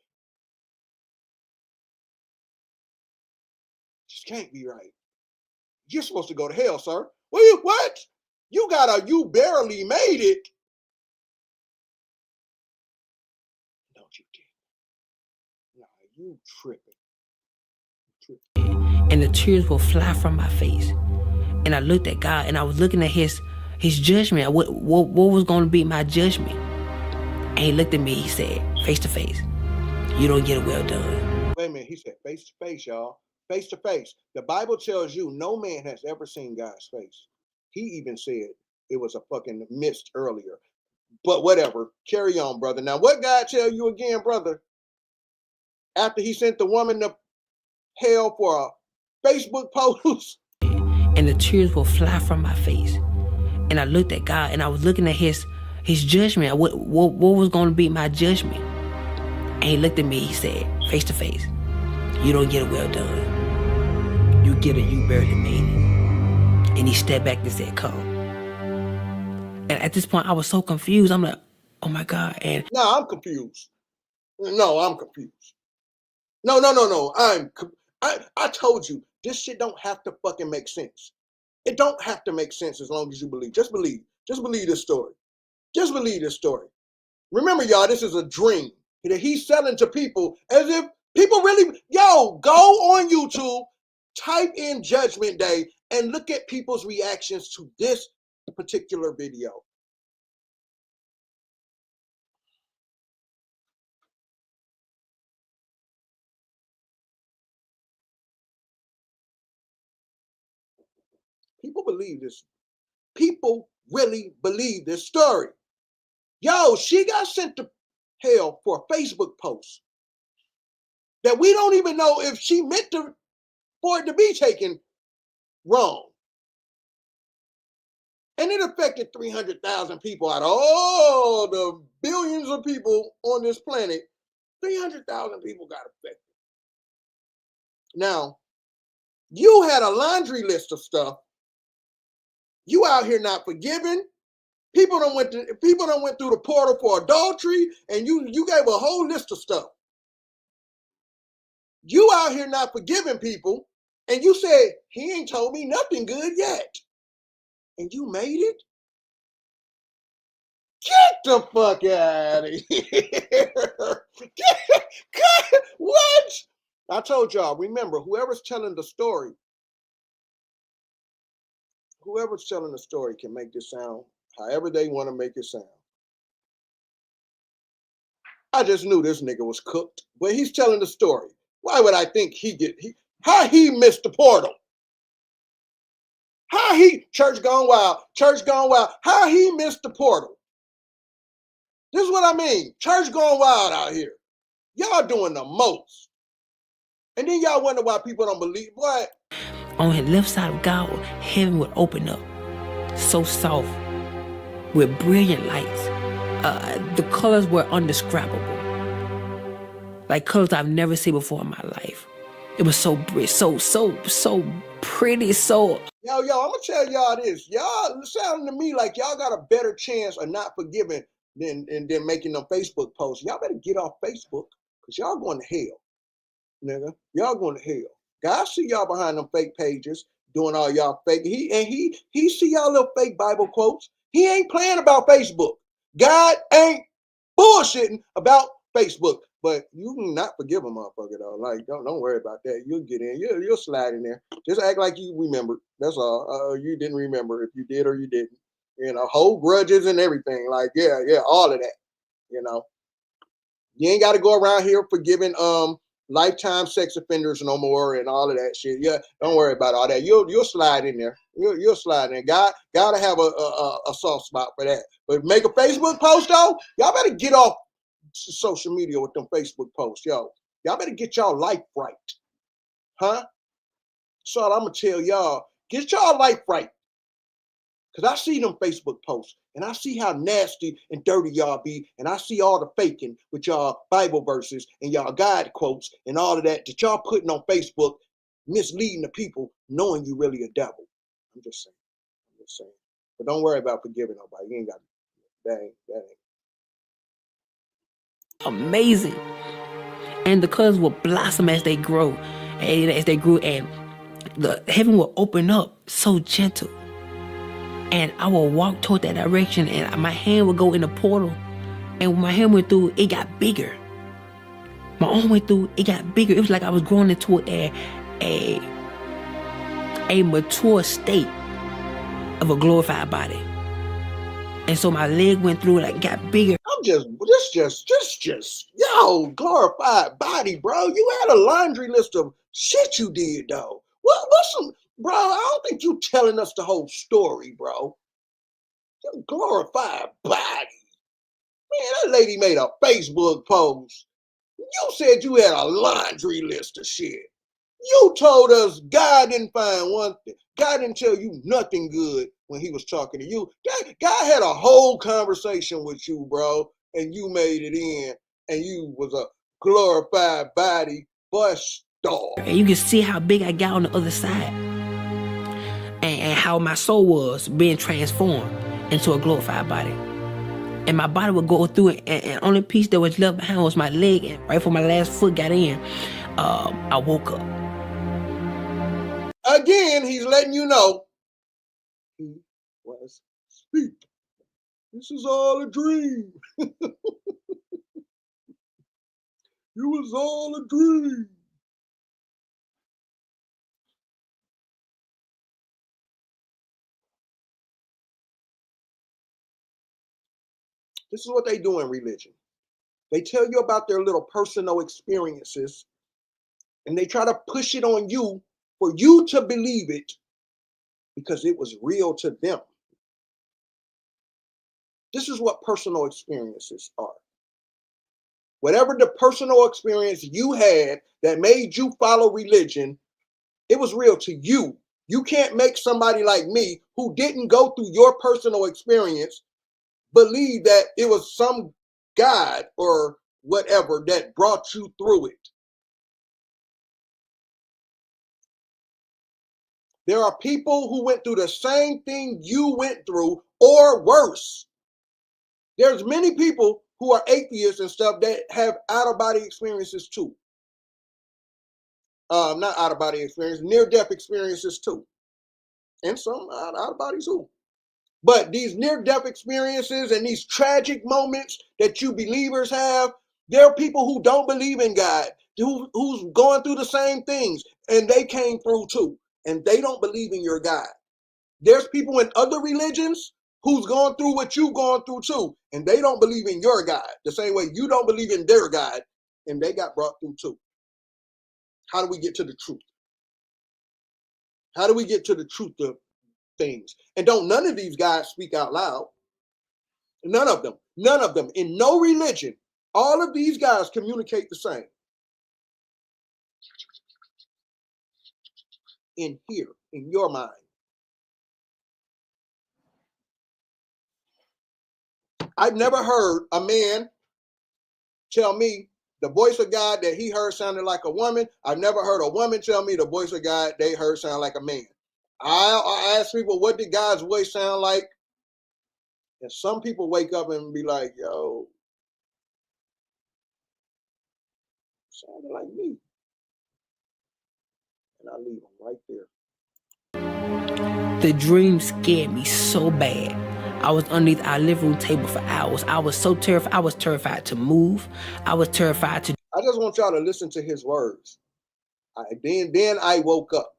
This can't be right. You're supposed to go to hell, sir. What? You barely made it. No, you didn't. Nah, you tripping. And the tears will fly from my face. And I looked at God, and I was looking at his judgment. What was going to be my judgment? And he looked at me, he said, face to face, you don't get a well done. Wait a minute, he said face to face, y'all. Face to face. The Bible tells you no man has ever seen God's face. He even said it was a fucking mist earlier. But whatever. Carry on, brother. Now, what God tell you again, brother? After he sent the woman to hell for a Facebook post? And the tears will fly from my face. And I looked at God, and I was looking at his judgment. What was going to be my judgment? And he looked at me, he said, face to face, you don't get a well done. You get a you barely made it. And he stepped back and said, come. And at this point, I was so confused. I'm like, oh my God. And no, I'm confused. No, I'm confused. No. I told you, this shit don't have to fucking make sense. It don't have to make sense as long as you believe. Just believe. Just believe this story. Just believe this story. Remember, y'all, this is a dream that he's selling to people as if people really, go on YouTube, type in Judgment Day, and look at people's reactions to this particular video. People believe this. People really believe this story. Yo, she got sent to hell for a Facebook post that we don't even know if she meant for it to be taken wrong. And it affected 300,000 people out of all the billions of people on this planet. 300,000 people got affected. Now, you had a laundry list of stuff. You out here not forgiving. People done went through the portal for adultery, and you gave a whole list of stuff. You out here not forgiving people, and you said, he ain't told me nothing good yet. And you made it? Get the fuck out of here. What? I told y'all, remember, whoever's telling the story can make this sound however they want to make it sound. I just knew this nigga was cooked, but he's telling the story. Why would I think how he missed the portal? Church gone wild, how he missed the portal? This is what I mean. Church gone wild out here. Y'all doing the most. And then y'all wonder why people don't believe. What? On the left side of God, heaven would open up so soft. with brilliant lights. The colors were indescribable, like colors I've never seen before in my life. It was so pretty, so pretty, so. Yo, I'm gonna tell y'all this. Y'all sounding to me like y'all got a better chance of not forgiving than making them Facebook posts. Y'all better get off Facebook, because y'all going to hell, nigga. Y'all going to hell. God see y'all behind them fake pages doing all y'all fake. He see y'all little fake Bible quotes. He ain't playing about Facebook. God ain't bullshitting about Facebook. But you can not forgive a motherfucker though. Like, don't worry about that. You'll get in. You'll slide in there. Just act like you remembered. That's all. You didn't remember if you did or you didn't. You know, hold grudges and everything. Like, yeah, all of that. You know, you ain't got to go around here forgiving lifetime sex offenders no more and all of that shit. Yeah, don't worry about all that. You'll slide in there. You'll slide in. God gotta have a soft spot for that. But make a Facebook post though, y'all better get off social media with them Facebook posts, yo. Y'all better get y'all life right, huh? So I'm gonna tell y'all, get y'all life right. Because I see them Facebook posts and I see how nasty and dirty y'all be. And I see all the faking with y'all Bible verses and y'all God quotes and all of that y'all putting on Facebook, misleading the people, knowing you really a devil. I'm just saying. But don't worry about forgiving nobody. You ain't got that ain't. Amazing. And the colors will blossom as they grow, and as they grew, and the heaven will open up so gentle. And I will walk toward that direction, and my hand will go in the portal. And when my hand went through, it got bigger. My arm went through, it got bigger. It was like I was growing into a mature state of a glorified body. And so my leg went through, like got bigger. I'm just, yo, glorified body, bro. You had a laundry list of shit you did, though. What's some, bro? I don't think you telling us the whole story, bro. Your glorified body. Man, that lady made a Facebook post. You said you had a laundry list of shit. You told us God didn't find one thing. God didn't tell you nothing good when he was talking to you. God had a whole conversation with you, bro, and you made it in, and you was a glorified body bus star. And you can see how big I got on the other side. And how my soul was being transformed into a glorified body. And my body would go through it, and only piece that was left behind was my leg. And right before my last foot got in, I woke up. Again, he's letting you know he was asleep. This is all a dream. It was all a dream. This is what they do in religion. They tell you about their little personal experiences, and they try to push it on you for you to believe it because it was real to them. This is what personal experiences are. Whatever the personal experience you had that made you follow religion, it was real to you. You can't make somebody like me who didn't go through your personal experience believe that it was some God or whatever that brought you through it. There are people who went through the same thing you went through or worse. There's many people who are atheists and stuff that have out-of-body experiences too. Not out-of-body experience, near-death experiences too. And some out-of-body too. But these near-death experiences and these tragic moments that you believers have, there are people who don't believe in God, who's going through the same things, and they came through too, and they don't believe in your God. There's people in other religions who's gone through what you've gone through too, and they don't believe in your God the same way you don't believe in their God, and they got brought through too. How do we get to the truth? How do we get to the truth of things? And don't none of these guys speak out loud. None of them. None of them. In no religion, all of these guys communicate the same. In here, in your mind. I've never heard a man tell me the voice of God that he heard sounded like a woman. I've never heard a woman tell me the voice of God they heard sound like a man. I ask people, what did God's voice sound like? And some people wake up and be like, yo, sounded like me. And I leave them right there. The dream scared me so bad. I was underneath our living room table for hours. I was so terrified. I was terrified to move. I was terrified to. I just want y'all to listen to his words. Then I woke up.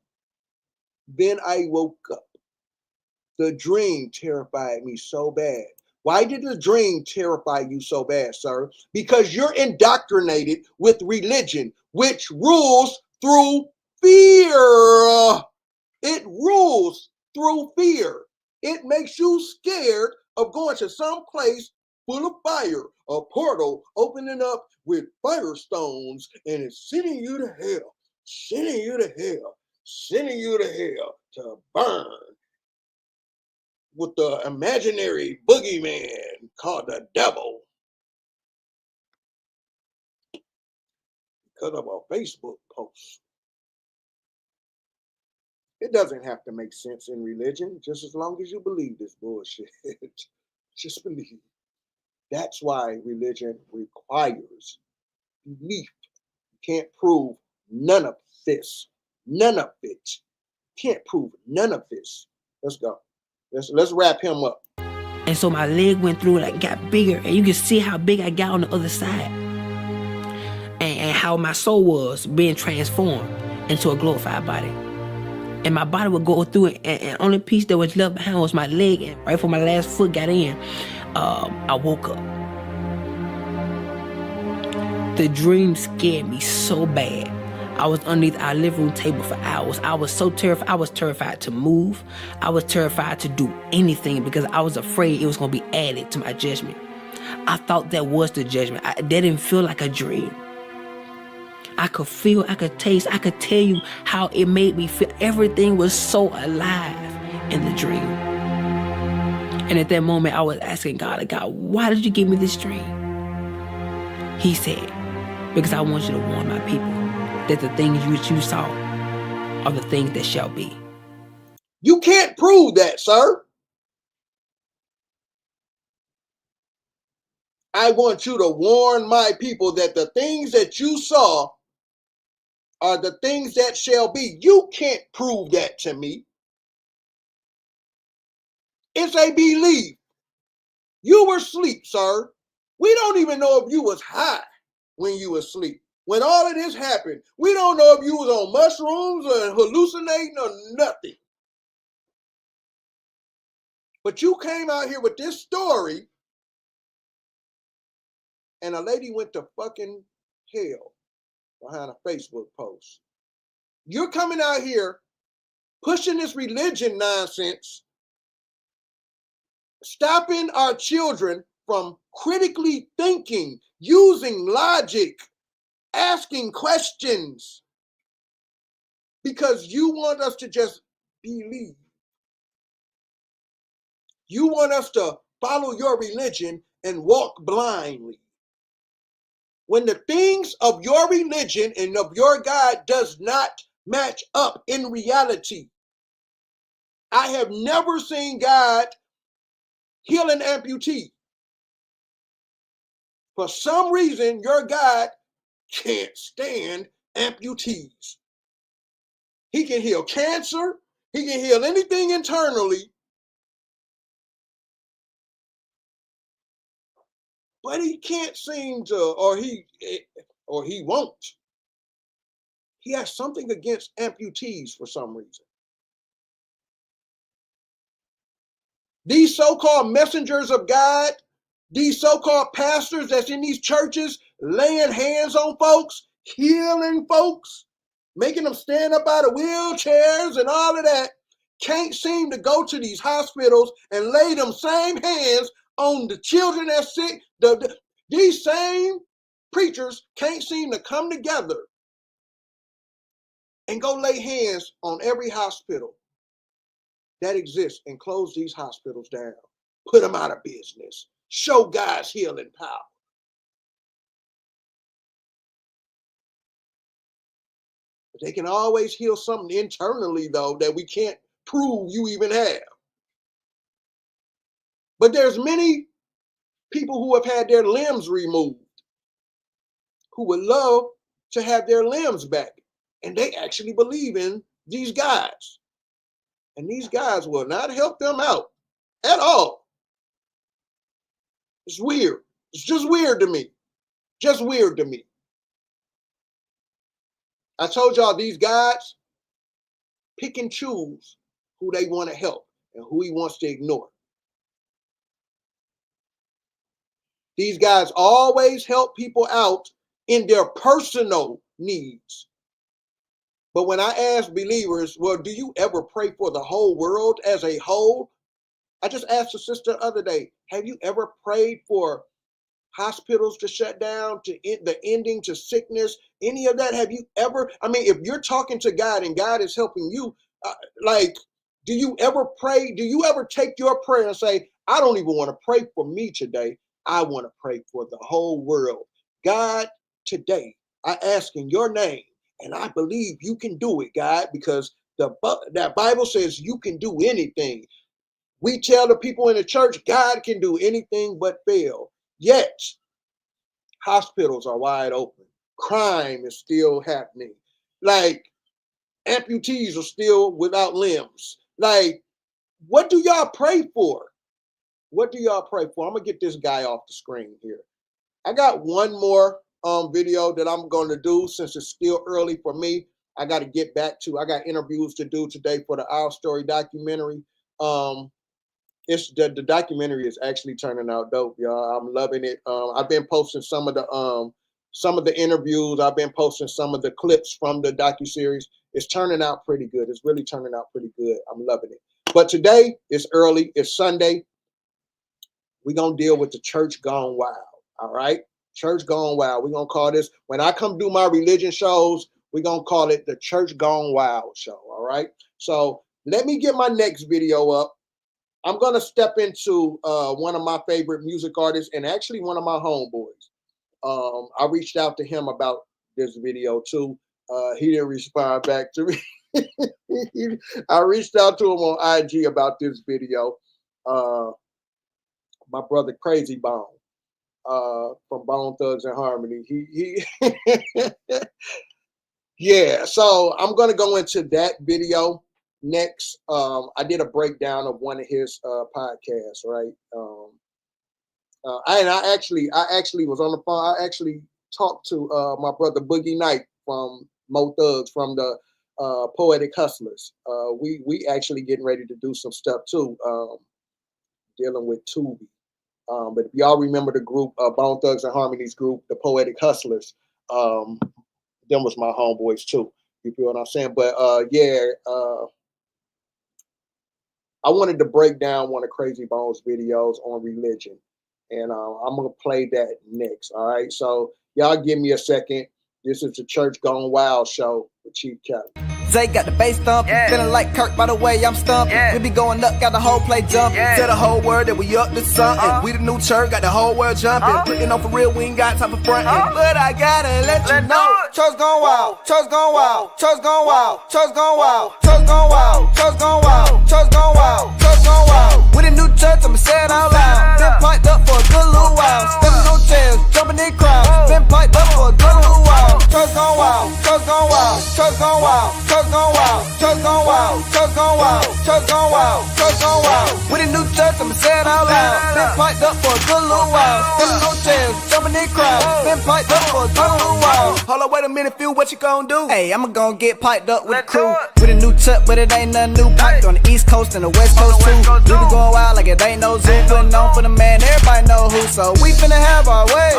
Then I woke up. The dream terrified me so bad. Why did the dream terrify you so bad, sir? Because you're indoctrinated with religion, which rules through fear. It rules through fear. It makes you scared of going to some place full of fire, a portal opening up with fire stones, and it's sending you to hell, sending you to hell, sending you to hell to burn with the imaginary boogeyman called the devil because of a Facebook post. It doesn't have to make sense in religion, just as long as you believe this bullshit. Just believe. That's why religion requires belief. You can't prove none of this. None of it. Can't prove none of this. Let's go. Let's wrap him up. And so my leg went through, like, got bigger, and you can see how big I got on the other side, and how my soul was being transformed into a glorified body. And my body would go through it, and only piece that was left behind was my leg. And right before my last foot got in, I woke up. The dream scared me so bad. I was underneath our living room table for hours. I was so terrified. I was terrified to move. I was terrified to do anything because I was afraid it was going to be added to my judgment. I thought that was the judgment. That didn't feel like a dream. I could feel, I could taste, I could tell you how it made me feel. Everything was so alive in the dream. And at that moment, I was asking God, why did you give me this dream? He said, because I want you to warn my people that the things which you saw are the things that shall be. You can't prove that, sir. I want you to warn my people that the things that you saw are the things that shall be. You can't prove that to me. It's a belief. You were asleep, sir. We don't even know if you was high when you were asleep. When all of this happened, we don't know if you was on mushrooms or hallucinating or nothing. But you came out here with this story, and a lady went to fucking hell behind a Facebook post. You're coming out here pushing this religion nonsense, stopping our children from critically thinking, using logic, asking questions, because you want us to just believe. You want us to follow your religion and walk blindly. When the things of your religion and of your God does not match up in reality. I have never seen God heal an amputee. For some reason, your God can't stand amputees. He can heal cancer. He can heal anything internally. But he can't seem to, or he won't. He has something against amputees for some reason. These so-called messengers of God, these so-called pastors that's in these churches, laying hands on folks, healing folks, making them stand up out of wheelchairs and all of that, can't seem to go to these hospitals and lay them same hands on the children that's sick. These same preachers can't seem to come together and go lay hands on every hospital that exists and close these hospitals down, put them out of business, show God's healing power. But they can always heal something internally, though, that we can't prove you even have. But there's many people who have had their limbs removed who would love to have their limbs back. And they actually believe in these guys. And these guys will not help them out at all. It's weird. It's just weird to me. Just weird to me. I told y'all these guys pick and choose who they want to help and who he wants to ignore. These guys always help people out in their personal needs. But when I ask believers, well, do you ever pray for the whole world as a whole? I just asked a sister the other day, have you ever prayed for hospitals to shut down, to the ending to sickness, any of that? Have you ever, I mean, if you're talking to God and God is helping you, do you ever pray? Do you ever take your prayer and say, I don't even want to pray for me today. I want to pray for the whole world. God, today, I ask in your name, and I believe you can do it, God, because that Bible says you can do anything. We tell the people in the church, God can do anything but fail. Yet, hospitals are wide open. Crime is still happening. Like, amputees are still without limbs. Like, what do y'all pray for? What do y'all pray for? I'm going to get this guy off the screen here. I got one more video that I'm going to do since it's still early for me. I got to get back to, I got interviews to do today for the Our Story documentary. It's the documentary is actually turning out dope, y'all. I'm loving it. I've been posting some of the interviews. I've been posting some of the clips from the docuseries. It's turning out pretty good. It's really turning out pretty good. I'm loving it. But today it's early. It's Sunday. We're going to deal with the church gone wild. All right. Church gone wild. We're going to call this, when I come do my religion shows, we're going to call it the Church Gone Wild show. All right. So let me get my next video up. I'm going to step into one of my favorite music artists and actually one of my homeboys. I reached out to him about this video too. He didn't respond back to me. I reached out to him on IG about this video. My brother Krayzie from Bone Thugs and Harmony. He yeah, so I'm going to go into that video next. I did a breakdown of one of his podcasts, right? I actually was on the phone. I actually talked to my brother Boogie Knight from Mo Thugs, from the Poetic Hustlers. We actually getting ready to do some stuff too, dealing with Tubi. But if y'all remember the group, Bone Thugs and Harmony's group, the Poetic Hustlers, them was my homeboys too. You feel what I'm saying? But I wanted to break down one of Krayzie Bone's videos on religion. And I'm going to play that next. All right. So y'all give me a second. This is the Church Gone Wild show with Chief Cali. Zay got the bass thumping, feeling like Kirk by the way I'm stumping. We be going up, got the whole play jumping. Tell the whole world that we up to something. We the new church, got the whole world jumping. Putting on for real, we ain't got time for fronting. But I gotta let you know, church gone wild, church gone wild, church gone wild, church gone wild, church gone wild, church gone wild, church gone wild, church gone wild. With a new church, I'ma say it out loud. Been piped up for a good little while. Stepping on chairs, jumping in crowds. Been piped up for a good little while. Church gone wild, church gone wild, church gone wild, church gone wild, church gone wild, church gone wild, church gone wild, church gone wild. With a new church, I'ma say it out loud. Been piped up for a good little while. Stepping on chairs, jumping in crowds. Been piped up for a good little while. Hold up, wait a minute, Phil, what you gonna do? Hey, I'ma gon' get piped up with the crew. With a new church, but it ain't nothing new. Piped on the East Coast and the West Coast too. Really going wild like it ain't no zoo. Putting on for the man, everybody know who. So we finna have our way.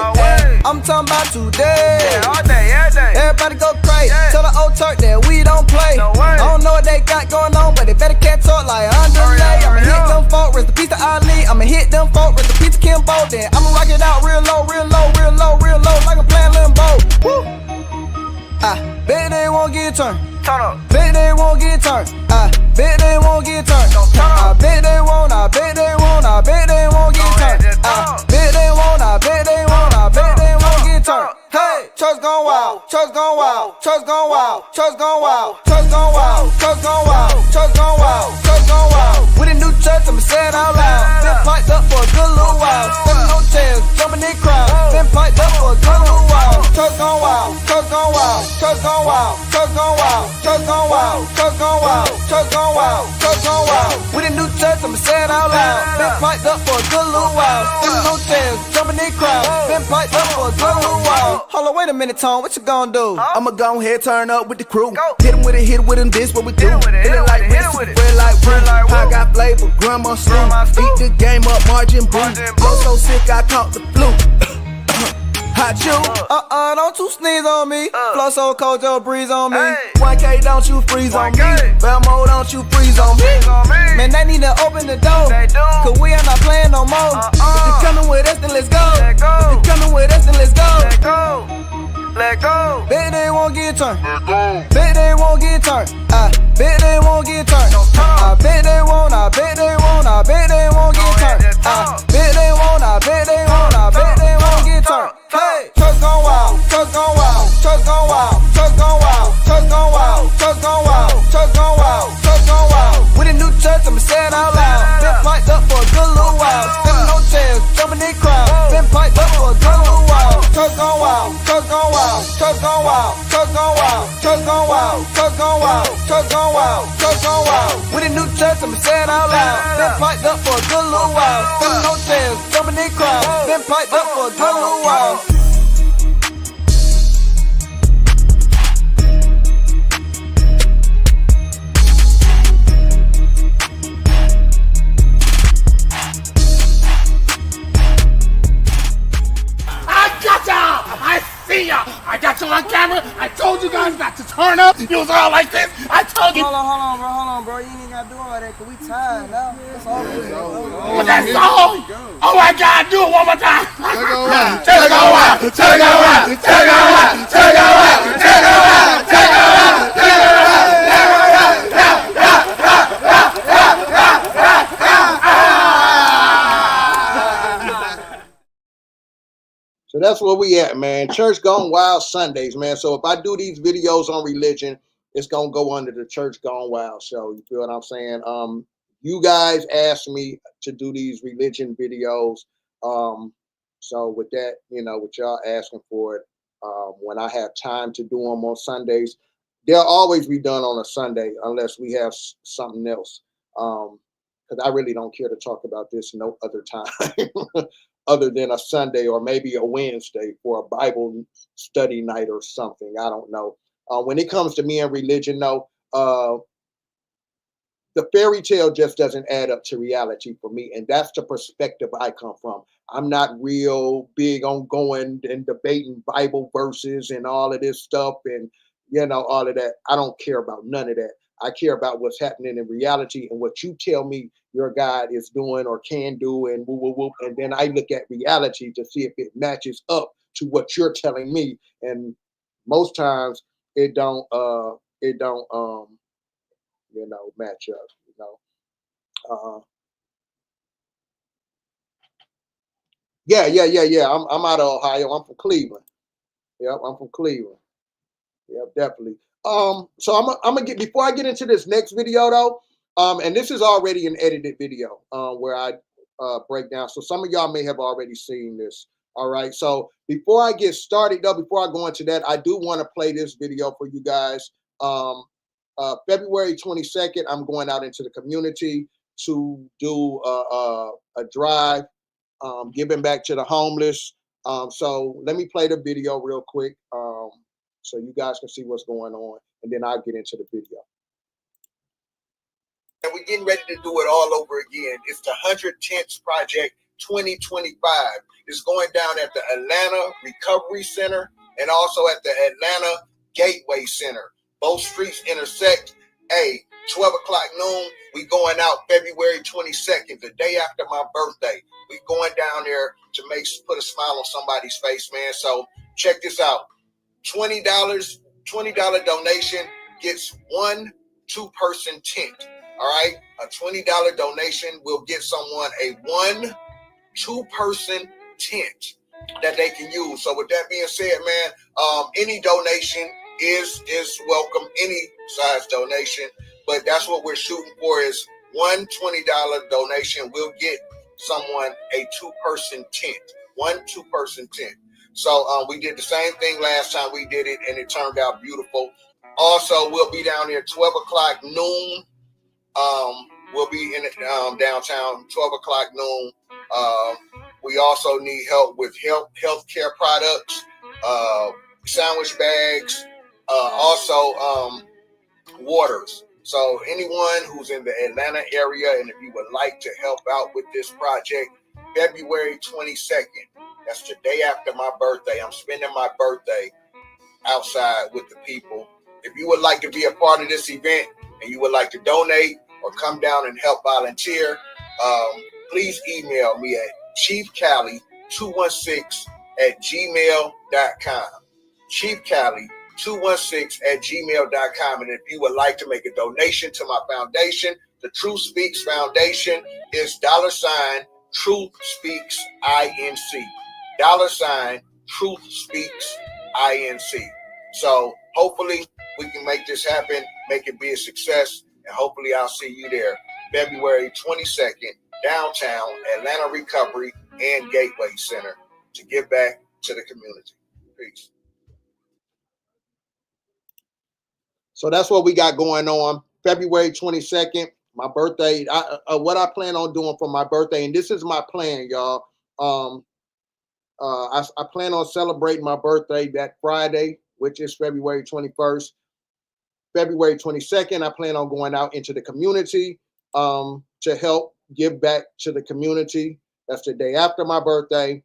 I'm talking about today. All day, every day. Everybody go crazy. Tell the old Turk that we don't play. I don't know what they got going on, but they better catch up like underlay. I'ma hit them folk, rest in peace to Ali. I'ma hit them folk, rest in peace to Kimbo. Then I'ma rock it out real low, real low, real low, real low, like I'm playing limbo. Woo! I bet they won't get turned. Turn up. Bet they won't get turned. I bet they won't get turned. I bet they won't. I bet they won't. I bet they won't get turned. wild, church gone wild, church gone wild, church gone wild, church gone wild, church gone wild, church gone wild, church gone wild. With a new church, I'ma say it out loud. Been piped up for a good little while. Stepping on chairs, jumping in crowds. Been piped up for a good little while. Church gone wild, church gone wild, church gone wild, church gone wild, church gone wild, church gone wild, church gone wild, church gone wild. With a new church, I'ma say it out loud. Been piped up for a good little while. Stepping on chairs, jumping in crowds. Been piped up for a good little while. Hold on, wait a minute, Tom, what you gonna do? I'ma go ahead, turn up with the crew. Hit him with it, this what we do. Hit it like hit it with it. red like Red like I woo. got flavor, grandma stew. Eat the game up, margin brew. Flow so sick, I caught the flu. Hot you. Don't you sneeze on me. Flow so cold, your breeze on me. Hey. 1K, don't you freeze on me. 1K. Bamo, don't you freeze on me. Man, they need to open the door. They do. Cause we are not playing no more. If you coming with us, then let's go. Let go. If you coming with us, then let's go. Let go. Let go. Bet they won't get turned. Bet they won't get turned. I bet they won't get turned. I bet they won't. I bet they won't. I bet they won't get turned. I bet they won't. I bet they won't. I bet they won't get turned. Hey, church gone wild. Church gone wild. Church gone wild. Church gone wild. Church gone wild. Church gone wild. Church gone wild. Church gone wild. With a new church, I'ma say it out loud. Been piped up for a good little while. Stepping on chairs, jumping in crowds. Been piped up for a good little while. Church gone wild. Church gone wild. Church gone wild. Church gone wild. Church gone wild. Church gone wild. Church gone wild. Church gone wild. With a new church, I'ma say it out loud. Been piped up for a good little while. Stepping on chairs, jumping in crowds. Been piped up for a good little while. I got you on camera. I told you guys not to turn up. You was all like this. I told you. Hold on, bro. You ain't gotta do all that, cause we tired now. That's all it is. But that's all. Oh my God, do it one more time. Take it wild. Take it wild. Take it wild. Take it wild. Take it wild. Take it wild. Take it wild. Take it wild. So that's where we at, man. Church Gone Wild Sundays, man. So if I do these videos on religion, it's gonna go under the Church Gone Wild show. You feel what I'm saying? You guys asked me to do these religion videos. So with that, you know, with y'all asking for it, when I have time to do them on Sundays, they'll always be done on a Sunday unless we have something else. Because I really don't care to talk about this no other time. Other than a Sunday or maybe a Wednesday for a Bible study night or something. I don't know. When it comes to me and religion, though, the fairy tale just doesn't add up to reality for me. And that's the perspective I come from. I'm not real big on going and debating Bible verses and all of this stuff and, you know, all of that. I don't care about none of that. I care about what's happening in reality and what you tell me your God is doing or can do and woo, woo, woo. And then I look at reality to see if it matches up to what you're telling me. And most times it don't you know, match up, you know. Yeah. I'm out of Ohio. I'm from Cleveland. Yep, I'm from Cleveland. Yep, definitely. So I'm gonna get, before I get into this next video though, and this is already an edited video where I break down. So some of y'all may have already seen this. All right. So before I get started though, before I go into that, I do want to play this video for you guys. February 22nd, I'm going out into the community to do a drive, giving back to the homeless. So let me play the video real quick. So you guys can see what's going on, and then I'll get into the video. And we're getting ready to do it all over again. It's the 110th Project 2025. It's going down at the Atlanta Recovery Center and also at the Atlanta Gateway Center. Both streets intersect. 12 o'clock noon. We going out February 22nd, the day after my birthday. We going down there to put a smile on somebody's face, man. So check this out. $20 donation gets one 2-person tent. All right, a $20 donation will get someone a 1 2-person tent. that they can use. So with that being said, man, any donation is welcome, any size donation, but that's what we're shooting for is one $20 donation will get someone a two-person tent, one two-person tent. So we did the same thing last time we did it, and it turned out beautiful. Also, we'll be down there 12 o'clock noon. We'll be in downtown 12 o'clock noon. We also need help with healthcare products, sandwich bags, also waters. So anyone who's in the Atlanta area, and if you would like to help out with this project, February 22nd, that's the day after my birthday. I'm spending my birthday outside with the people. If you would like to be a part of this event and you would like to donate or come down and help volunteer, please email me at chiefcali216@gmail.com. chiefcali216@gmail.com. And if you would like to make a donation to my foundation, the Truth Speaks Foundation is $Truth Speaks INC. $Truth Speaks INC. So hopefully we can make this happen, make it be a success, and hopefully I'll see you there February 22nd, downtown Atlanta Recovery and Gateway Center to give back to the community. Peace. So that's what we got going on. February 22nd, my birthday. What I plan on doing for my birthday, and this is my plan, y'all. I plan on celebrating my birthday that Friday, which is February 21st. February 22nd, I plan on going out into the community to help give back to the community. That's the day after my birthday.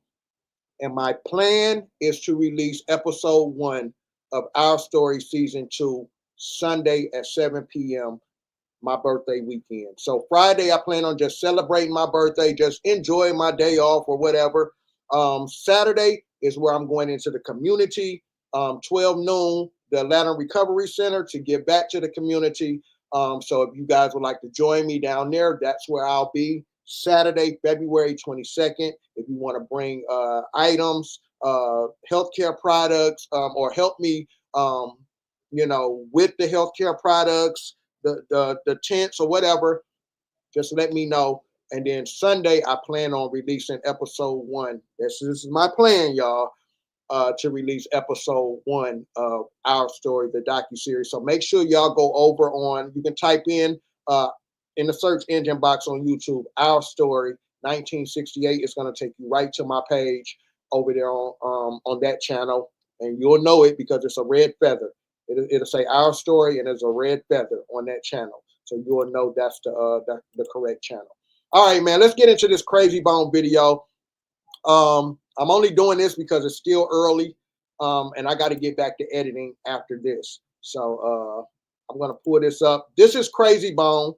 And my plan is to release episode 1 of Our Story Season 2 Sunday at 7 p.m. my birthday weekend. So Friday, I plan on just celebrating my birthday, just enjoying my day off or whatever. Saturday is where I'm going into the community, 12 noon, the Atlanta Recovery Center, to give back to the community. So if you guys would like to join me down there, that's where I'll be Saturday, February 22nd. If you want to bring items, healthcare products, or help me, with the healthcare products, the tents or whatever, just let me know. And then Sunday, I plan on releasing episode 1. This is my plan, y'all, to release episode 1 of Our Story, the docuseries. So make sure y'all go over you can type in the search engine box on YouTube, Our Story 1968. It's going to take you right to my page over there on that channel. And you'll know it because it's a red feather. It'll say Our Story, and there's a red feather on that channel. So you'll know that's the correct channel. All right, man, let's get into this Krayzie Bone video. I'm only doing this because it's still early, and I got to get back to editing after this. So I'm going to pull this up. This is Krayzie Bone.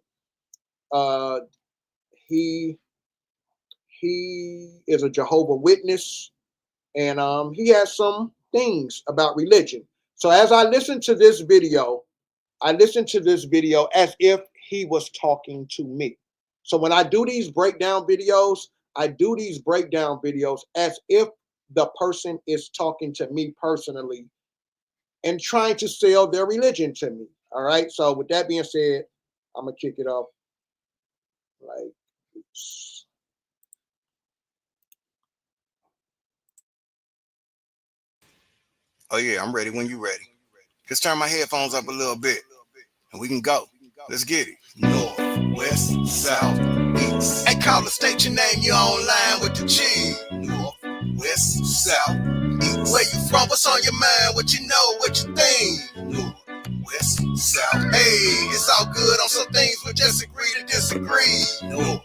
He is a Jehovah's Witness, and he has some things about religion. So as I listen to this video, as if he was talking to me. So when I do these breakdown videos, as if the person is talking to me personally and trying to sell their religion to me. All right. So with that being said, I'm going to kick it off like this. Oh, yeah, I'm ready when you're ready. Just turn my headphones up a little bit and we can go. Let's get it. North, west, south, east. Hey, call the state your name, you're online with the G. North, west, south, east. Where you from? What's on your mind? What you know? What you think? North, west, south. Hey, it's all good on some things, we just agree to disagree. North,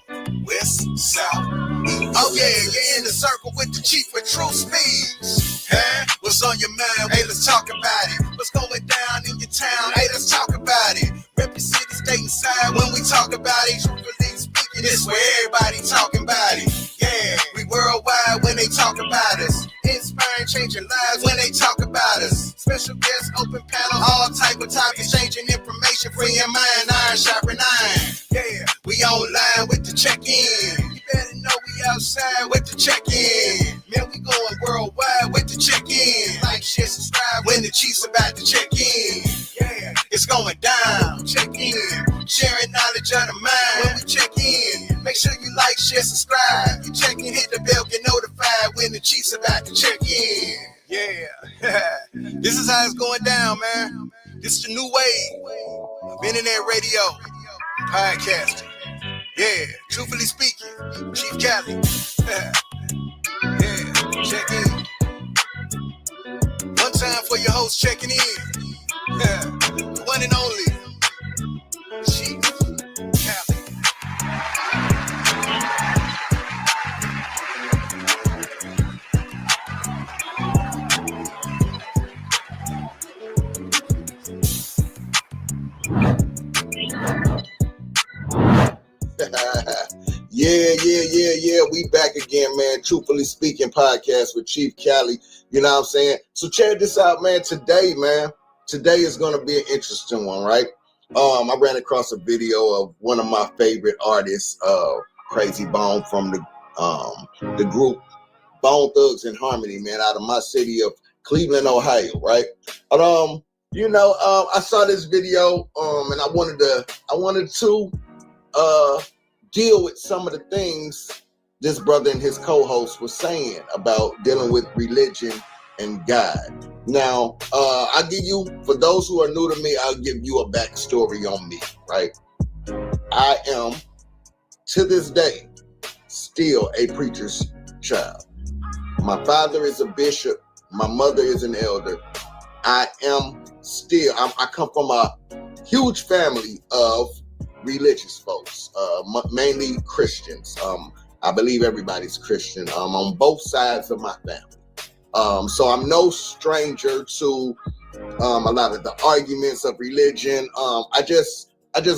west, south, east. Oh, yeah, you're in the circle with the chief with Truth Speaks. Huh? What's on your mind? Hey, let's talk about it. What's going down in your town? Hey, let's talk about it. Rep your city, state, and side when we talk about it. Truthfully speaking, it's where everybody talking about it. Yeah, we worldwide when they talk about us. Inspiring, changing lives when they talk about us. Special guests, open panel, all type of topics, changing information, free your mind, iron sharpen iron. Yeah, we online with the check-in. You better know we outside with the check-in. Man, we going worldwide. online when we check in. Make sure you like, share, subscribe. If you check in, hit the bell, get notified when the Chiefs about to check in. Yeah, this is how it's going down, man. This is the new wave of internet radio, podcasting. Yeah, truthfully speaking, Chief Cali. Yeah, check in. One time for your host checking in. The one and only Chief Cali. Yeah. We back again, man. Truthfully Speaking podcast with Chief Cali. You know what I'm saying? So check this out, man. Today is going to be an interesting one, right? I ran across a video of one of my favorite artists, Krayzie Bone, from the group Bone Thugs and Harmony, man, out of my city of Cleveland, Ohio, right? But I saw this video, and I wanted to deal with some of the things this brother and his co-host was saying about dealing with religion and God. Now, I'll give you, for those who are new to me, I'll give you a backstory on me, right? I am, to this day, still a preacher's child. My father is a bishop. My mother is an elder. I come from a huge family of religious folks, mainly Christians. I believe everybody's Christian on both sides of my family. So I'm no stranger to a lot of the arguments of religion. I just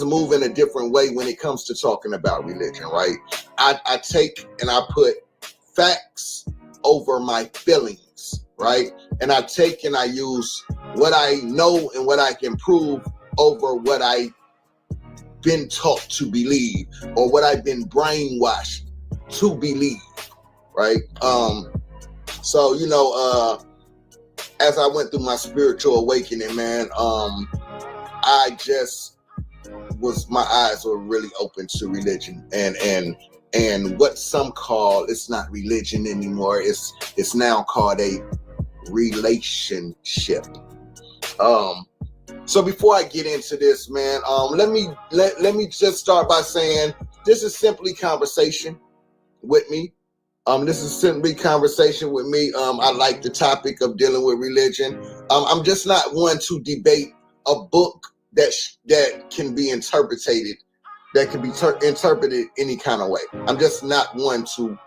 move in a different way when it comes to talking about religion, right? I take and I put facts over my feelings, right? And I take and I use what I know and what I can prove over what I've been taught to believe or what I've been brainwashed to believe, right? So, as I went through my spiritual awakening, man, my eyes were really open to religion and what some call, it's not religion anymore. It's now called a relationship. So before I get into this, man, let me just start by saying this is simply conversation with me. This is simply conversation with me. I like the topic of dealing with religion. I'm just not one to debate a book that can be interpreted, that can be interpreted any kind of way. I'm just not one to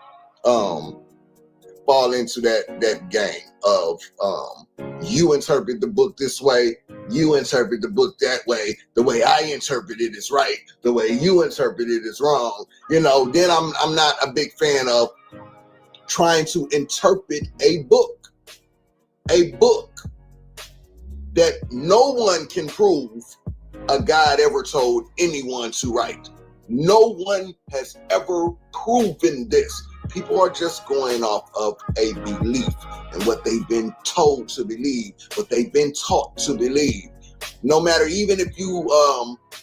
fall into that game of you interpret the book this way, you interpret the book that way, the way I interpret it is right, the way you interpret it is wrong. Then I'm not a big fan of trying to interpret a book that no one can prove a God ever told anyone to write. No one has ever proven this. People are just going off of a belief and what they've been told to believe, what they've been taught to believe. No matter, even if you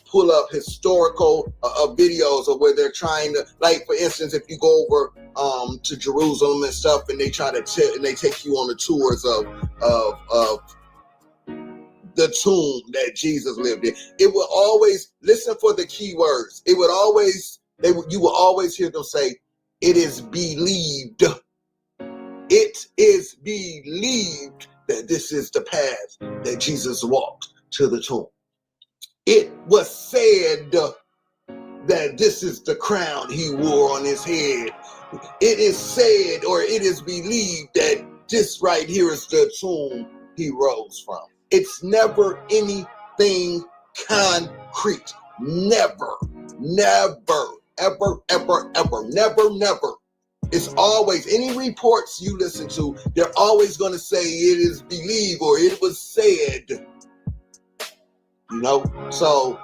pull up historical videos of where they're trying to, like, for instance, if you go over to Jerusalem and stuff, and they try to and they take you on the tours of the tomb that Jesus lived in. It will always, listen for the key words. You will always hear them say, it is believed. It is believed that this is the path that Jesus walked to the tomb. It was said that this is the crown he wore on his head. It is said, or it is believed, that this right here is the tomb he rose from. It's never anything concrete. Never, ever. It's always, any reports you listen to, they're always going to say it is believed or it was said. So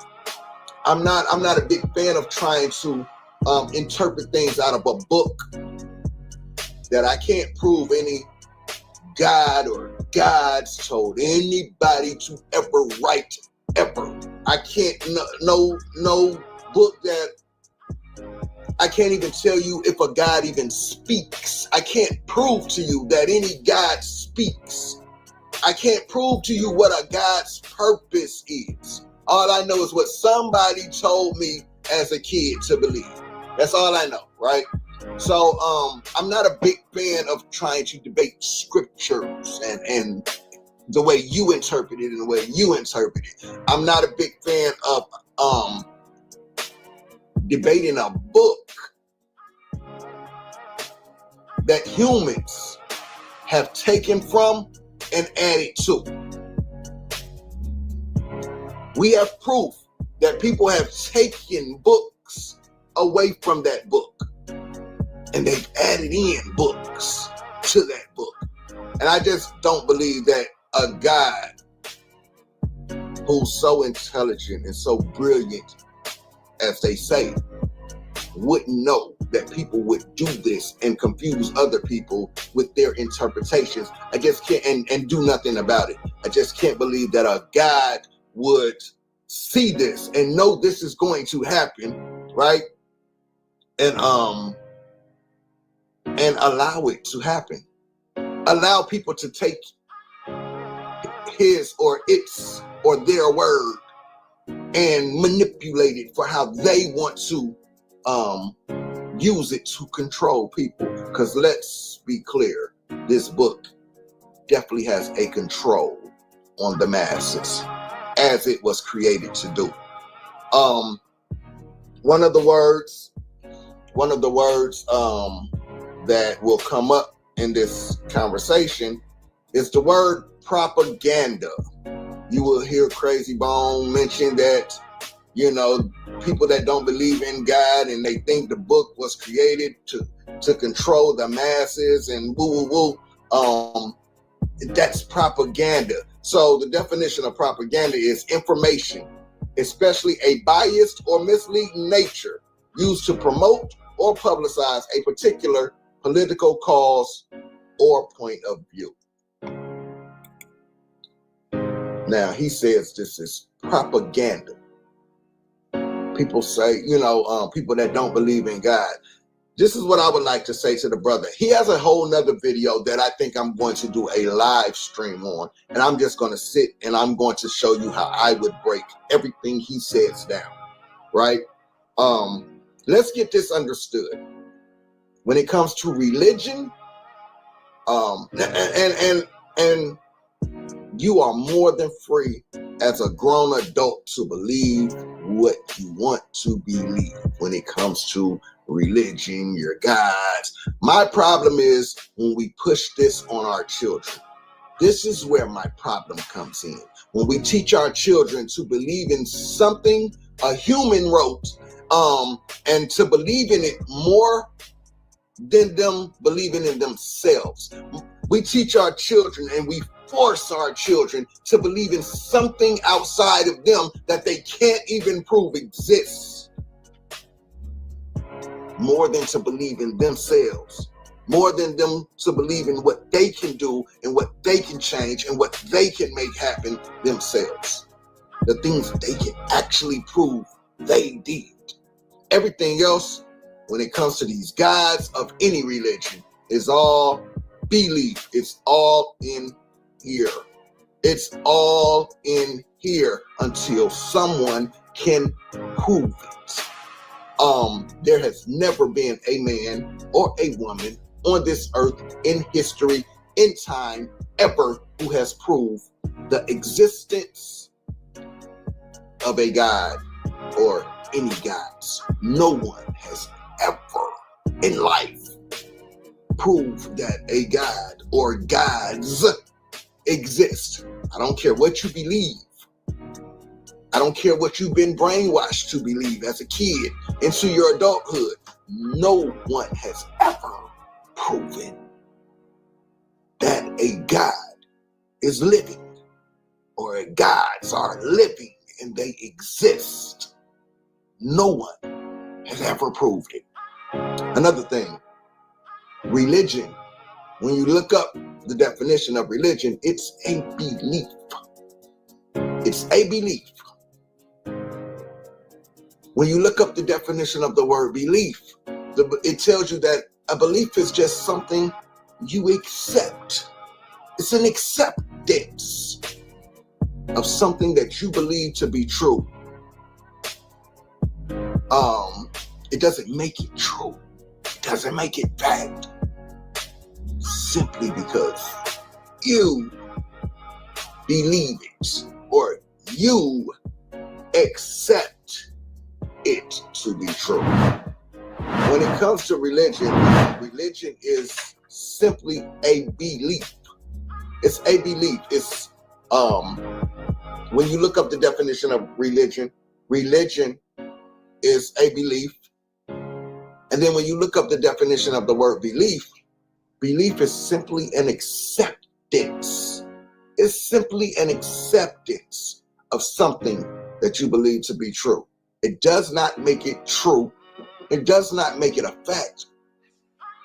I'm not a big fan of trying to interpret things out of a book that I can't prove any God or gods told anybody to ever write, ever. I can't, no book that I can't even tell you if a God even speaks. I can't prove to you that any God speaks. I can't prove to you what a God's purpose is. All I know is what somebody told me as a kid to believe. That's all I know, right? So I'm not a big fan of trying to debate scriptures and the way you interpret it and the way you interpret it. I'm not a big fan of debating a book that humans have taken from and added to. We have proof that people have taken books away from that book and they've added in books to that book. And I just don't believe that a God who's so intelligent and so brilliant, as they say, wouldn't know that people would do this and confuse other people with their interpretations. I just can't, and do nothing about it. I just can't believe that a God would see this and know this is going to happen, right? And allow it to happen. Allow people to take his or its or their word and manipulate it for how they want to use it to control people. Because let's be clear, this book definitely has a control on the masses, as it was created to do. One of the words that will come up in this conversation is the word propaganda. You will hear Krayzie Bone mention that, people that don't believe in God and they think the book was created to control the masses and woo. That's propaganda. So the definition of propaganda is information, especially a biased or misleading nature, used to promote or publicize a particular political cause or point of view. Now, he says this is propaganda. People say, people that don't believe in God. This is what I would like to say to the brother. He has a whole nother video that I think I'm going to do a live stream on. And I'm just going to sit and I'm going to show you how I would break everything he says down. Right? Let's get this understood. When it comes to religion, and you are more than free as a grown adult to believe what you want to believe when it comes to religion, your gods. My problem is when we push this on our children. This is where my problem comes in. When we teach our children to believe in something a human wrote, and to believe in it more than them believing in themselves. We teach our children and we force our children to believe in something outside of them that they can't even prove exists, more than to believe in themselves, more than them to believe in what they can do and what they can change and what they can make happen themselves, the things that they can actually prove they did. Everything else, when it comes to these gods of any religion, is all belief. It's all in here. It's all in here until someone can prove it. There has never been a man or a woman on this earth in history, in time, ever who has proved the existence of a god or any gods. No one has ever in life proved that a god or gods exist. I don't care what you believe. I don't care what you've been brainwashed to believe as a kid into your adulthood. No one has ever proven that a god is living or gods are living and they exist. No one has ever proved it. Another thing, religion. When you look up the definition of religion, it's a belief. It's a belief. When you look up the definition of the word belief, it tells you that a belief is just something you accept. It's an acceptance of something that you believe to be true. It doesn't make it true. It doesn't make it fact. Simply because you believe it or you accept it to be true. When it comes to religion, religion is simply a belief. It's a belief. It's when you look up the definition of religion, religion is a belief. And then when you look up the definition of the word belief, belief is simply an acceptance. It's simply an acceptance of something that you believe to be true. It does not make it true. It does not make it a fact,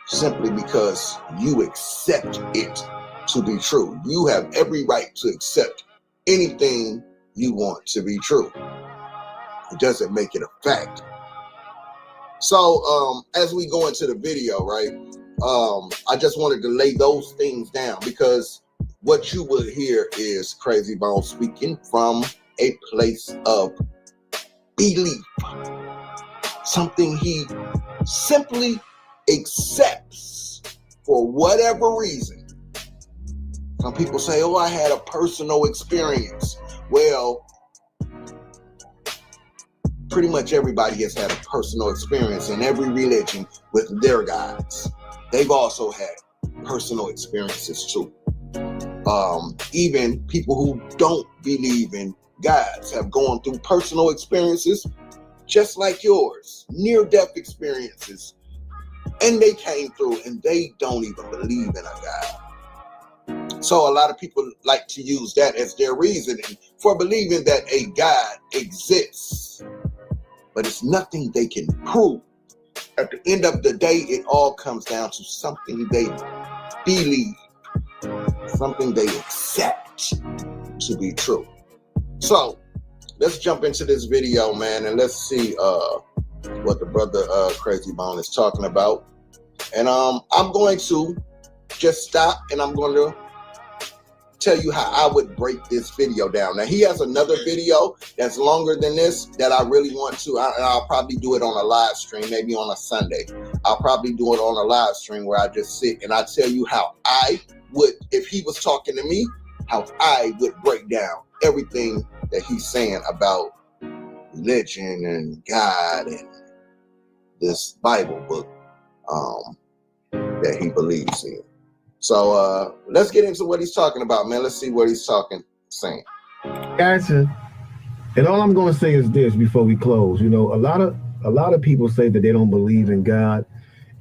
simply because you accept it to be true. You have every right to accept anything you want to be true. It doesn't make it a fact. So as we go into the video, right, I just wanted to lay those things down, because what you will hear is Krayzie Bone speaking from a place of belief, something he simply accepts for whatever reason. Some people say, oh, I had a personal experience. Well, pretty much everybody has had a personal experience in every religion with their gods. They've also had personal experiences too. Even people who don't believe in gods have gone through personal experiences just like yours, near-death experiences, and they came through and they don't even believe in a God. So a lot of people like to use that as their reasoning for believing that a God exists, but it's nothing they can prove. At the end of the day, it all comes down to something they believe, something they accept to be true. So let's jump into this video, man, and let's see what the brother Krayzie Bone is talking about. And I'm going to just stop and I'm going to tell you how I would break this video down. Now, he has another video that's longer than this that I really want to, and I'll probably do it on a live stream, maybe on a Sunday. I'll probably do it on a live stream where I just sit and I tell you how I would, if he was talking to me, how I would break down everything that he's saying about religion and God and this Bible book that he believes in. So let's get into what he's talking about, man. Let's see what he's saying. Gotcha. And all I'm going to say is this before we close. You know, a lot of people say that they don't believe in God,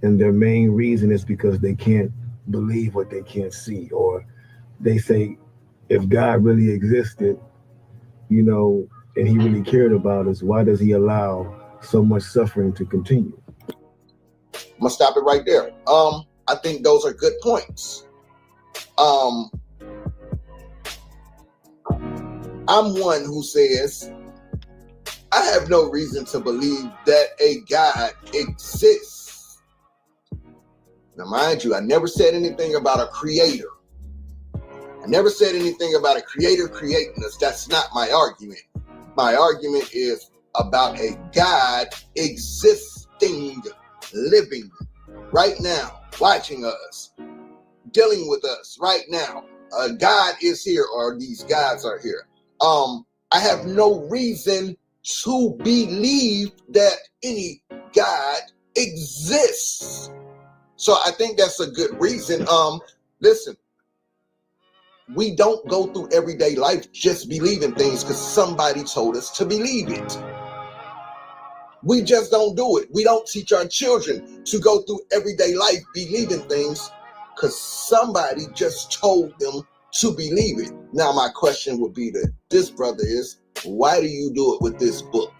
and their main reason is because they can't believe what they can't see, or they say if God really existed, you know, and he really cared about us, why does he allow so much suffering to continue? I'm gonna stop it right there. I think those are good points. I'm one who says I have no reason to believe that a God exists. Now, mind you, I never said anything about a creator. I never said anything about a creator creating us. That's not my argument. My argument is about a God existing, living right now, watching us, dealing with us right now. God is here, or these gods are here. I have no reason to believe that any God exists. So I think that's a good reason. Listen, we don't go through everyday life just believing things because somebody told us to believe it. We just don't do it. We don't teach our children to go through everyday life believing things because somebody just told them to believe it. Now, my question would be to this brother is, why do you do it with this book?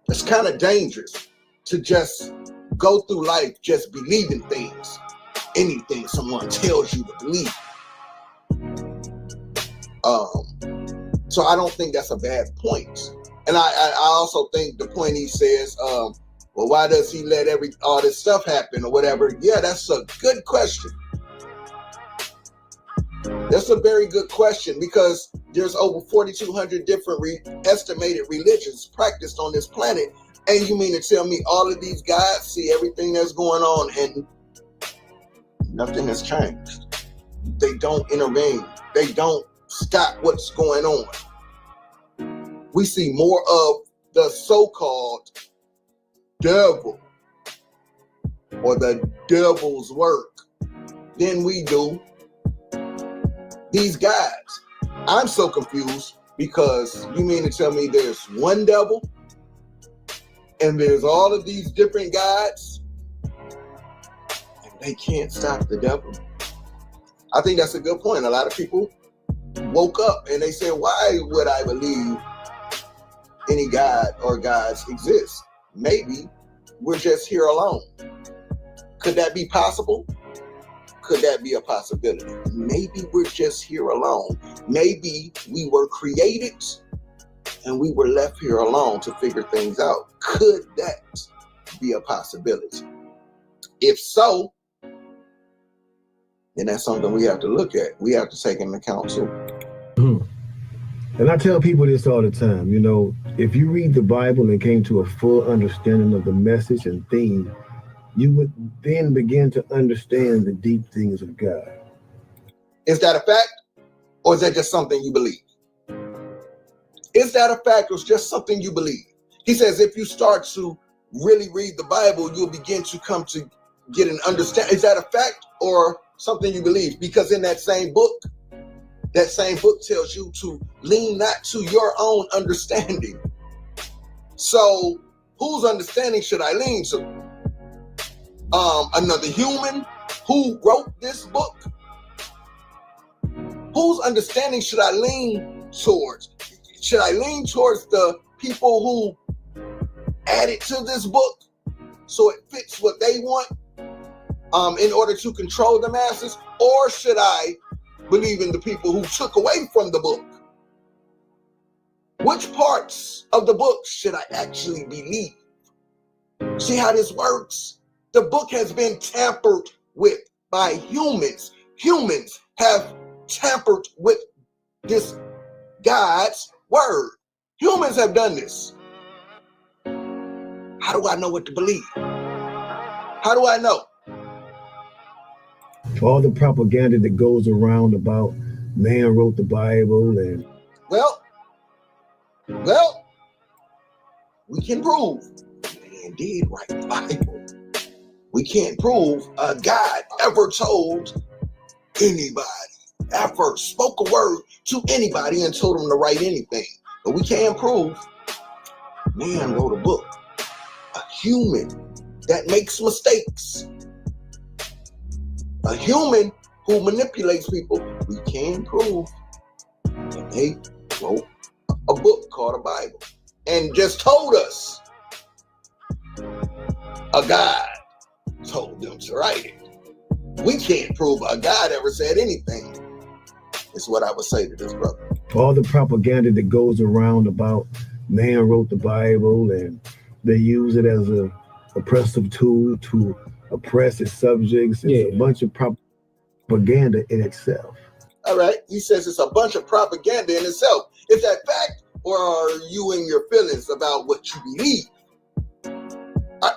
It's kind of dangerous to just go through life just believing things, anything someone tells you to believe. So I don't think that's a bad point. And I also think the point he says, well, why does he let all this stuff happen or whatever? Yeah, that's a good question. That's a very good question, because there's over 4,200 different estimated religions practiced on this planet. And you mean to tell me all of these guys see everything that's going on and nothing has changed? They don't intervene. They don't stop what's going on. We see more of the so-called devil or the devil's work than we do these guys. I'm so confused, because you mean to tell me there's one devil and there's all of these different gods and they can't stop the devil? I think that's a good point. A lot of people woke up and they said, why would I believe any god or gods exist? Maybe we're just here alone. Could that be possible? Could that be a possibility? Maybe we're just here alone. Maybe we were created and we were left here alone to figure things out. Could that be a possibility? If so, then that's something we have to look at. We have to take into account too. And I tell people this all the time, you know, if you read the Bible and came to a full understanding of the message and theme, you would then begin to understand the deep things of God. Is that a fact, or is that just something you believe? Is that a fact, or is just something you believe? He says if you start to really read the Bible, you'll begin to come to get an understanding. Is that a fact or something you believe? Because in that same book tells you to lean not to your own understanding. So whose understanding should I lean to? Another human who wrote this book? Whose understanding should I lean towards? Should I lean towards the people who added to this book so it fits what they want in order to control the masses? Or should I believe in the people who took away from the book? Which parts of the book should I actually believe? See how this works? The book has been tampered with by humans. Humans have tampered with this God's word. Humans have done this. How do I know what to believe? How do I know? All the propaganda that goes around about man wrote the Bible and... Well, we can prove man did write the Bible. We can't prove a God ever told anybody, ever spoke a word to anybody and told them to write anything. But we can prove man wrote a book. A human that makes mistakes. A human who manipulates people. We can prove that they wrote a book called a Bible and just told us a God told them to write it. We can't prove a God ever said anything. Is what I would say to this brother. All the propaganda that goes around about man wrote the Bible and they use it as a oppressive tool to oppress its subjects. It's a bunch of propaganda in itself. All right. He says it's a bunch of propaganda in itself. Is that fact, or are you in your feelings about what you believe?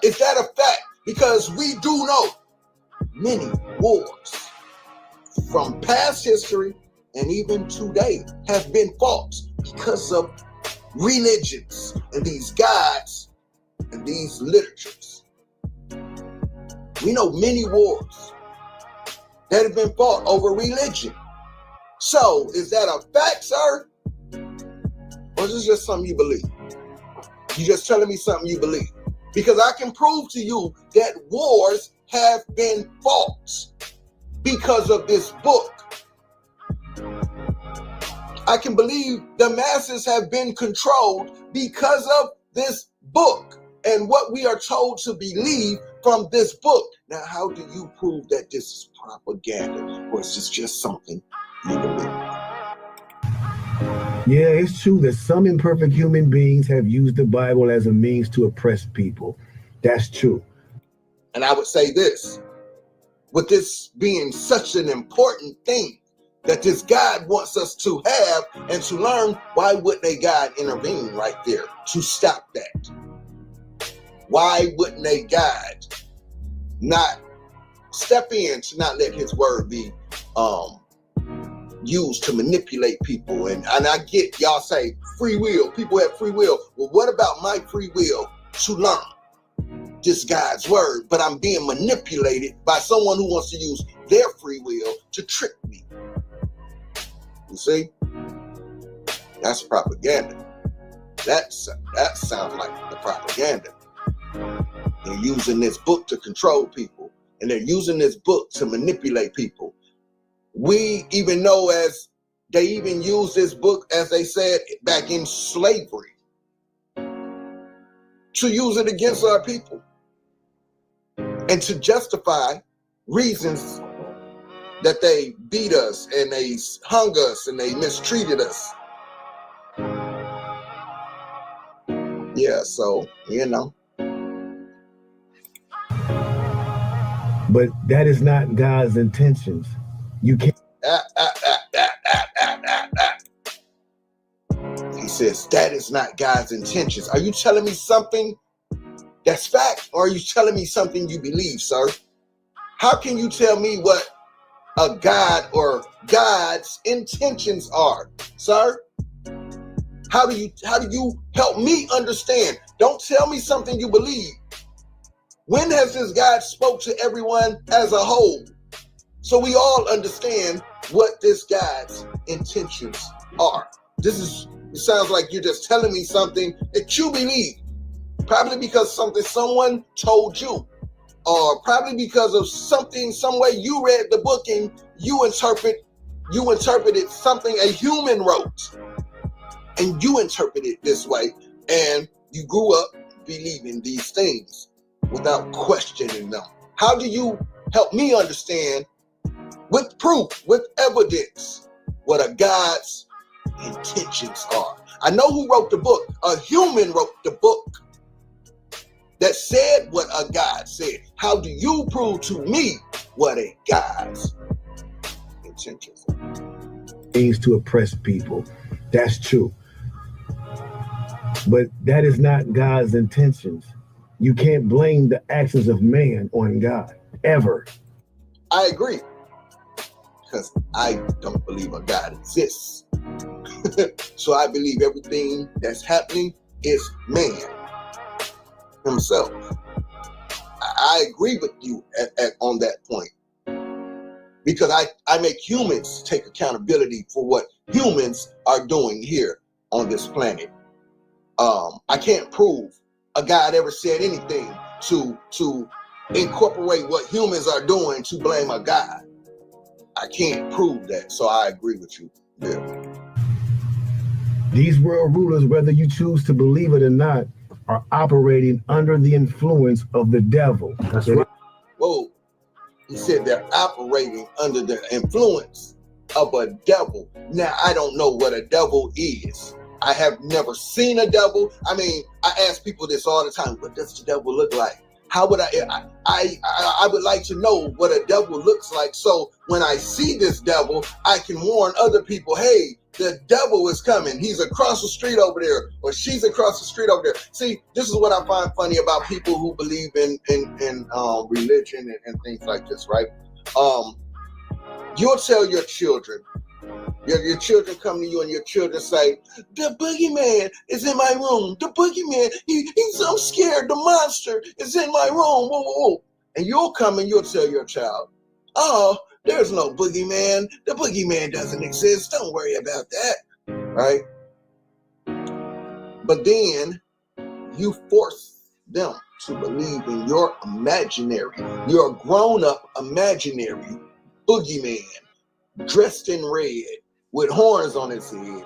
Is that a fact? Because we do know many wars from past history and even today have been fought because of religions and these gods and these literatures. We know many wars that have been fought over religion. So is that a fact, sir? Or is this just something you believe? You just telling me something you believe? Because I can prove to you that wars have been fought because of this book. I can believe the masses have been controlled because of this book and what we are told to believe from this book. Now, how do you prove that this is propaganda, or is this just something you believe? Yeah, it's true that some imperfect human beings have used the Bible as a means to oppress people. That's true. And I would say this, with this being such an important thing that this God wants us to have and to learn, why wouldn't a God intervene right there to stop that? Why wouldn't a God not step in to not let his word be used to manipulate people? And I get y'all say free will, people have free will. Well, what about my free will to learn this God's word, but I'm being manipulated by someone who wants to use their free will to trick me? You see, that's propaganda. That sounds like the propaganda. They're using this book to control people, and they're using this book to manipulate people. We even know, as they even use this book, as they said back in slavery, to use it against our people and to justify reasons that they beat us and they hung us and they mistreated us. Yeah, so, you know. But that is not God's intentions. You can't. He says, that is not God's intentions. Are you telling me something that's fact, or are you telling me something you believe, sir? How can you tell me what a God or God's intentions are, sir? How do you help me understand? Don't tell me something you believe. When has this God spoke to everyone as a whole, so we all understand what this God's intentions are? It sounds like you're just telling me something that you believe, probably because someone told you, or probably because of some way you read the book and you interpreted something a human wrote, and you interpret it this way, and you grew up believing these things without questioning them. How do you help me understand, with proof, with evidence, what a God's intentions are? I know who wrote the book. A human wrote the book that said what a God said. How do you prove to me what a God's intentions are? Means to oppress people. That's true. But that is not God's intentions. You can't blame the actions of man on God, ever. I agree, because I don't believe a God exists. So I believe everything that's happening is man himself. I agree with you on that point, because I make humans take accountability for what humans are doing here on this planet. I can't prove a God ever said anything to incorporate what humans are doing to blame a God. I can't prove that, so I agree with you. Yeah. These world rulers, whether you choose to believe it or not, are operating under the influence of the devil. That's right. Whoa. He said they're operating under the influence of a devil. Now, I don't know what a devil is. I have never seen a devil. I mean, I ask people this all the time. What does the devil look like? How would I would like to know what a devil looks like, so when I see this devil, I can warn other people, hey, the devil is coming. He's across the street over there, or she's across the street over there. See, this is what I find funny about people who believe in religion and things like this, right? You'll tell your children, your children come to you and your children say, the boogeyman is in my room. The boogeyman, I'm scared. The monster is in my room. Whoa, whoa, whoa. And you'll come and you'll tell your child, oh, there's no boogeyman. The boogeyman doesn't exist. Don't worry about that, right? But then you force them to believe in your grown-up imaginary boogeyman dressed in red with horns on his head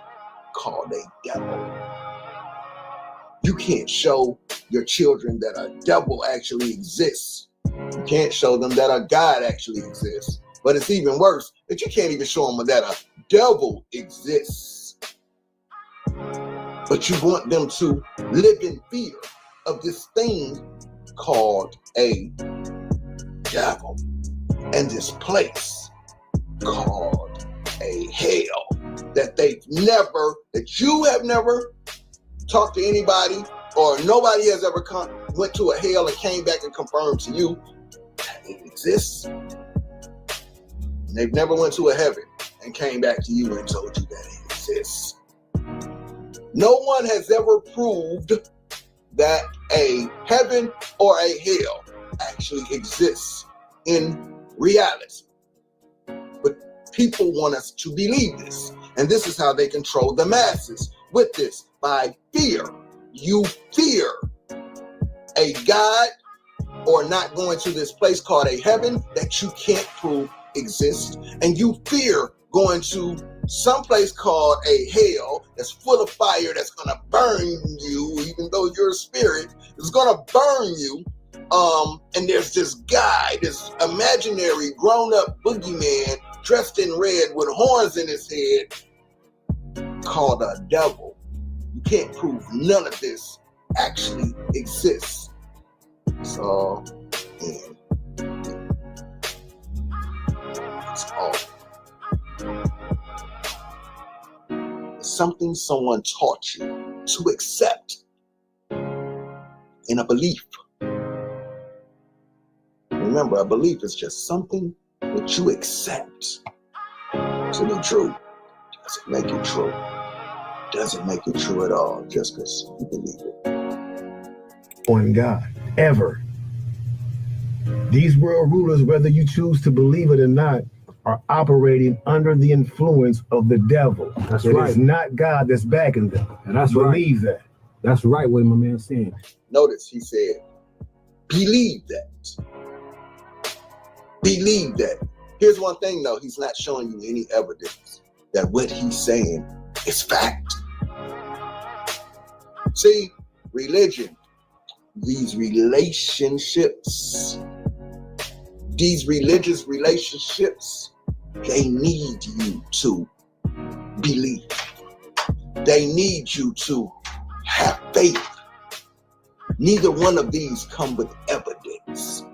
called a devil. You can't show your children that a devil actually exists. You can't show them that a God actually exists. But it's even worse that you can't even show them that a devil exists. But you want them to live in fear of this thing called a devil and this place called a hell that you have never talked to anybody, or nobody has ever went to a hell and came back and confirmed to you that it exists. And they've never went to a heaven and came back to you and told you that it exists. No one has ever proved that a heaven or a hell actually exists in reality. But people want us to believe this. And this is how they control the masses with this, by fear. You fear a God or not going to this place called a heaven that you can't prove exists. And you fear going to some place called a hell that's full of fire that's going to burn you, even though you're a spirit, it's going to burn you. And there's this guy, this imaginary grown-up boogeyman dressed in red with horns in his head called a devil. You can't prove none of this actually exists. So, it's all something someone taught you to accept in a belief. Remember, a belief is just something that you accept to be true. Doesn't make it true. Doesn't make it true at all just because you believe it. On God, ever. These world rulers, whether you choose to believe it or not, are operating under the influence of the devil. That's it right. It's not God that's backing them. And that's believe right. that. That's right what my man's saying. Notice he said, believe that. Believe that. Here's one thing though, he's not showing you any evidence that what he's saying is fact. See, religion, these relationships, these religious relationships, they need you to believe. They need you to have faith. Neither one of these come with evidence.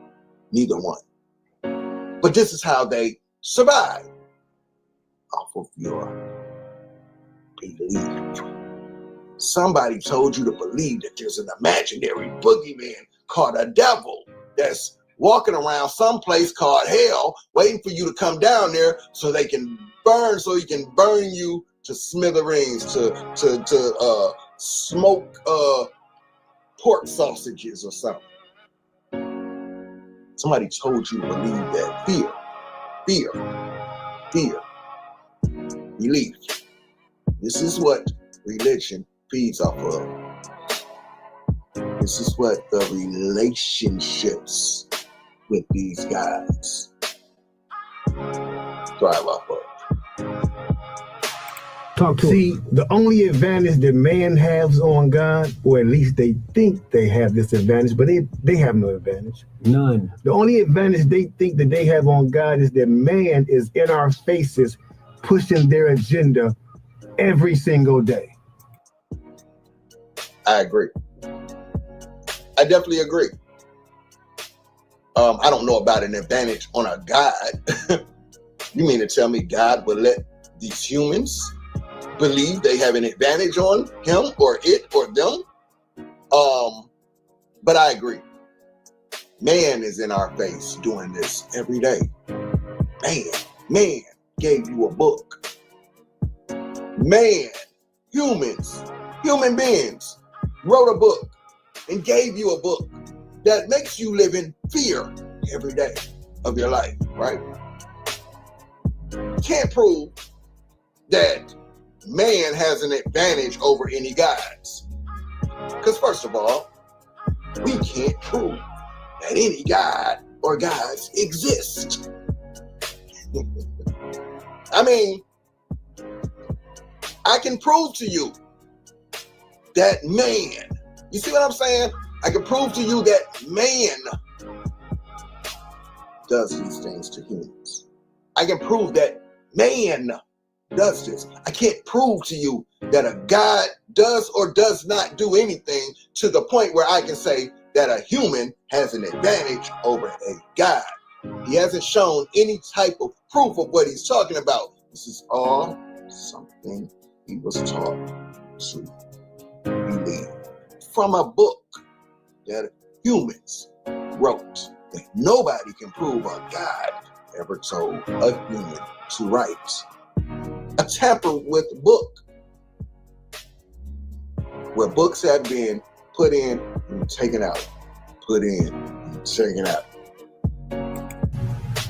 Neither one. But this is how they survive, off of your belief. Somebody told you to believe that there's an imaginary boogeyman called a devil that's walking around someplace called hell, waiting for you to come down there so he can burn you to smithereens, to smoke pork sausages or something. Somebody told you to believe that. Fear, belief. This is what religion feeds off of. This is what the relationships with these guys thrive off of. Talk to See, the only advantage that man has on God, or at least they think they have this advantage, but they have no advantage. None. The only advantage they think that they have on God is that man is in our faces pushing their agenda every single day. I agree. I definitely agree. I don't know about an advantage on a God. You mean to tell me God will let these humans believe they have an advantage on him or it or them? But I agree. Man is in our face doing this every day. Man gave you a book. Man, human beings wrote a book and gave you a book that makes you live in fear every day of your life, right? Can't prove that man has an advantage over any gods. Because first of all, we can't prove that any god or gods exist. I mean, I can prove to you that man, you see what I'm saying? I can prove to you that man does these things to humans. I can prove that man does this. I can't prove to you that a God does or does not do anything to the point where I can say that a human has an advantage over a God. He hasn't shown any type of proof of what he's talking about. This is all something he was taught to believe from a book that humans wrote that nobody can prove a God ever told a human to write. A tamper with book, where books have been put in and taken out, put in and taken out.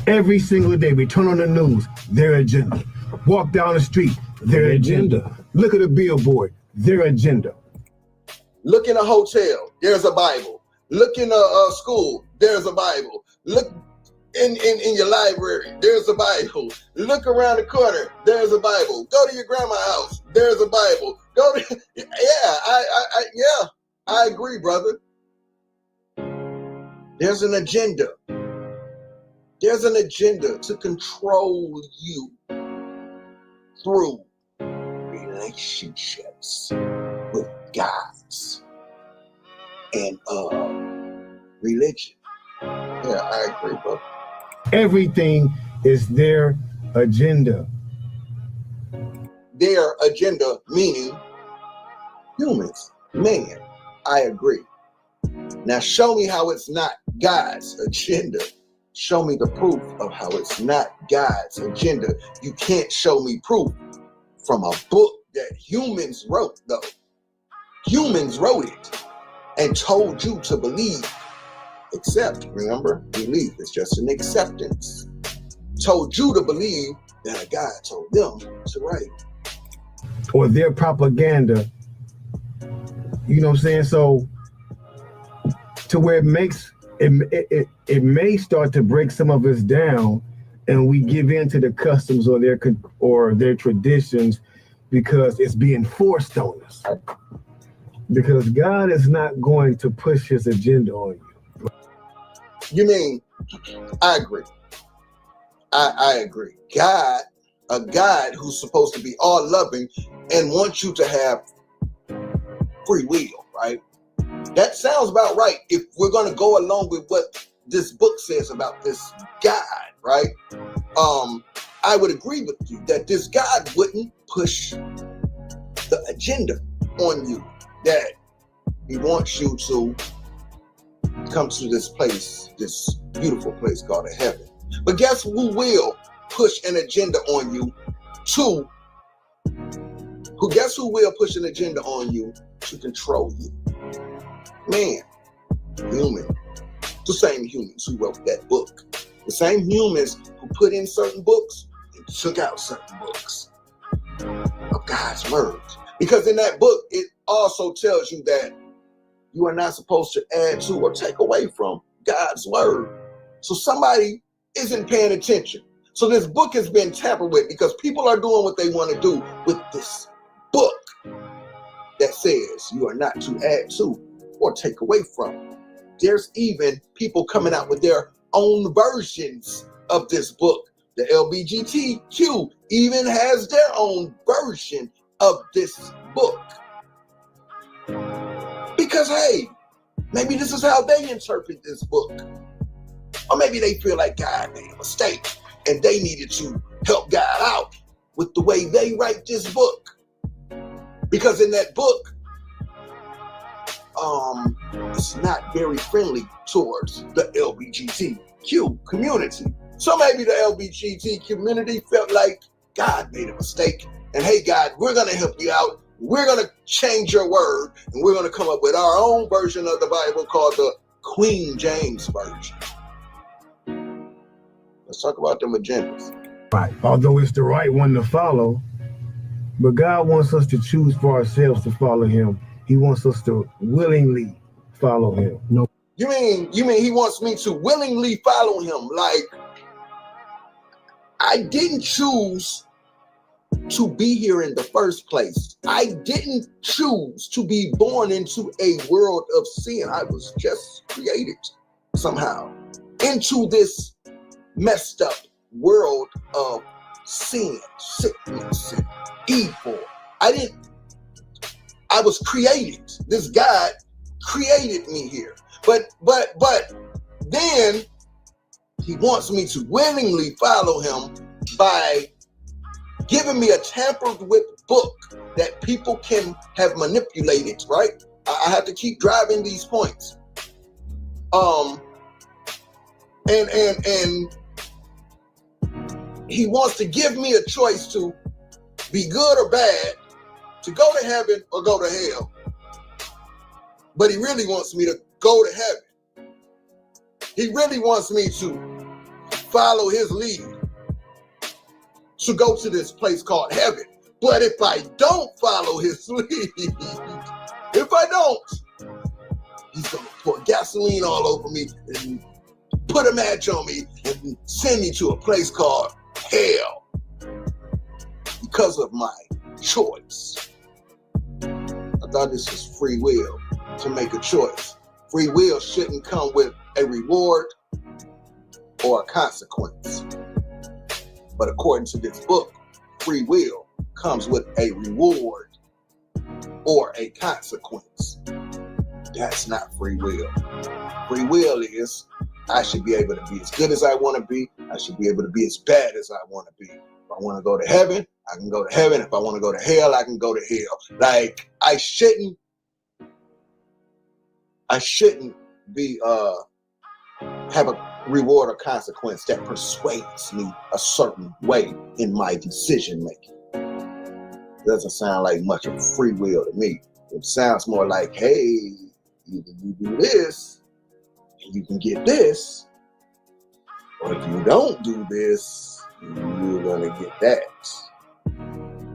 Every single day we turn on the news, their agenda. Walk down the street, their agenda. Look at a billboard, their agenda. Look in a hotel, there's a Bible. Look in a school, there's a Bible. Look in your library, there's a Bible. Look around the corner, there's a Bible. Go to your grandma's house, there's a Bible. Go to, I agree, brother. There's an agenda. There's an agenda to control you through relationships with gods and religion. Yeah, I agree, bro. Everything is their agenda. Their agenda meaning humans, man. I agree. Now show me how it's not God's agenda. Show me the proof of how it's not God's agenda. You can't show me proof from a book that humans wrote, though. Humans wrote it and told you to believe. Accept, remember? Believe is just an acceptance. Told you to believe that a God told them to write. Or their propaganda. You know what I'm saying? So, to where it makes it may start to break some of us down, and we give in to the customs or their traditions because it's being forced on us. Because God is not going to push his agenda on you. You mean, I agree. I agree. God, a God who's supposed to be all loving and wants you to have free will, right? That sounds about right if we're going to go along with what this book says about this God, right? I would agree with you that this God wouldn't push the agenda on you, that he wants you to come to this place, this beautiful place called a heaven. But guess who will push an agenda on you guess who will push an agenda on you to control you? Man, human. The same humans who wrote that book. The same humans who put in certain books and took out certain books of God's word. Because in that book, it also tells you that you are not supposed to add to or take away from God's word. So somebody isn't paying attention. So this book has been tampered with because people are doing what they want to do with this book that says you are not to add to or take away from. There's even people coming out with their own versions of this book. The LGBTQ even has their own version of this book. Because, hey, maybe this is how they interpret this book. Or maybe they feel like God made a mistake and they needed to help God out with the way they write this book. Because in that book, it's not very friendly towards the LGBTQ community. So maybe the LGBT community felt like God made a mistake. And hey, God, we're going to help you out. We're going to change your word. And we're going to come up with our own version of the Bible called the Queen James Version. Let's talk about them agendas. Right. Although it's the right one to follow, but God wants us to choose for ourselves to follow him. He wants us to willingly follow him. No. You mean he wants me to willingly follow him? Like, I didn't choose to be here in the first place. I didn't choose to be born into a world of sin. I was just created somehow into this messed up world of sin, sickness, and evil. I was created. This God created me here. But then he wants me to willingly follow him by giving me a tampered with book that people can have manipulated, right? I have to keep driving these points. And he wants to give me a choice to be good or bad, to go to heaven or go to hell. But he really wants me to go to heaven. He really wants me to follow his lead, to go to this place called heaven. But if I don't follow his lead, if I don't, he's going to pour gasoline all over me and put a match on me and send me to a place called hell because of my choice. I thought this was free will, to make a choice. Free will shouldn't come with a reward or a consequence. But according to this book, free will comes with a reward or a consequence. That's not free will. Free will is, I should be able to be as good as I want to be. I should be able to be as bad as I want to be. If I want to go to heaven, I can go to heaven. If I want to go to hell, I can go to hell. Like, I shouldn't be have a reward or consequence that persuades me a certain way in my decision making. It doesn't sound like much of free will to me. It sounds more like, hey, either you do this and you can get this, or if you don't do this, you're gonna get that.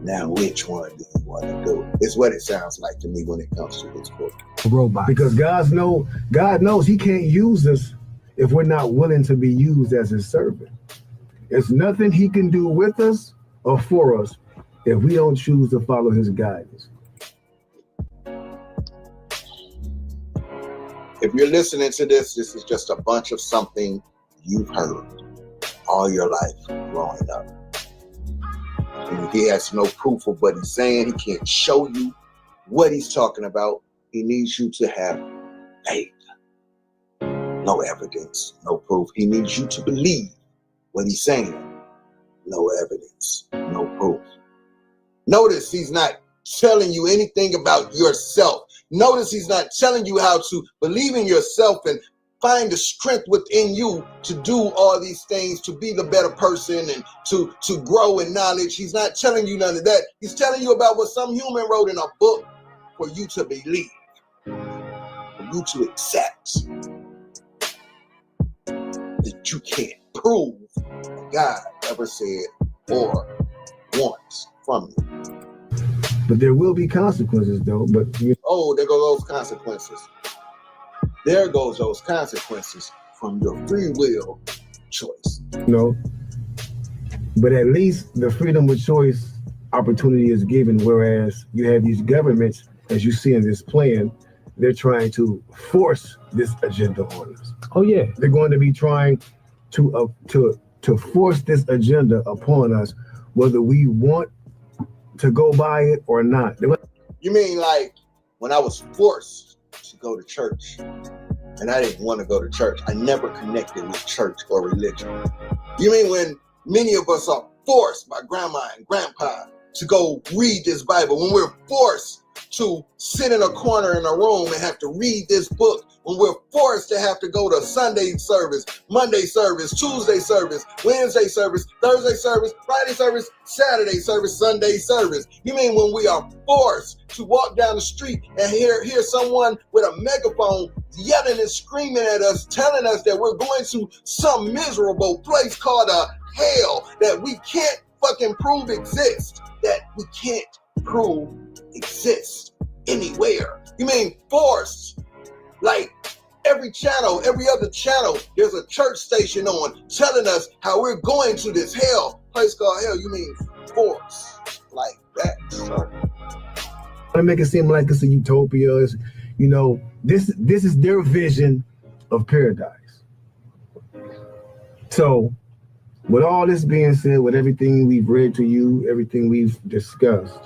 Now, which one do you want to do? It's what it sounds like to me when it comes to this book. Robot. Because God knows he can't use us if we're not willing to be used as his servant. There's nothing he can do with us or for us if we don't choose to follow his guidance. If you're listening to this, this is just a bunch of something you've heard all your life growing up. And he has no proof of what he's saying. He can't show you what he's talking about. He needs you to have faith. No evidence, no proof. He needs you to believe what he's saying. No evidence, no proof. Notice he's not telling you anything about yourself. Notice he's not telling you how to believe in yourself and find the strength within you to do all these things, to be the better person and to grow in knowledge. He's not telling you none of that. He's telling you about what some human wrote in a book for you to believe, for you to accept, that you can't prove what God ever said or wants from you. But there will be consequences, though. Oh, there go those consequences. There goes those consequences from your free will choice. No. But at least the freedom of choice opportunity is given, whereas you have these governments, as you see in this plan, they're trying to force this agenda on us. Oh yeah. They're going to be trying to force this agenda upon us, whether we want to go by it or not. You mean like when I was forced to go to church and I didn't want to go to church? I never connected with church or religion. You mean when many of us are forced by grandma and grandpa to go read this Bible, when we're forced to sit in a corner in a room and have to read this book, when we're forced to have to go to Sunday service, Monday service, Tuesday service, Wednesday service, Thursday service, Friday service, Saturday service, Sunday service? You mean when we are forced to walk down the street and hear someone with a megaphone yelling and screaming at us, telling us that we're going to some miserable place called a hell that we can't fucking prove exists, that we can't prove exists anywhere? You mean forced? Like every channel, every other channel, there's a church station on telling us how we're going to this hell, place called hell. You mean force like that, sir? I make it seem like it's a utopia. It's, you know, this is their vision of paradise. So With all this being said, with everything we've read to you, everything we've discussed,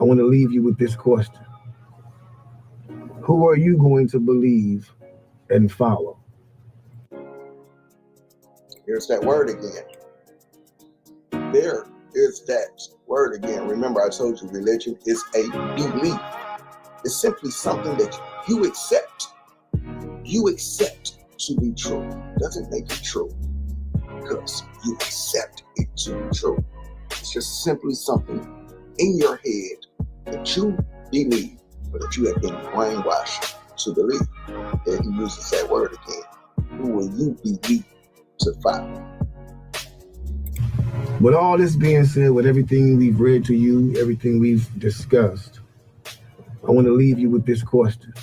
I want to leave you with this question. Who are you going to believe and follow? Here's that word again. There is that word again. Remember, I told you religion is a belief. It's simply something that you accept. You accept to be true. Doesn't make it true because you accept it to be true. It's just simply something in your head that you believe, or that you have been brainwashed to believe. There he uses that word again. Who will you believe to follow? With all this being said, with everything we've read to you, everything we've discussed, I want to leave you with this question.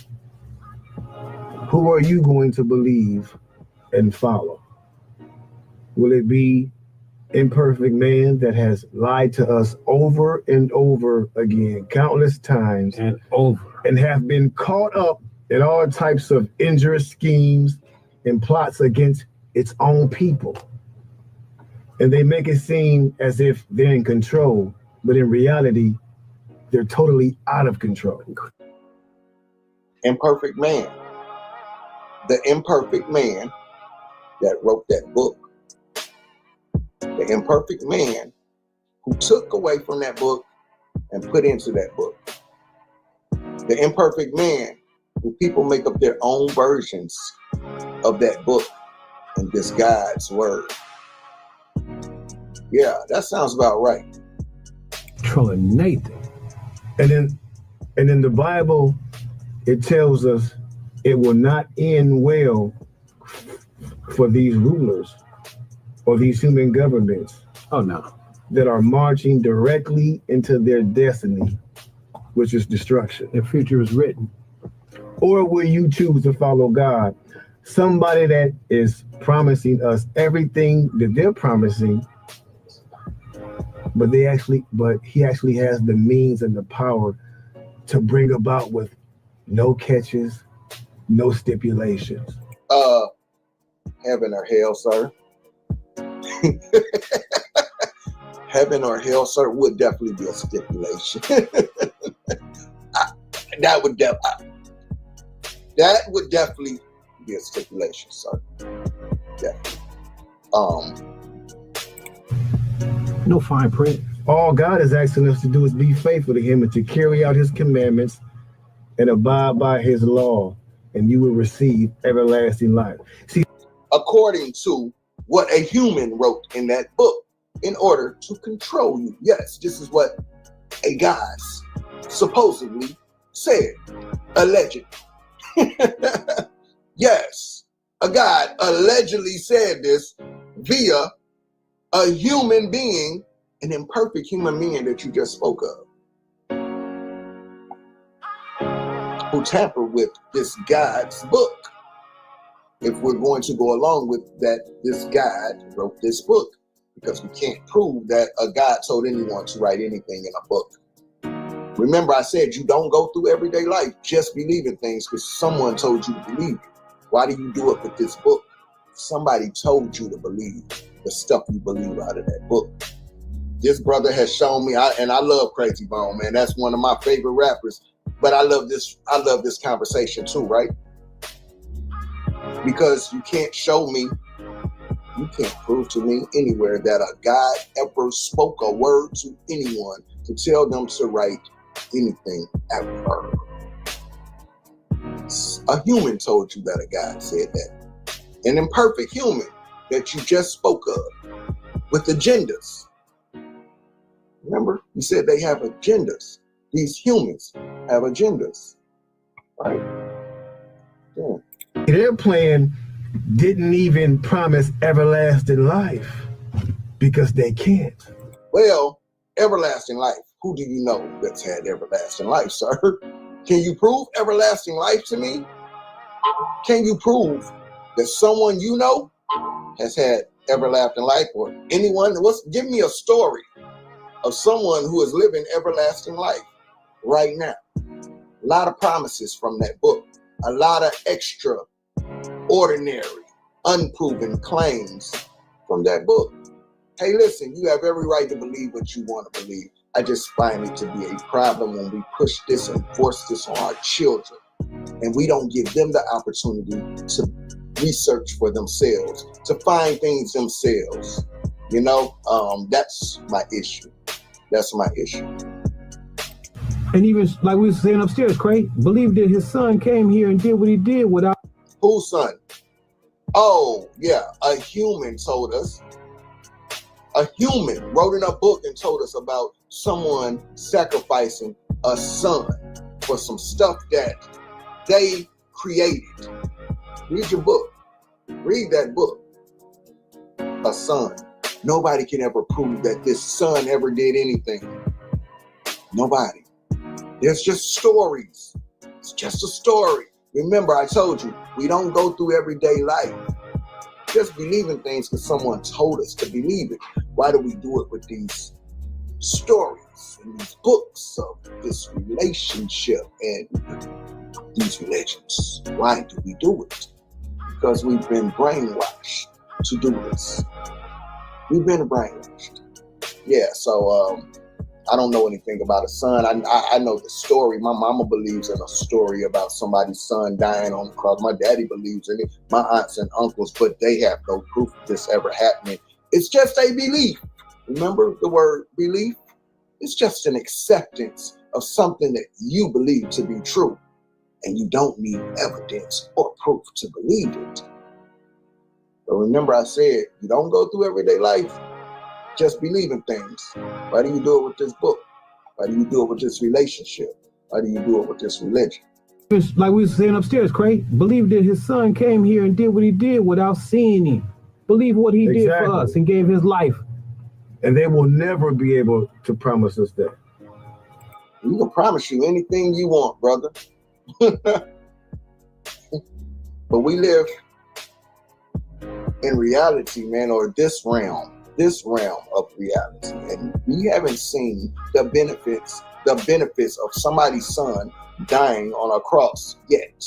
Who are you going to believe and follow? Will it be imperfect man that has lied to us over and over again, countless times, and have been caught up in all types of injurious schemes and plots against its own people? And they make it seem as if they're in control, but in reality, they're totally out of control. Imperfect man. The imperfect man that wrote that book. The imperfect man who took away from that book and put into that book. The imperfect man who people make up their own versions of that book and this God's word. Yeah, that sounds about right. Trolling Nathan. And in the Bible, it tells us it will not end well for these rulers or these human governments. Oh no. That are marching directly into their destiny, which is destruction. Their future is written. Or will you choose to follow God? Somebody that is promising us everything that they're promising, but he actually has the means and the power to bring about with no catches, no stipulations. Heaven or hell, sir. Heaven or hell, sir, would definitely be a stipulation. That would definitely be a stipulation, sir. Definitely. No fine print. All God is asking us to do is be faithful to him and to carry out his commandments and abide by his law, and you will receive everlasting life. See, according to what a human wrote in that book, in order to control you. Yes, this is what a God supposedly said. Alleged. Yes, a God allegedly said this via a human being, an imperfect human being that you just spoke of, who tampered with this God's book. If we're going to go along with that, this God wrote this book, because we can't prove that a God told anyone to write anything in a book. Remember, I said you don't go through everyday life just believing things because someone told you to believe it. Why do you do it with this book? Somebody told you to believe the stuff you believe out of that book. This brother has shown me, and I love Krayzie Bone, man. That's one of my favorite rappers. But I love this conversation too, right? Because you can't show me, you can't prove to me anywhere that a God ever spoke a word to anyone to tell them to write anything ever. A human told you that a God said that. An imperfect human that you just spoke of with agendas. Remember, you said they have agendas. These humans have agendas, right? Yeah. Their plan didn't even promise everlasting life because they can't. Well, everlasting life. Who do you know that's had everlasting life, sir? Can you prove everlasting life to me? Can you prove that someone you know has had everlasting life, or anyone? Give me a story of someone who is living everlasting life right now. A lot of promises from that book. A lot of extraordinary, unproven claims from that book. Hey, listen, you have every right to believe what you want to believe. I just find it to be a problem when we push this and force this on our children, and we don't give them the opportunity to research for themselves, to find things themselves. You know, that's my issue. That's my issue. And even like we were saying upstairs, Craig believed that his son came here and did what he did without. Whose son? Oh, yeah, a human told us. A human wrote in a book and told us about someone sacrificing a son for some stuff that they created. Read your book. Read that book. A son. Nobody can ever prove that this son ever did anything. Nobody. There's just stories. It's just a story. Remember, I told you, we don't go through everyday life just believing things because someone told us to believe it. Why do we do it with these stories and these books of this relationship and these religions? Why do we do it? Because we've been brainwashed to do this. We've been brainwashed. Yeah, so I don't know anything about a son. I know the story. My mama believes in a story about somebody's son dying on the cross. My daddy believes in it. My aunts and uncles, but they have no proof of this ever happening. It's just a belief. Remember the word belief? It's just an acceptance of something that you believe to be true. And you don't need evidence or proof to believe it. But remember I said, you don't go through everyday life just believing things. Why do you do it with this book? Why do you do it with this relationship? Why do you do it with this religion? Like we were saying upstairs, Craig believed that his son came here and did what he did without seeing him. Believe what he did for us and gave his life. And they will never be able to promise us that. We can promise you anything you want, brother. But we live in reality, man, or this realm of reality. And we haven't seen the benefits of somebody's son dying on a cross yet.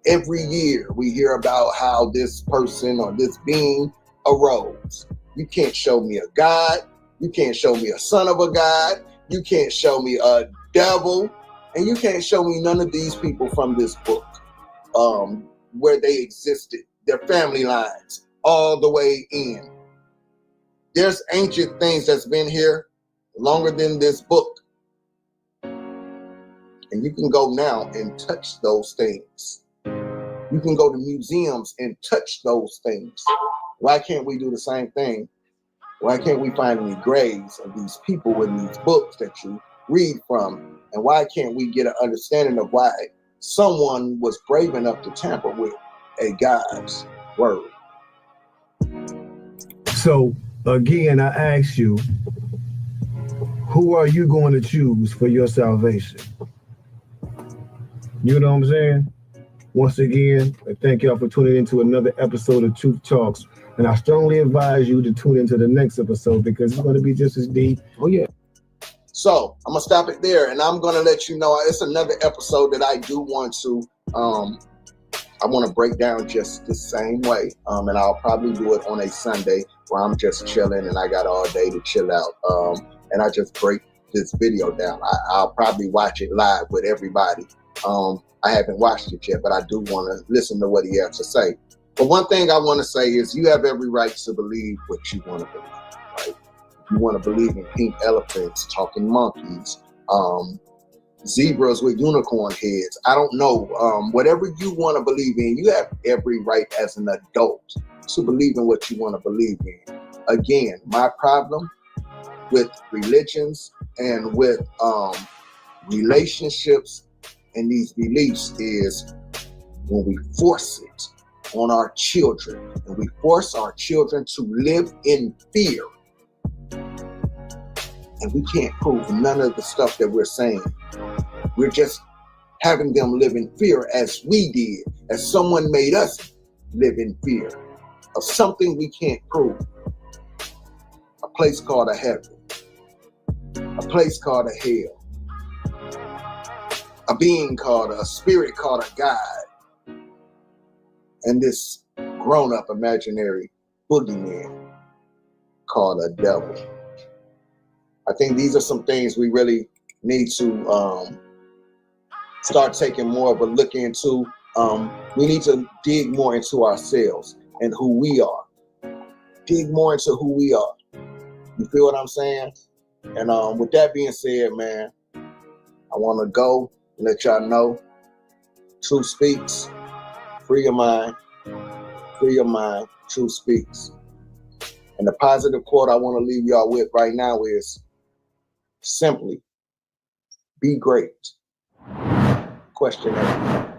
Every year we hear about how this person or this being arose. You can't show me a God. You can't show me a son of a God. You can't show me a devil. And you can't show me none of these people from this book where they existed, their family lines, all the way in. There's ancient things that's been here longer than this book. And you can go now and touch those things. You can go to museums and touch those things. Why can't we do the same thing? Why can't we find any graves of these people in these books that you read from? And why can't we get an understanding of why someone was brave enough to tamper with a God's word? So again, I ask you, who are you going to choose for your salvation? You know what I'm saying? Once again, I thank y'all for tuning into another episode of Truth Talks. And I strongly advise you to tune into the next episode because it's going to be just as deep. Oh, yeah. So I'm going to stop it there. And I'm going to let you know it's another episode that I do want to, I want to break down just the same way. And I'll probably do it on a Sunday where I'm just chilling and I got all day to chill out. And I just break this video down. I'll probably watch it live with everybody. I haven't watched it yet, but I do want to listen to what he has to say. But one thing I want to say is you have every right to believe what you want to believe, right? You want to believe in pink elephants, talking monkeys, zebras with unicorn heads. I don't know. Whatever you want to believe in, you have every right as an adult to believe in what you want to believe in. Again, my problem with religions and with relationships and these beliefs is when we force it on our children and we force our children to live in fear, and we can't prove none of the stuff that we're saying. We're just having them live in fear as we did, as someone made us live in fear of something we can't prove. A place called a heaven, a place called a hell, a being called a spirit called a God, and this grown-up imaginary boogeyman called a devil. I think these are some things we really need to start taking more of a look into. We need to dig more into ourselves and who we are. Dig more into who we are. You feel what I'm saying? And with that being said, man, I want to go and let y'all know, truth speaks. Free your mind. Free your mind. Truth speaks. And the positive quote I want to leave y'all with right now is simply, be great. Question everything.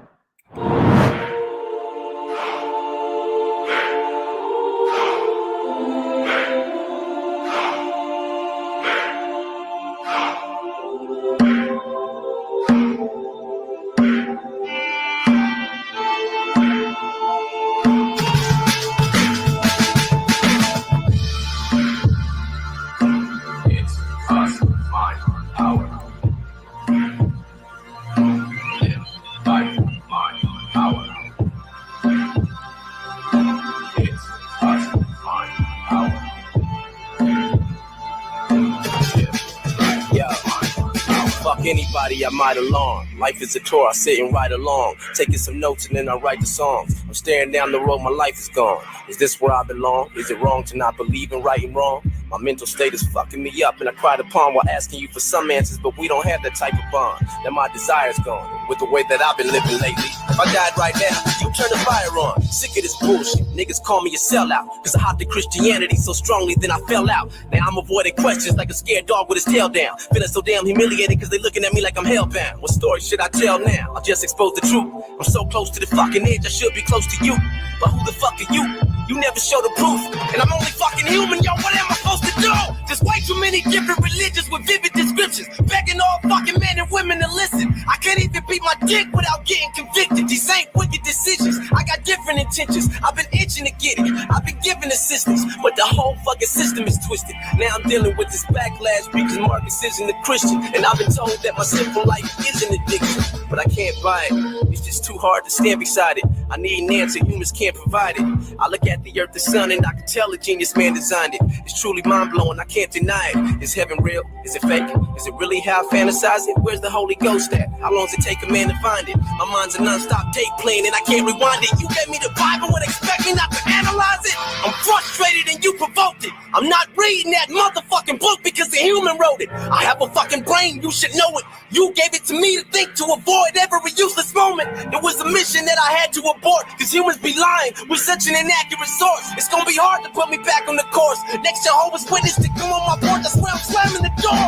Anybody I might alarm. Life is a tour, I sit and ride along, taking some notes and then I write the songs. I'm staring down the road, my life is gone. Is this where I belong? Is it wrong to not believe in right and wrong? My mental state is fucking me up, and I cried upon while asking you for some answers, but we don't have that type of bond. Now my desire's gone, with the way that I've been living lately. If I died right now, you turn the fire on. Sick of this bullshit, niggas call me a sellout, cause I hopped in Christianity so strongly then I fell out. Now I'm avoiding questions like a scared dog with his tail down, feeling so damn humiliated cause they looking at me like I'm hellbound. What story should I tell now? I'll just expose the truth. I'm so close to the fucking edge, I should be close to you, but who the fuck are you? You never show the proof, and I'm only fucking human, yo, what am I supposed to do? There's way too many different religions with vivid descriptions, begging all fucking men and women to listen. I can't even beat my dick without getting convicted. These ain't wicked decisions, I got different intentions. I've been itching to get it, I've been giving assistance, but the whole fucking system is twisted. Now I'm dealing with this backlash because Marcus isn't a Christian, and I've been told that my simple life is an addiction, but I can't buy it. It's just too hard to stand beside it. I need an answer, humans can't provide it. I look at the earth, the sun, and I can tell a genius man designed it. It's truly mind-blowing, I can't deny it. Is heaven real? Is it fake? Is it really how I fantasize it? Where's the Holy Ghost at? How long does it take a man to find it? My mind's a non-stop tape playing and I can't rewind it. You gave me the Bible and expect me not to analyze it? I'm frustrated and you provoked it. I'm not reading that motherfucking book because the human wrote it. I have a fucking brain, you should know it. You gave it to me to think, to avoid every useless moment. It was a mission that I had to abort, cause humans be lying with such an inaccurate source. It's gonna be hard to put me back on the course. Next Jehovah's Witness to come on my porch, that's where I'm slamming the door.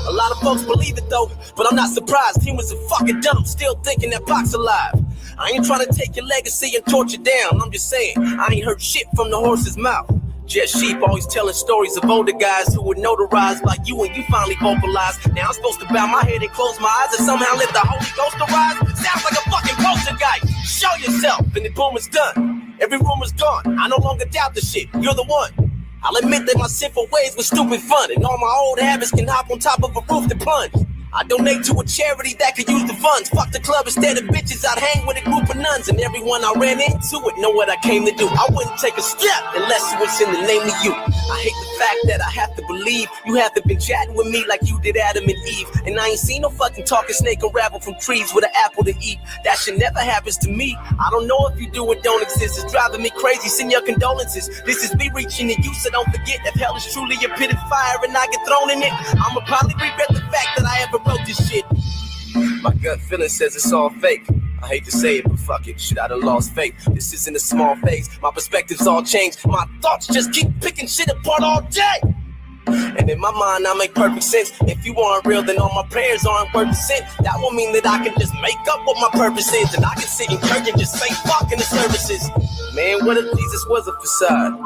A lot of folks believe it though, but I'm not surprised. Humans are fucking dumb, still thinking that Pac's alive. I ain't trying to take your legacy and torture down. I'm just saying, I ain't heard shit from the horse's mouth. Just sheep always telling stories of older guys who were notarized like you, and you finally vocalized. Now I'm supposed to bow my head and close my eyes and somehow let the Holy Ghost arise? Sounds like a fucking poltergeist. Show yourself, and the boom is done. Every rumor's gone, I no longer doubt the shit. You're the one. I'll admit that my sinful ways were stupid fun, and all my old habits can hop on top of a roof to plunge. I donate to a charity that could use the funds. Fuck the club instead of bitches, I'd hang with a group of nuns. And everyone I ran into would know what I came to do. I wouldn't take a step unless it was in the name of you. I hate the fact that I have to believe you haven't been chatting with me like you did Adam and Eve. And I ain't seen no fucking talking snake unravel from trees with an apple to eat. That shit never happens to me. I don't know if you do or don't exist. It's driving me crazy, send your condolences. This is me reaching to you, so don't forget if hell is truly a pit of fire and I get thrown in it, I'ma probably regret the fact that I ever wrote this shit. My gut feeling says it's all fake. I hate to say it, but fuck it, shit, I done lost faith. This isn't a small phase, my perspective's all changed. My thoughts just keep picking shit apart all day. And in my mind, I make perfect sense. If you aren't real, then all my prayers aren't worth a cent. That won't mean that I can just make up what my purpose is, and I can sit in church and just say fuck in the services. Man, what if Jesus was a facade?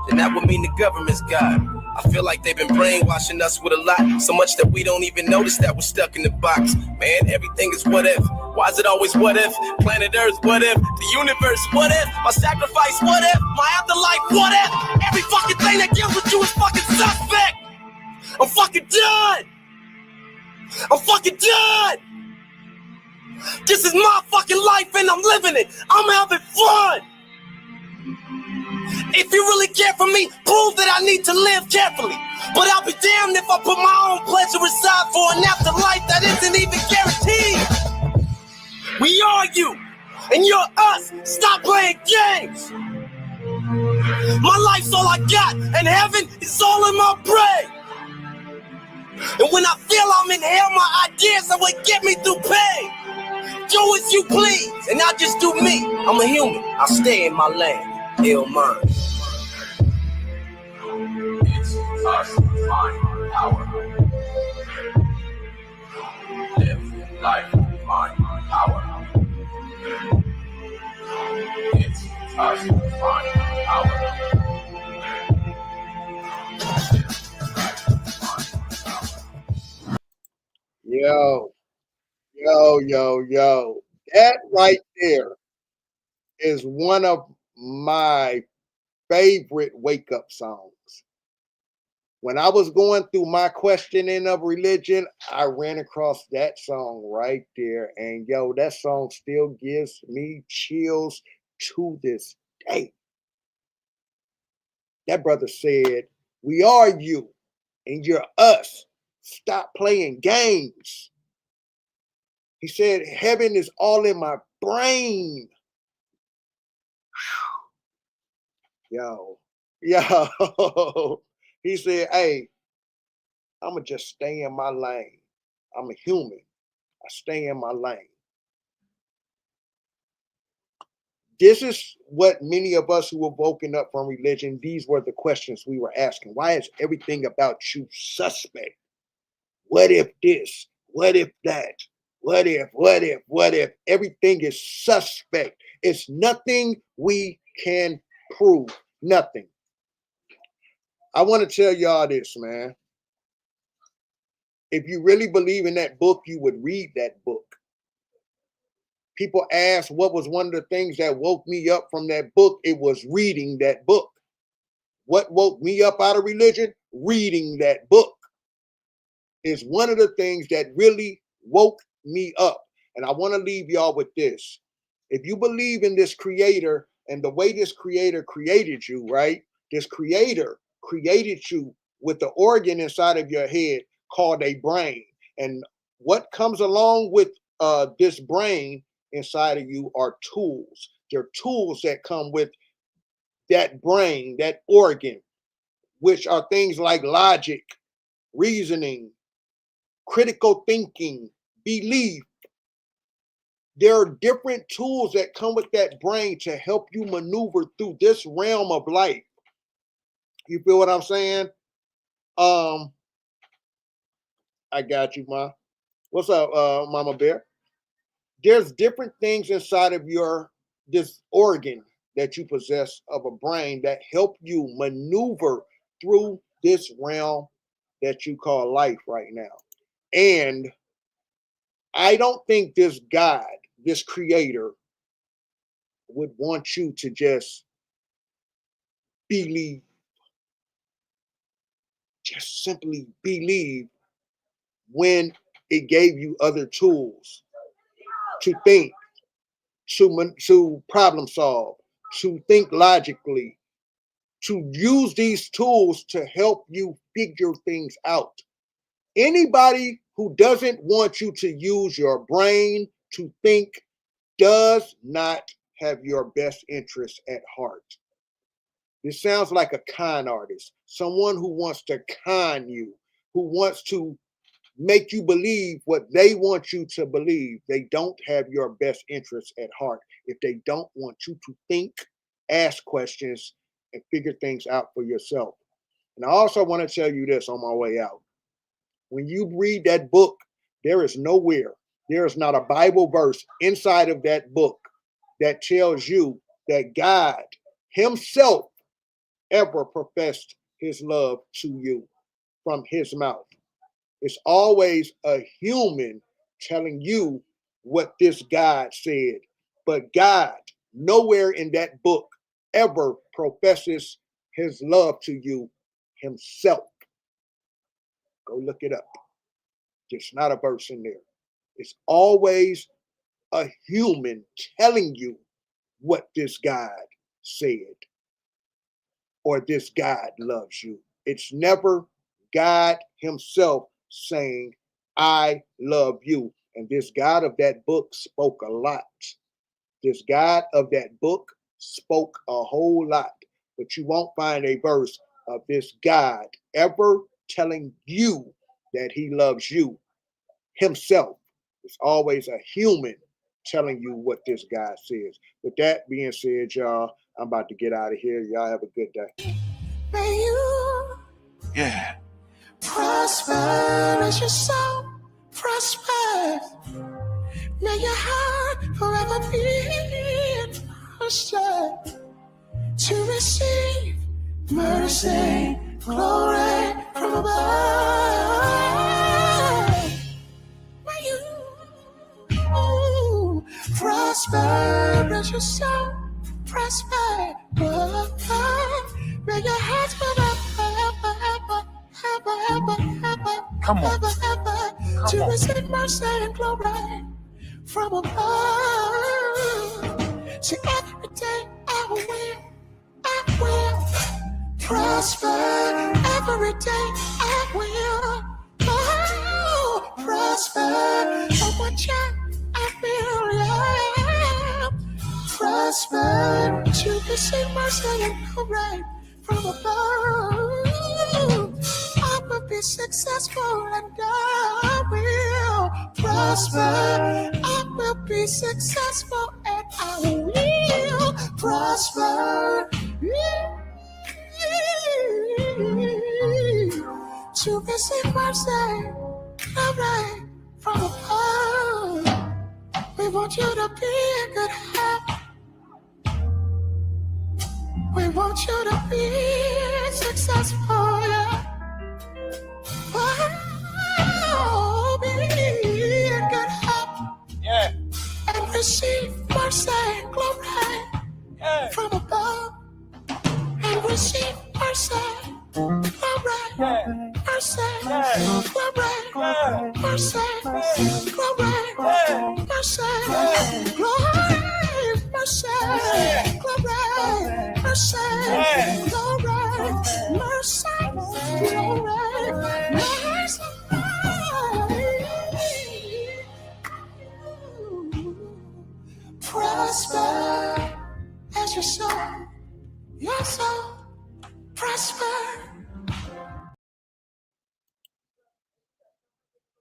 Then that would mean the government's God. I feel like they've been brainwashing us with a lot, so much that we don't even notice that we're stuck in the box. Man, everything is what if. Why is it always what if? Planet Earth, what if? The universe, what if? My sacrifice, what if? My afterlife, what if? Every fucking thing that deals with you is fucking suspect. I'm fucking done. I'm fucking done. This is my fucking life and I'm living it. I'm having fun. If you really care for me, prove that I need to live carefully. But I'll be damned if I put my own pleasure aside for an afterlife that isn't even guaranteed. We are you, and you're us. Stop playing games. My life's all I got, and heaven is all in my brain. And when I feel I'm in hell, my ideas are what get me through pain. Do as you please, and I just do me. I'm a human. I stay in my lane. Ill mind. It's us, find power. Live life, find power. It's us, find power. Yo. That right there is one of my favorite wake up songs. When I was going through my questioning of religion, I ran across that song right there. And yo, that song still gives me chills to this day. That brother said, we are you and you're us. Stop playing games. He said, heaven is all in my brain. Yo. He said, hey, I'm going to just stay in my lane. I'm a human. I stay in my lane. This is what many of us who were woken up from religion, these were the questions we were asking. Why is everything about you suspect? What if this? What if that? What if? Everything is suspect. It's nothing we can prove. Nothing. I want to tell y'all this, man. If you really believe in that book, you would read that book. People ask what was one of the things that woke me up from that book. It was reading that book. What woke me up out of religion? Reading that book is one of the things that really woke me up. And I want to leave y'all with this. If you believe in this creator and the way this creator created you, right? This creator created you with the organ inside of your head called a brain. And what comes along with this brain inside of you are tools. They're tools that come with that brain, that organ, which are things like logic, reasoning, critical thinking, belief. There are different tools that come with that brain to help you maneuver through this realm of life. You feel what I'm saying? I got you, Ma. What's up, Mama Bear? There's different things inside of this organ that you possess of a brain that help you maneuver through this realm that you call life right now. And I don't think this God, this creator, would want you to just believe, just simply believe when it gave you other tools to think, to problem solve, to think logically, to use these tools to help you figure things out. Anybody who doesn't want you to use your brain to think does not have your best interest at heart. This sounds like a con artist, someone who wants to con you, who wants to make you believe what they want you to believe. They don't have your best interests at heart if they don't want you to think, ask questions, and figure things out for yourself. And I also want to tell you this on my way out. When you read that book, there is not a Bible verse inside of that book that tells you that God himself ever professed his love to you from his mouth. It's always a human telling you what this God said. But God, nowhere in that book ever professes his love to you himself. Go look it up. There's not a verse in there. It's always a human telling you what this God said. or this God loves you. It's never God himself saying, I love you. And this God of that book spoke a lot. This God of that book spoke a whole lot. But you won't find a verse of this God ever telling you that he loves you himself. It's always a human telling you what this God says. With that being said, y'all, I'm about to get out of here. Y'all have a good day. May you prosper as your soul prospers. May your heart forever be in posture to receive mercy, glory from above. May you prosper as your soul prosper. May your heart forever to receive mercy and glory from above. So every day I will prosper. Every day I will prosper. So much I will prosper to receive mercy and glory from above. I will be successful and I will prosper. I will be successful and I will prosper. To receive mercy, glory from above. We want you to be a good help. We want you to be successful, yeah. Oh, be in good health, yeah, and receive mercy and glory, yeah, from above, and receive mercy, glory, yeah, mercy, yeah, glory, yeah, mercy, glory, yeah, mercy, glory, mercy, glory, mercy, glory, mercy, glory, mercy. Prosper as your soul prosper.